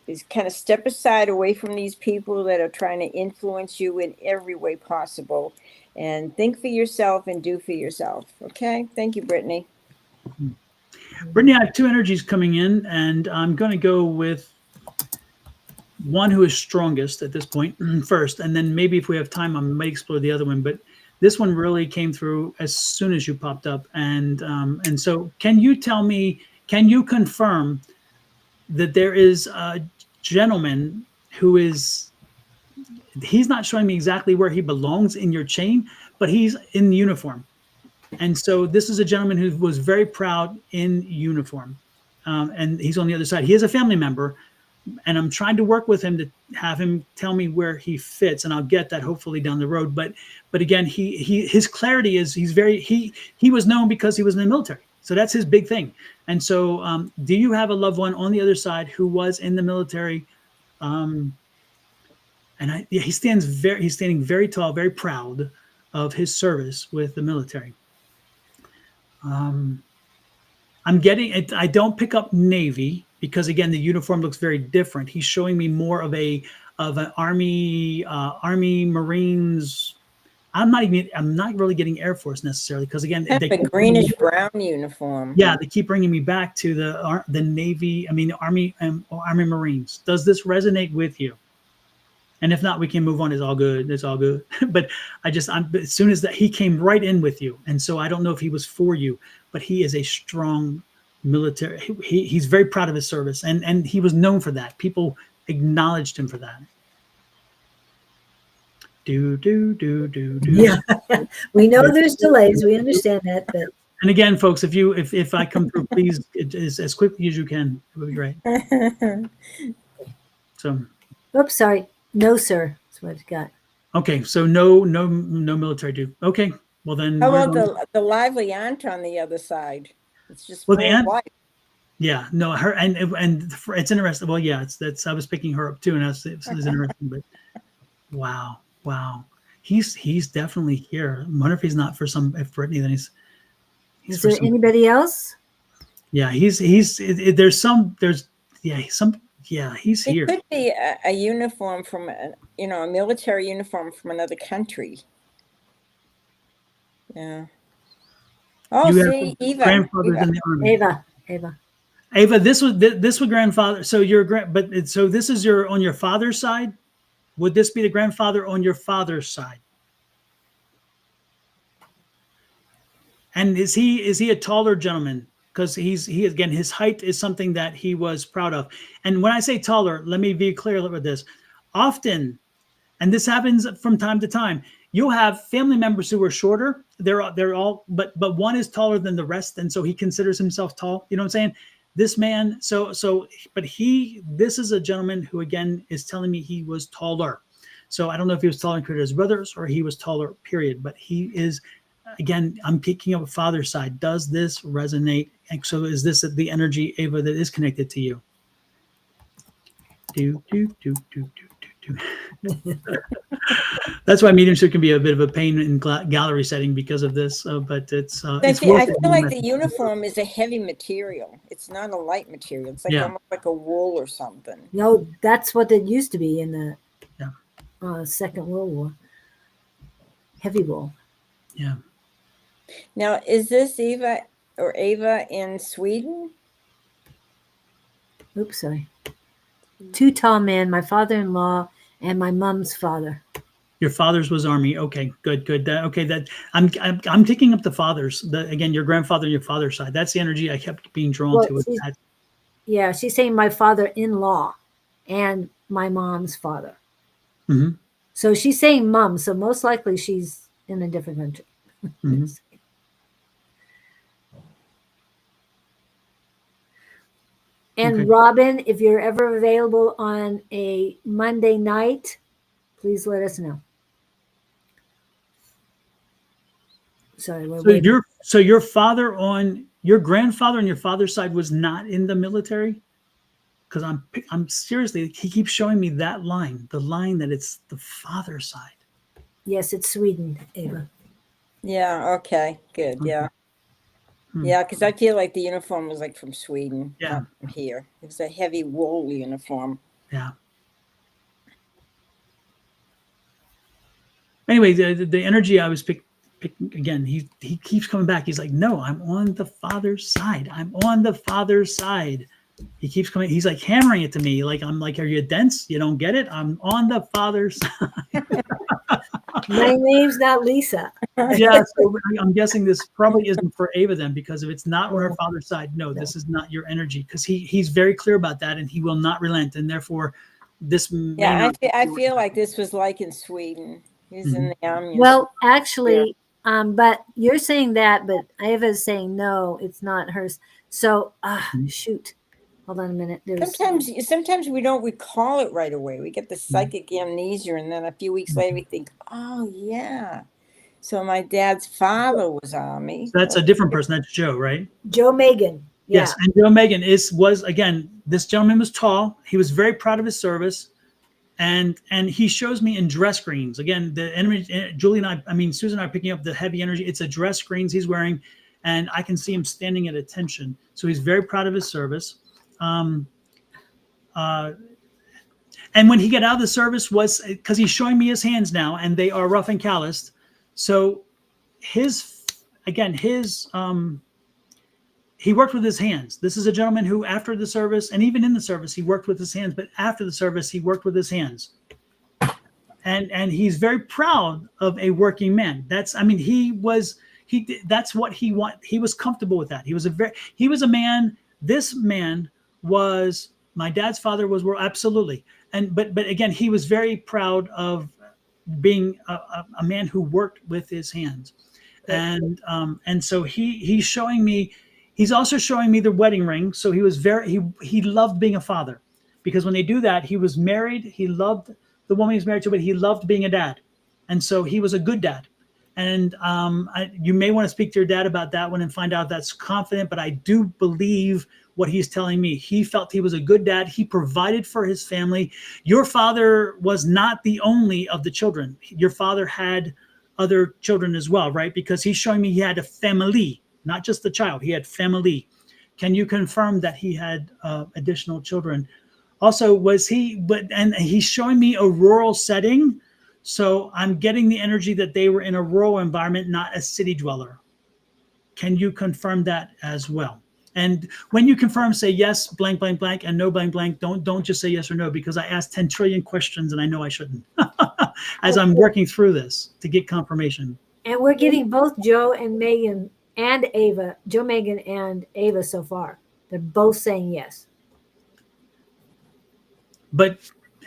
is kind of step aside, away from these people that are trying to influence you in every way possible, and think for yourself and do for yourself. Okay. Thank you, Brittany. Brittany, I have two energies coming in, and I'm going to go with one who is strongest at this point first, and then maybe if we have time, I might explore the other one. But this one really came through as soon as you popped up, and so can you tell me? Can you confirm that there is a gentleman who is, he's not showing me exactly where he belongs in your chain, but he's in uniform. And so this is a gentleman who was very proud in uniform. And he's on the other side. He is a family member, and I'm trying to work with him to have him tell me where he fits, and I'll get that hopefully down the road. But again, his clarity is he was known because he was in the military. So that's his big thing. And so do you have a loved one on the other side who was in the military? And he's standing very tall, very proud of his service with the military. I'm getting it. I don't pick up Navy because again, the uniform looks very different. He's showing me more of an Army, Marines. I'm not really getting Air Force necessarily, because again, they have a greenish brown uniform. Yeah, they keep bringing me back to the Navy. I mean, Army Marines. Does this resonate with you? And if not, we can move on. It's all good. It's all good. But as soon as that, he came right in with you, and so I don't know if he was for you, but he is a strong military. He's very proud of his service, and he was known for that. People acknowledged him for that. Yeah, we know there's delays. We understand that, but. And again, folks, if I come through, please as quickly as you can. It would be great. So. Oops, sorry. No, sir. That's what I've got. Okay, so no military dude. Okay, well then. How about the lively aunt on the other side? It's just the aunt. Yeah, no, her and it's interesting. Well, yeah, I was picking her up too, and it's interesting. But wow. He's definitely here. I wonder if he's not if Brittany, then he's Is there anybody else? Yeah, he's he's here. It could be a uniform from a military uniform from another country. Yeah. Oh, see, Eva. Grandfather's in the army. Eva, this was grandfather. So so this is on your father's side. Would this be the grandfather on your father's side? And is he a taller gentleman? Because again, his height is something that he was proud of. And when I say taller, let me be clear with this. Often, and this happens from time to time, you'll have family members who are shorter. They're all, but one is taller than the rest, and so he considers himself tall. You know what I'm saying? This man, but this is a gentleman who again is telling me he was taller. So I don't know if he was taller compared to his brothers or he was taller, period. But he is again, I'm picking up a father's side. Does this resonate? And so is this the energy, Ava, that is connected to you? Do, do, do, do, do, do. That's why mediumship can be a bit of a pain in gallery setting because of this. But it's I it's feel, worth I it. feel like the uniform is a heavy material. It's not a light material. It's like Yeah. almost like a wool or something. No, that's what it used to be in the Yeah. Second World War. Heavy wool. Yeah. Now, is this Eva or Ava in Sweden? Oops, sorry. Two tall men, my father-in-law and my mom's father. Your father's was Army. Okay, good. That I'm taking up the fathers. Again, your grandfather and your father's side. That's the energy I kept being drawn Well, to. yeah, she's saying my father-in-law and my mom's father. Mm-hmm. So she's saying mom. So most likely she's in a different country. Mm-hmm. And Okay. Robin, if you're ever available on a Monday night, please let us know. Sorry, we're waiting. So your father on your grandfather on your father's side was not in the military? Because I'm seriously, he keeps showing me that line, the line that it's the father's side. Yes, it's Sweden, Ava. Yeah, okay, good. Okay. Yeah. Hmm. Yeah, because I feel like the uniform was like from Sweden, Yeah. not from here. It was a heavy wool uniform. Yeah. Anyway, the energy I was picking again, he keeps coming back. He's like, no, I'm on the father's side. I'm on the father's side. He keeps coming. He's like hammering it to me. Like, I'm like, are you dense? You don't get it? I'm on the father's side. My name's not Lisa. Yeah, so I'm guessing this probably isn't for Ava then, because if it's not on her father's side, no, this is not your energy, because he's very clear about that, and he will not relent, and therefore this may Yeah, not. I feel like this was like in Sweden. He's in the army. in Well, Sweden. actually, but you're saying that, but Ava's saying no, it's not hers. So, shoot. Hold on a minute. Sometimes we don't recall it right away. We get the psychic amnesia, and then a few weeks later we think, "Oh yeah." So my dad's father was army. So that's a different person. That's Joe, right? Joe Megan. Yeah. Yes, and Joe Megan was again. This gentleman was tall. He was very proud of his service, and he shows me in dress greens. Again, the energy. Julie and I mean Susan and I are picking up the heavy energy. It's a dress greens he's wearing, and I can see him standing at attention. So he's very proud of his service. And when he got out of the service was because he's showing me his hands now, and they are rough and calloused. So he worked with his hands. This is a gentleman who, after the service, and even in the service, he worked with his hands. But after the service, he worked with his hands, and he's very proud of a working man. That's what he want. He was comfortable with that. He was a man. This man was my dad's father was absolutely, but again, he was very proud of being a man who worked with his hands, and so he's showing me. He's also showing me the wedding ring. So he was he loved being a father, because when they do that, he was married. He loved the woman he was married to, but he loved being a dad, and so he was a good dad. And you may want to speak to your dad about that one and find out if that's confident. But I do believe what he's telling me. He felt he was a good dad. He provided for his family. Your father was not the only of the children. Your father had other children as well, right? Because he's showing me he had a family, not just the child. He had family. Can you confirm that he had additional children? Also, and he's showing me a rural setting. So I'm getting the energy that they were in a rural environment, not a city dweller. Can you confirm that as well? And when you confirm, say yes, blank, blank, blank, and no, blank, blank. Don't just say yes or no, because I asked 10 trillion questions and I know I shouldn't as I'm working through this to get confirmation. And we're getting both Joe and Megan and Ava, Joe, Megan, and Ava so far. They're both saying yes. But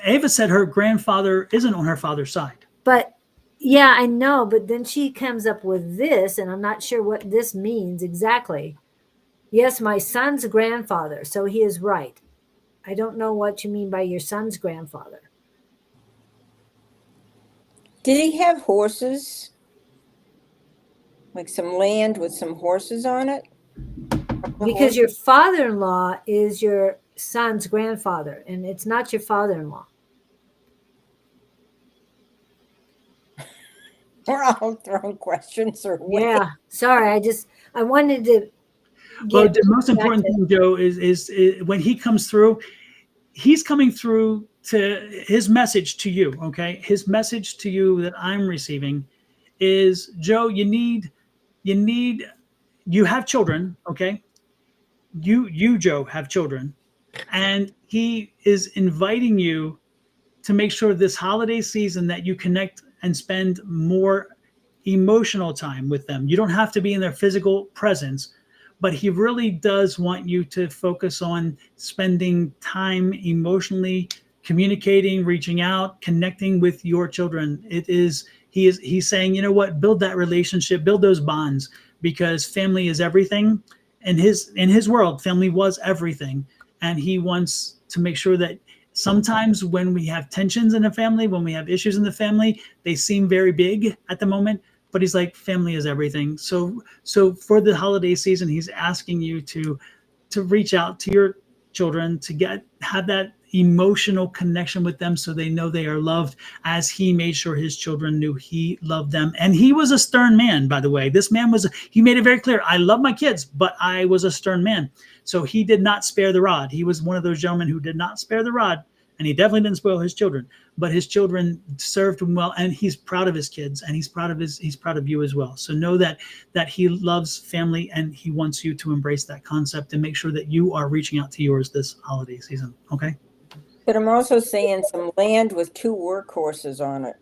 Ava said her grandfather isn't on her father's side. But yeah, I know. But then she comes up with this, and I'm not sure what this means exactly. Yes, my son's grandfather. So he is right. I don't know what you mean by your son's grandfather. Did he have horses? Like some land with some horses on it? Because your father-in-law is your son's grandfather, and it's not your father-in-law. We're all throwing questions or what? Yeah, sorry. I wanted to. Well, Get the most important thing, Joe, is when he comes through, he's coming through to his message to you. Okay, his message to you that I'm receiving is, Joe, you have children. Okay, you Joe have children, and he is inviting you to make sure this holiday season that you connect and spend more emotional time with them. You don't have to be in their physical presence, but he really does want you to focus on spending time emotionally communicating, reaching out, connecting with your children. He's saying, you know what, build that relationship, build those bonds, because family is everything. In his world, family was everything. And he wants to make sure that sometimes when we have tensions in a family, when we have issues in the family, they seem very big at the moment, but he's like, family is everything. So for the holiday season, he's asking you to reach out to your children, to have that emotional connection with them so they know they are loved, as he made sure his children knew he loved them. And he was a stern man, by the way. This man he made it very clear, I love my kids, but I was a stern man. So he did not spare the rod. He was one of those gentlemen who did not spare the rod, and he definitely didn't spoil his children, but his children served him well, and he's proud of his kids, and he's proud of you as well. So know that he loves family, and he wants you to embrace that concept and make sure that you are reaching out to yours this holiday season. Okay. But I'm also saying some land with 2 workhorses on it.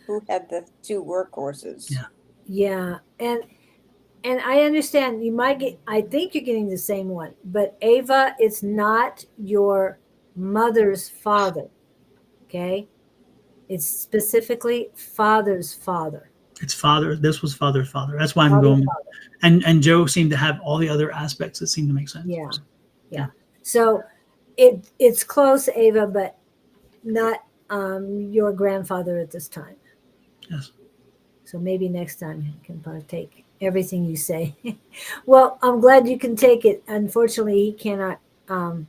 Who had the 2 workhorses? Yeah. And I understand I think you're getting the same one, but Ava, it's not your mother's father. Okay. It's specifically father's father. It's father. This was father's father. That's why I'm going. And Joe seemed to have all the other aspects that seem to make sense. Yeah. So it's close, Ava, but not your grandfather at this time. Yes. So maybe next time you can partake everything you say. Well, I'm glad you can take it. Unfortunately, he cannot connect.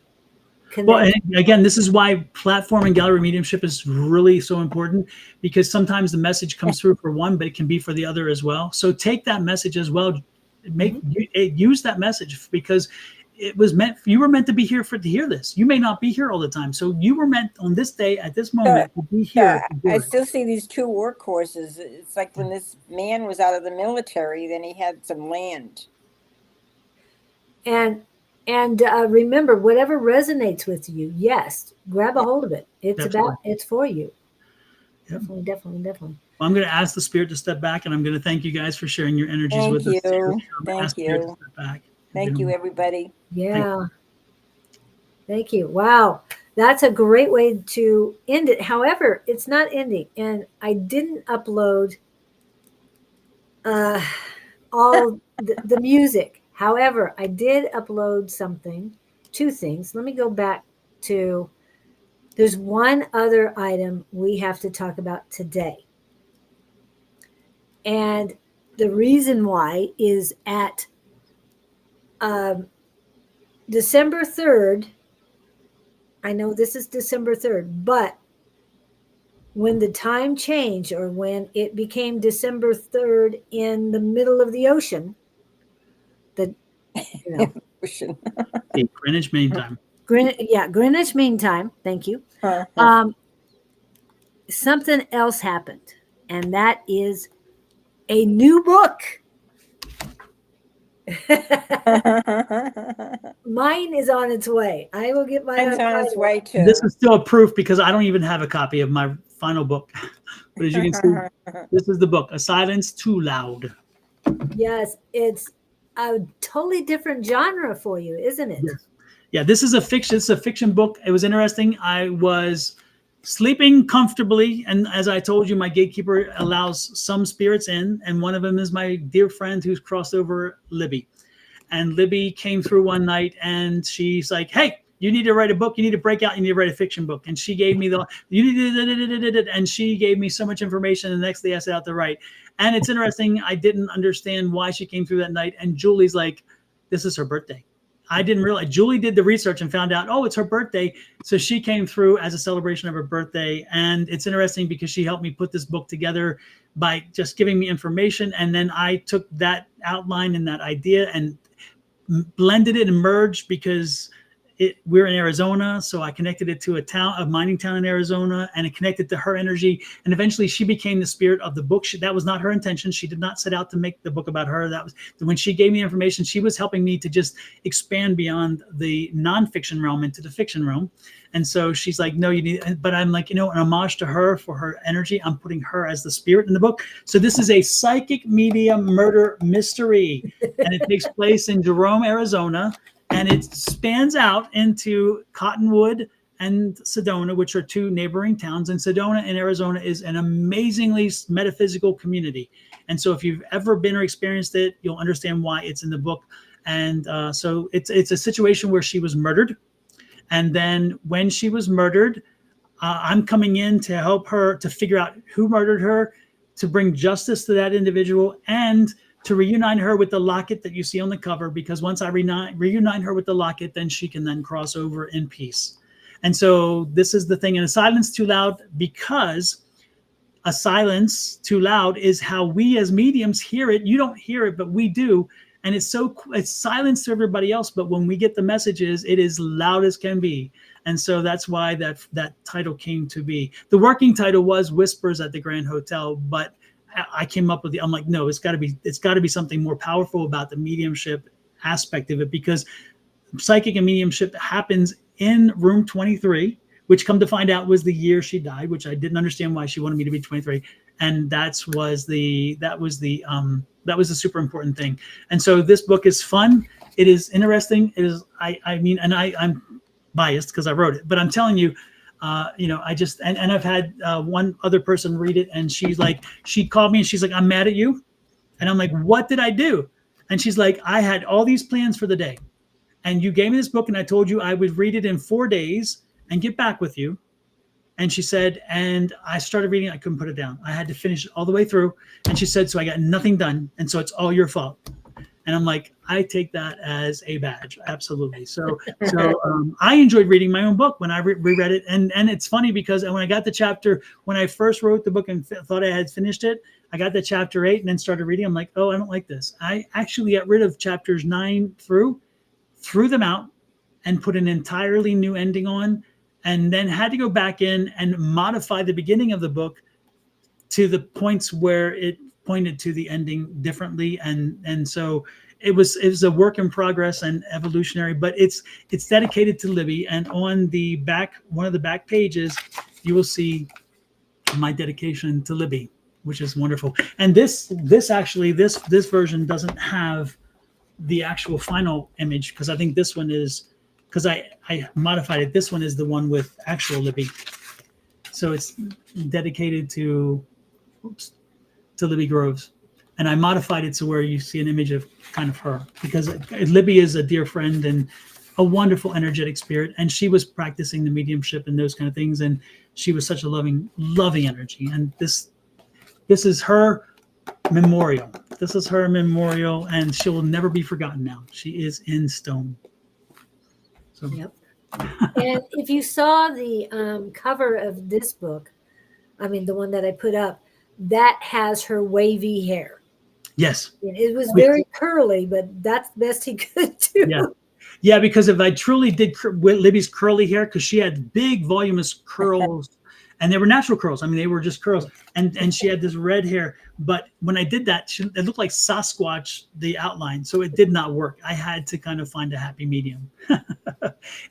Well, and again, this is why platform and gallery mediumship is really so important, because sometimes the message comes through for one, but it can be for the other as well. So take that message as well. Use that message, because you were meant to be here to hear this. You may not be here all the time. So you were meant on this day at this moment to be here. I still see these 2 workhorses. It's like when this man was out of the military, then he had some land. And remember, whatever resonates with you, yes, grab a hold of it. It's for you. Yep. Definitely. Well, I'm going to ask the spirit to step back, and I'm going to thank you guys for sharing your energies with us. Thank you. Thank you, everybody. Yeah. Thank you. Wow. That's a great way to end it. However, it's not ending. And I didn't upload all the music. However, I did upload 2 things. Let me go back to, there's one other item we have to talk about today. And the reason why is at December 3rd, I know this is December 3rd, but when the time changed, or when it became December 3rd in the middle of the ocean, Ocean. Greenwich Mean Time. Greenwich Mean Time. Thank you. Something else happened, and that is a new book. Mine is on its way. I will get mine on its way too. This is still a proof, because I don't even have a copy of my final book. But as you can see, this is the book, A Silence Too Loud. Yes, it's a totally different genre for you, isn't it? Yes. Yeah, this is a fiction. It's a fiction book. It was interesting. I was sleeping comfortably, and as I told you, my gatekeeper allows some spirits in, and one of them is my dear friend who's crossed over, Libby. And Libby came through one night, and she's like, "Hey, you need to write a book, you need to break out, you need to write a fiction book. And she gave me and she gave me so much information. And the next day I set out to write. And it's interesting. I didn't understand why she came through that night. And Julie's like, this is her birthday. I didn't realize. Julie did the research and found out, oh, it's her birthday. So she came through as a celebration of her birthday. And it's interesting because she helped me put this book together by just giving me information. And then I took that outline and that idea and blended it and merged because we're in Arizona. So I connected it to a mining town in Arizona, and it connected to her energy. And eventually she became the spirit of the book. That was not her intention. She did not set out to make the book about her. That was when she gave me information, she was helping me to just expand beyond the nonfiction realm into the fiction realm. And so she's like, no, you need, but I'm like, an homage to her for her energy. I'm putting her as the spirit in the book. So this is a psychic medium murder mystery, and it takes place in Jerome, Arizona. And it spans out into Cottonwood and Sedona, which are two neighboring towns. And Sedona in Arizona is an amazingly metaphysical community. And so if you've ever been or experienced it, you'll understand why it's in the book. And so it's a situation where she was murdered. And then when she was murdered, I'm coming in to help her to figure out who murdered her, to bring justice to that individual, and to reunite her with the locket that you see on the cover, because once I reunite her with the locket, then she can then cross over in peace. And so this is the thing. And a silence too loud, because a silence too loud is how we as mediums hear it. You don't hear it, but we do. And it's silence to everybody else. But when we get the messages, it is loud as can be. And so that's why that title came to be. The working title was Whispers at the Grand Hotel, but I came up with I'm like, no, it's got to be something more powerful about the mediumship aspect of it, because psychic and mediumship happens in room 23, which come to find out was the year she died, which I didn't understand why she wanted me to be 23. And that was the super important thing. And so this book is fun. It is interesting. It is, I'm biased because I wrote it, but I'm telling you, I just, and I've had one other person read it, and she called me and she's like, I'm mad at you. And I'm like, what did I do? And she's like, I had all these plans for the day, and you gave me this book, and I told you I would read it in 4 days and get back with you. And she said, and I started reading, I couldn't put it down. I had to finish it all the way through. And she said, so I got nothing done. And so it's all your fault. And I'm like, I take that as a badge. Absolutely. So I enjoyed reading my own book when I reread it. And it's funny because when I got the chapter, when I first wrote the book and thought I had finished it, I got to chapter 8 and then started reading. I'm like, oh, I don't like this. I actually got rid of chapters 9 threw them out and put an entirely new ending on, and then had to go back in and modify the beginning of the book to the points where it pointed to the ending differently. And so it was a work in progress and evolutionary, but it's dedicated to Libby. And on the back, one of the back pages, you will see my dedication to Libby, which is wonderful. And this version doesn't have the actual final image, because I think this one is, because I modified it. This one is the one with actual Libby. So it's dedicated to Libby Groves. And I modified it to where you see an image of kind of her, because Libby is a dear friend and a wonderful energetic spirit. And she was practicing the mediumship and those kind of things. And she was such a loving energy. And this is her memorial. This is her memorial, and she will never be forgotten now. She is in stone. So. Yep. And if you saw the cover of this book, the one that I put up, that has her wavy hair. Yes. It was very curly, but that's the best he could do. Yeah, because if I truly did Libby's curly hair, because she had big voluminous curls, and they were natural curls. They were just curls. And she had this red hair. But when I did that, it looked like Sasquatch, the outline. So it did not work. I had to kind of find a happy medium.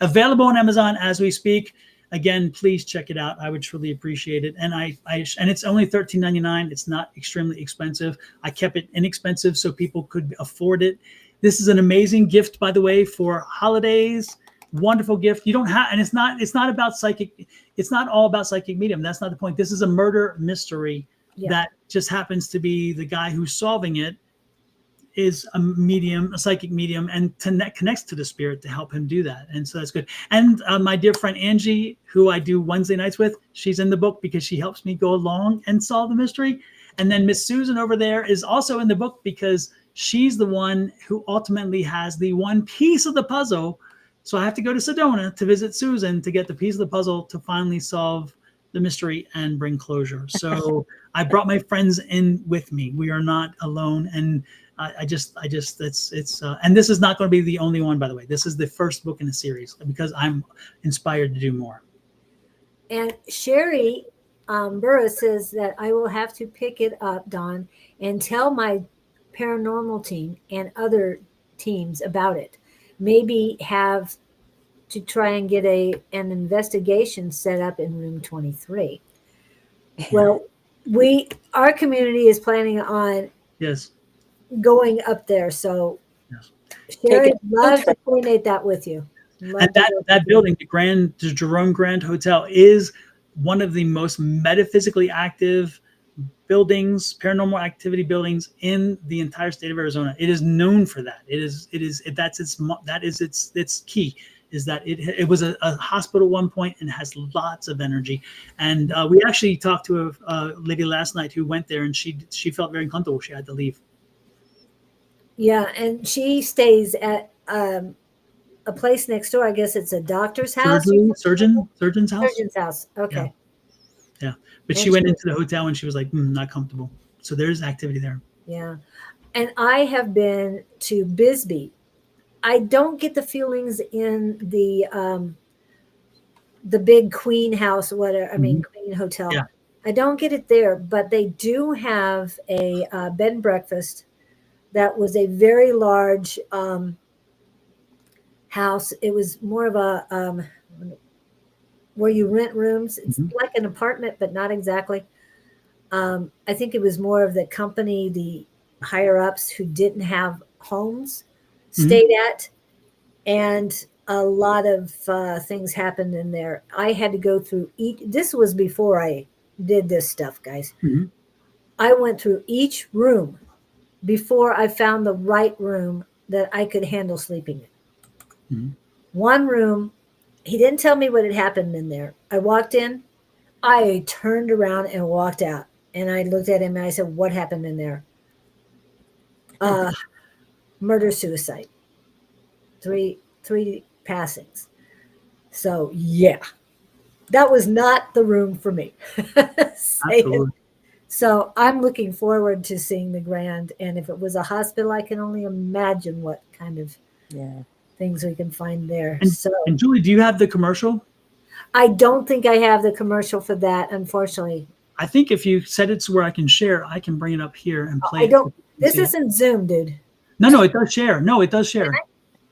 Available on Amazon as we speak. Again, please check it out. I would truly appreciate it. And and it's only $13.99. It's not extremely expensive. I kept it inexpensive so people could afford it. This is an amazing gift, by the way, for holidays. Wonderful gift. You don't have, and it's not about psychic. It's not all about psychic medium. That's not the point. This is a murder mystery that just happens to be the guy who's solving it is a medium, a psychic medium, and connects to the spirit to help him do that. And so that's good. And my dear friend Angie, who I do Wednesday nights with, she's in the book because she helps me go along and solve the mystery. And then Miss Susan over there is also in the book because she's the one who ultimately has the one piece of the puzzle. So I have to go to Sedona to visit Susan to get the piece of the puzzle to finally solve the mystery and bring closure. So I brought my friends in with me. We are not alone. And I just, it's, and this is not going to be the only one, by the way. This is the first book in the series because I'm inspired to do more. And Sherry Burris says that I will have to pick it up, Don, and tell my paranormal team and other teams about it. Maybe have to try and get an investigation set up in room 23. Well, our community is planning on Yes. going up there. So Yes. Sherry, love to coordinate that with you. And that building, the Jerome Grand Hotel, is one of the most metaphysically active buildings, paranormal activity buildings in the entire state of Arizona. It is known for that. That is its key, is that it was a hospital at one point and has lots of energy. And we actually talked to a lady last night who went there, and she felt very uncomfortable. She had to leave. Yeah, and she stays at a place next door. I guess it's a doctor's house. Surgeon's house. Surgeon's house. Okay. Yeah. But she went into the hotel and she was like, not comfortable. So there's activity there. Yeah. And I have been to Bisbee. I don't get the feelings in the big Queen house, whatever. I mean, Queen Hotel. Yeah. I don't get it there, but they do have a bed and breakfast that was a very large house. It was more of a where you rent rooms. It's like an apartment, but not exactly. I think it was more of the company, the higher ups who didn't have homes stayed at, and a lot of things happened in there. I had to go through each. This was before I did this stuff, guys. I went through each room before I found the right room that I could handle sleeping in. One room, he didn't tell me what had happened in there. I walked in, I turned around and walked out, and I looked at him and I said, "What happened in there?" Murder, suicide. Three passings. So yeah, that was not the room for me. Absolutely. So I'm looking forward to seeing the Grand. And if it was a hospital, I can only imagine what kind of things we can find there. And Julie, do you have the commercial? I don't think I have the commercial for that, unfortunately. I think if you set it to where I can share, I can bring it up here and play it. This isn't Zoom, dude. No, it does share. No, it does share.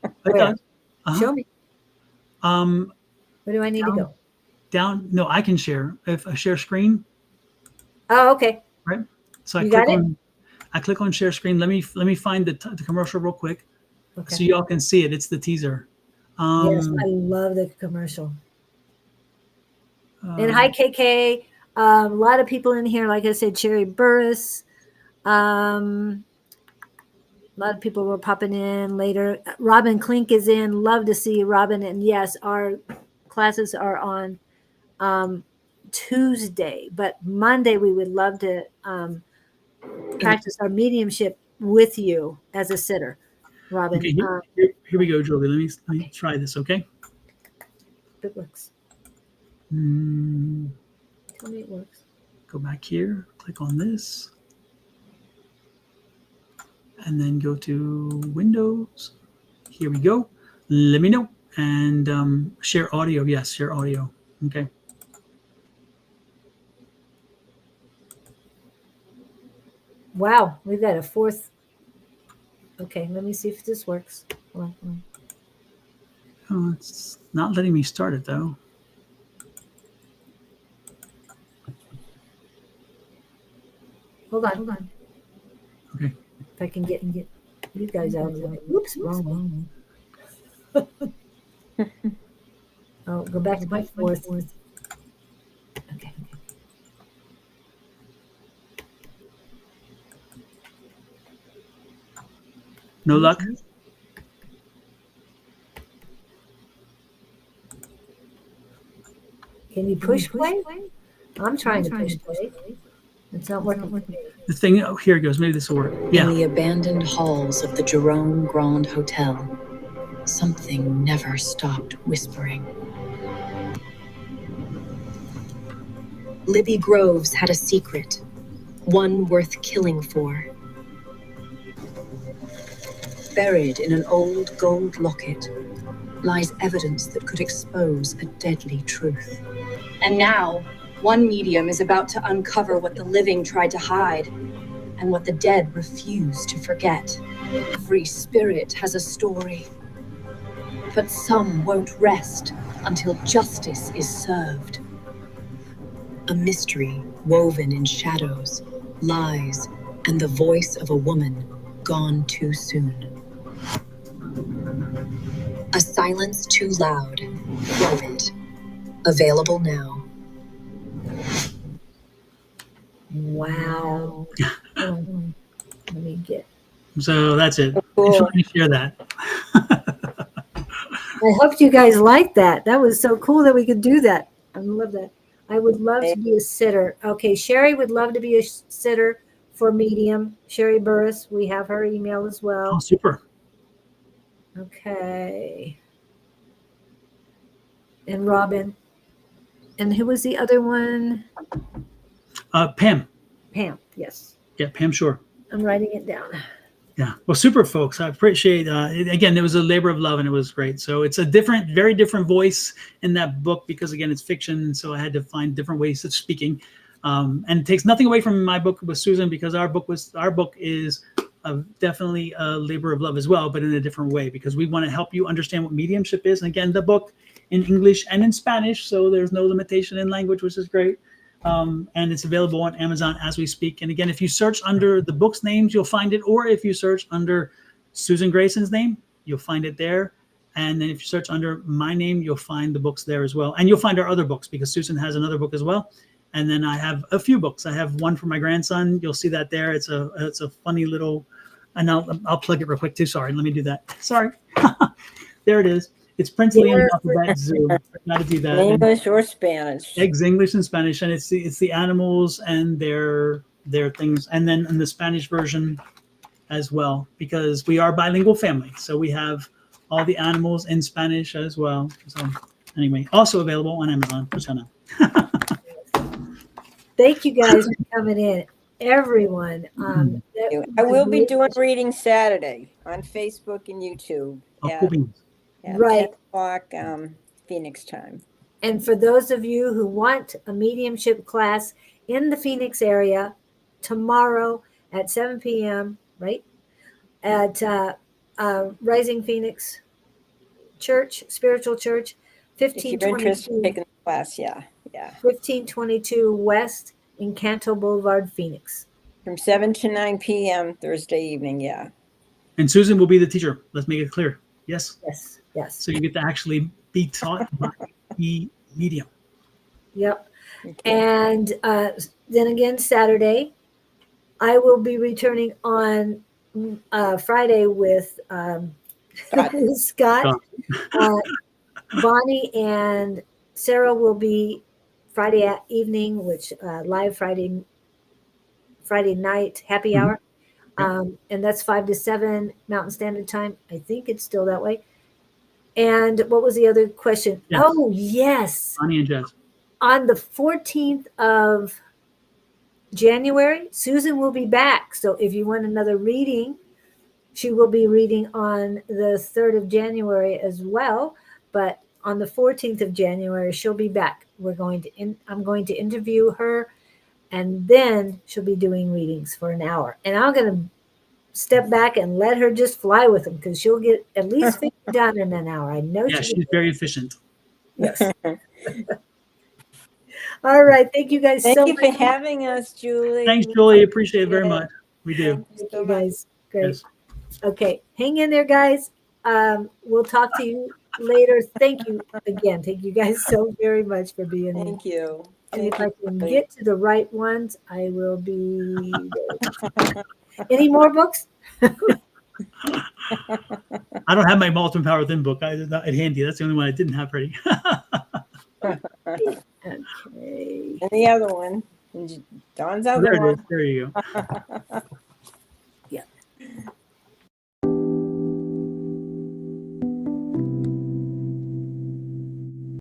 It does. Show me. Where do I need to go? Down. No, I can share. If I share screen. Oh, okay. Right. So I click on share screen. Let me find the commercial real quick, so y'all can see it. It's the teaser. Yes, I love the commercial. And hi, KK. A lot of people in here. Like I said, Sherry Burris. A lot of people were popping in later. Robin Klink is in. Love to see Robin. And yes, our classes are on Tuesday, but Monday we would love to practice our mediumship with you as a sitter, Robin. Okay, here we go, Julie. Let me try this, okay? It works. Tell me it works. Go back here, click on this, and then go to Windows. Here we go. Let me know. And share audio. Yes, share audio. Okay. Wow, we've got a fourth. Okay, let me see if this works. Hold on. Oh, it's not letting me start it though. Hold on. Okay. If I can get you guys out of the way. Whoops, wrong one. Oh, go back to my fourth. Okay. No luck? Can you push play? I'm trying to push play. It's not working for me. The thing, oh, here it goes. Maybe this will work. In Yeah. the abandoned halls of the Jerome Grand Hotel, something never stopped whispering. Libby Groves had a secret, one worth killing for. Buried in an old gold locket lies evidence that could expose a deadly truth. And now, one medium is about to uncover what the living tried to hide and what the dead refuse to forget. Every spirit has a story, but some won't rest until justice is served. A mystery woven in shadows, lies, and the voice of a woman gone too soon. A silence too loud. Private. Available now. Wow. Let me get. So that's it. Cool. Let me share that. I hope you guys liked that. That was so cool that we could do that. I love that. I would love to be a sitter. Okay, Sherry would love to be a sitter for Medium. Sherry Burris, we have her email as Oh, well. super. Okay. And Robin. And who was the other one? Pam. Pam, yes. Yeah, Pam, sure. I'm writing it down. Yeah. Well, super, folks. I appreciate again, it was a labor of love and it was great. So it's a different, very different voice in that book because, again, it's fiction. So I had to find different ways of speaking. And it takes nothing away from my book with Susan because our book is definitely a labor of love as well, but in a different way because we want to help you understand what mediumship is. And again, the book in English and in Spanish. So there's no limitation in language, which is great. And it's available on Amazon as we speak. And again, if you search under the book's names, you'll find it. Or if you search under Susan Grayson's name, you'll find it there. And then if you search under my name, you'll find the books there as well. And you'll find our other books because Susan has another book as well. And then I have a few books. I have one for my grandson. You'll see that there. It's a funny little, and I'll plug it real quick too. Sorry, let me do that. Sorry. There it is. It's Princely in the Alphabet Zoo. Got to do that. English or Spanish. English and Spanish, and it's the animals and their things, and then in the Spanish version as well, because we are a bilingual family, so we have all the animals in Spanish as well. So anyway, also available on Amazon. Thank you guys for coming in, everyone. I will be doing reading Saturday on Facebook and YouTube. At Right. 10 o'clock Phoenix time. And for those of you who want a mediumship class in the Phoenix area, tomorrow at 7 p.m., right? At Rising Phoenix Church, Spiritual Church, If you're interested in taking the class, yeah. 1522 West in Canto Boulevard, Phoenix. From 7 to 9 p.m. Thursday evening, yeah. And Susan will be the teacher. Let's make it clear. Yes? Yes. So you get to actually be taught by the medium. Yep. And then again, Saturday, I will be returning on Friday with Scott. Bonnie and Sarah will be Friday evening, which live Friday night happy hour. And that's 5 to 7 Mountain Standard Time. I think it's still that way. And what was the other question? Yes. Oh, yes. Bonnie and Jess. On the 14th of January, Susan will be back. So if you want another reading, she will be reading on the 3rd of January as well. But on the 14th of January, she'll be back. I'm going to interview her, and then she'll be doing readings for an hour. And I'm going to step back and let her just fly with them because she'll get at least 50 done in an hour. I know. Yeah, she's very efficient. Yes. All right. Thank you guys so much. Thank you for having us, Julie. Thanks, Julie. Appreciate it very much. We do. Thank you guys. Great. Yes. Okay. Hang in there, guys. We'll talk to you later. Thank you again. Thank you guys so very much for being in. Thank you. And if I can get to the right ones, I will be. Any more books? I don't have my Multiple Power Within book at handy. That's the only one I didn't have ready. Okay. And the other one. And Dawn's other There it one. is. There you go.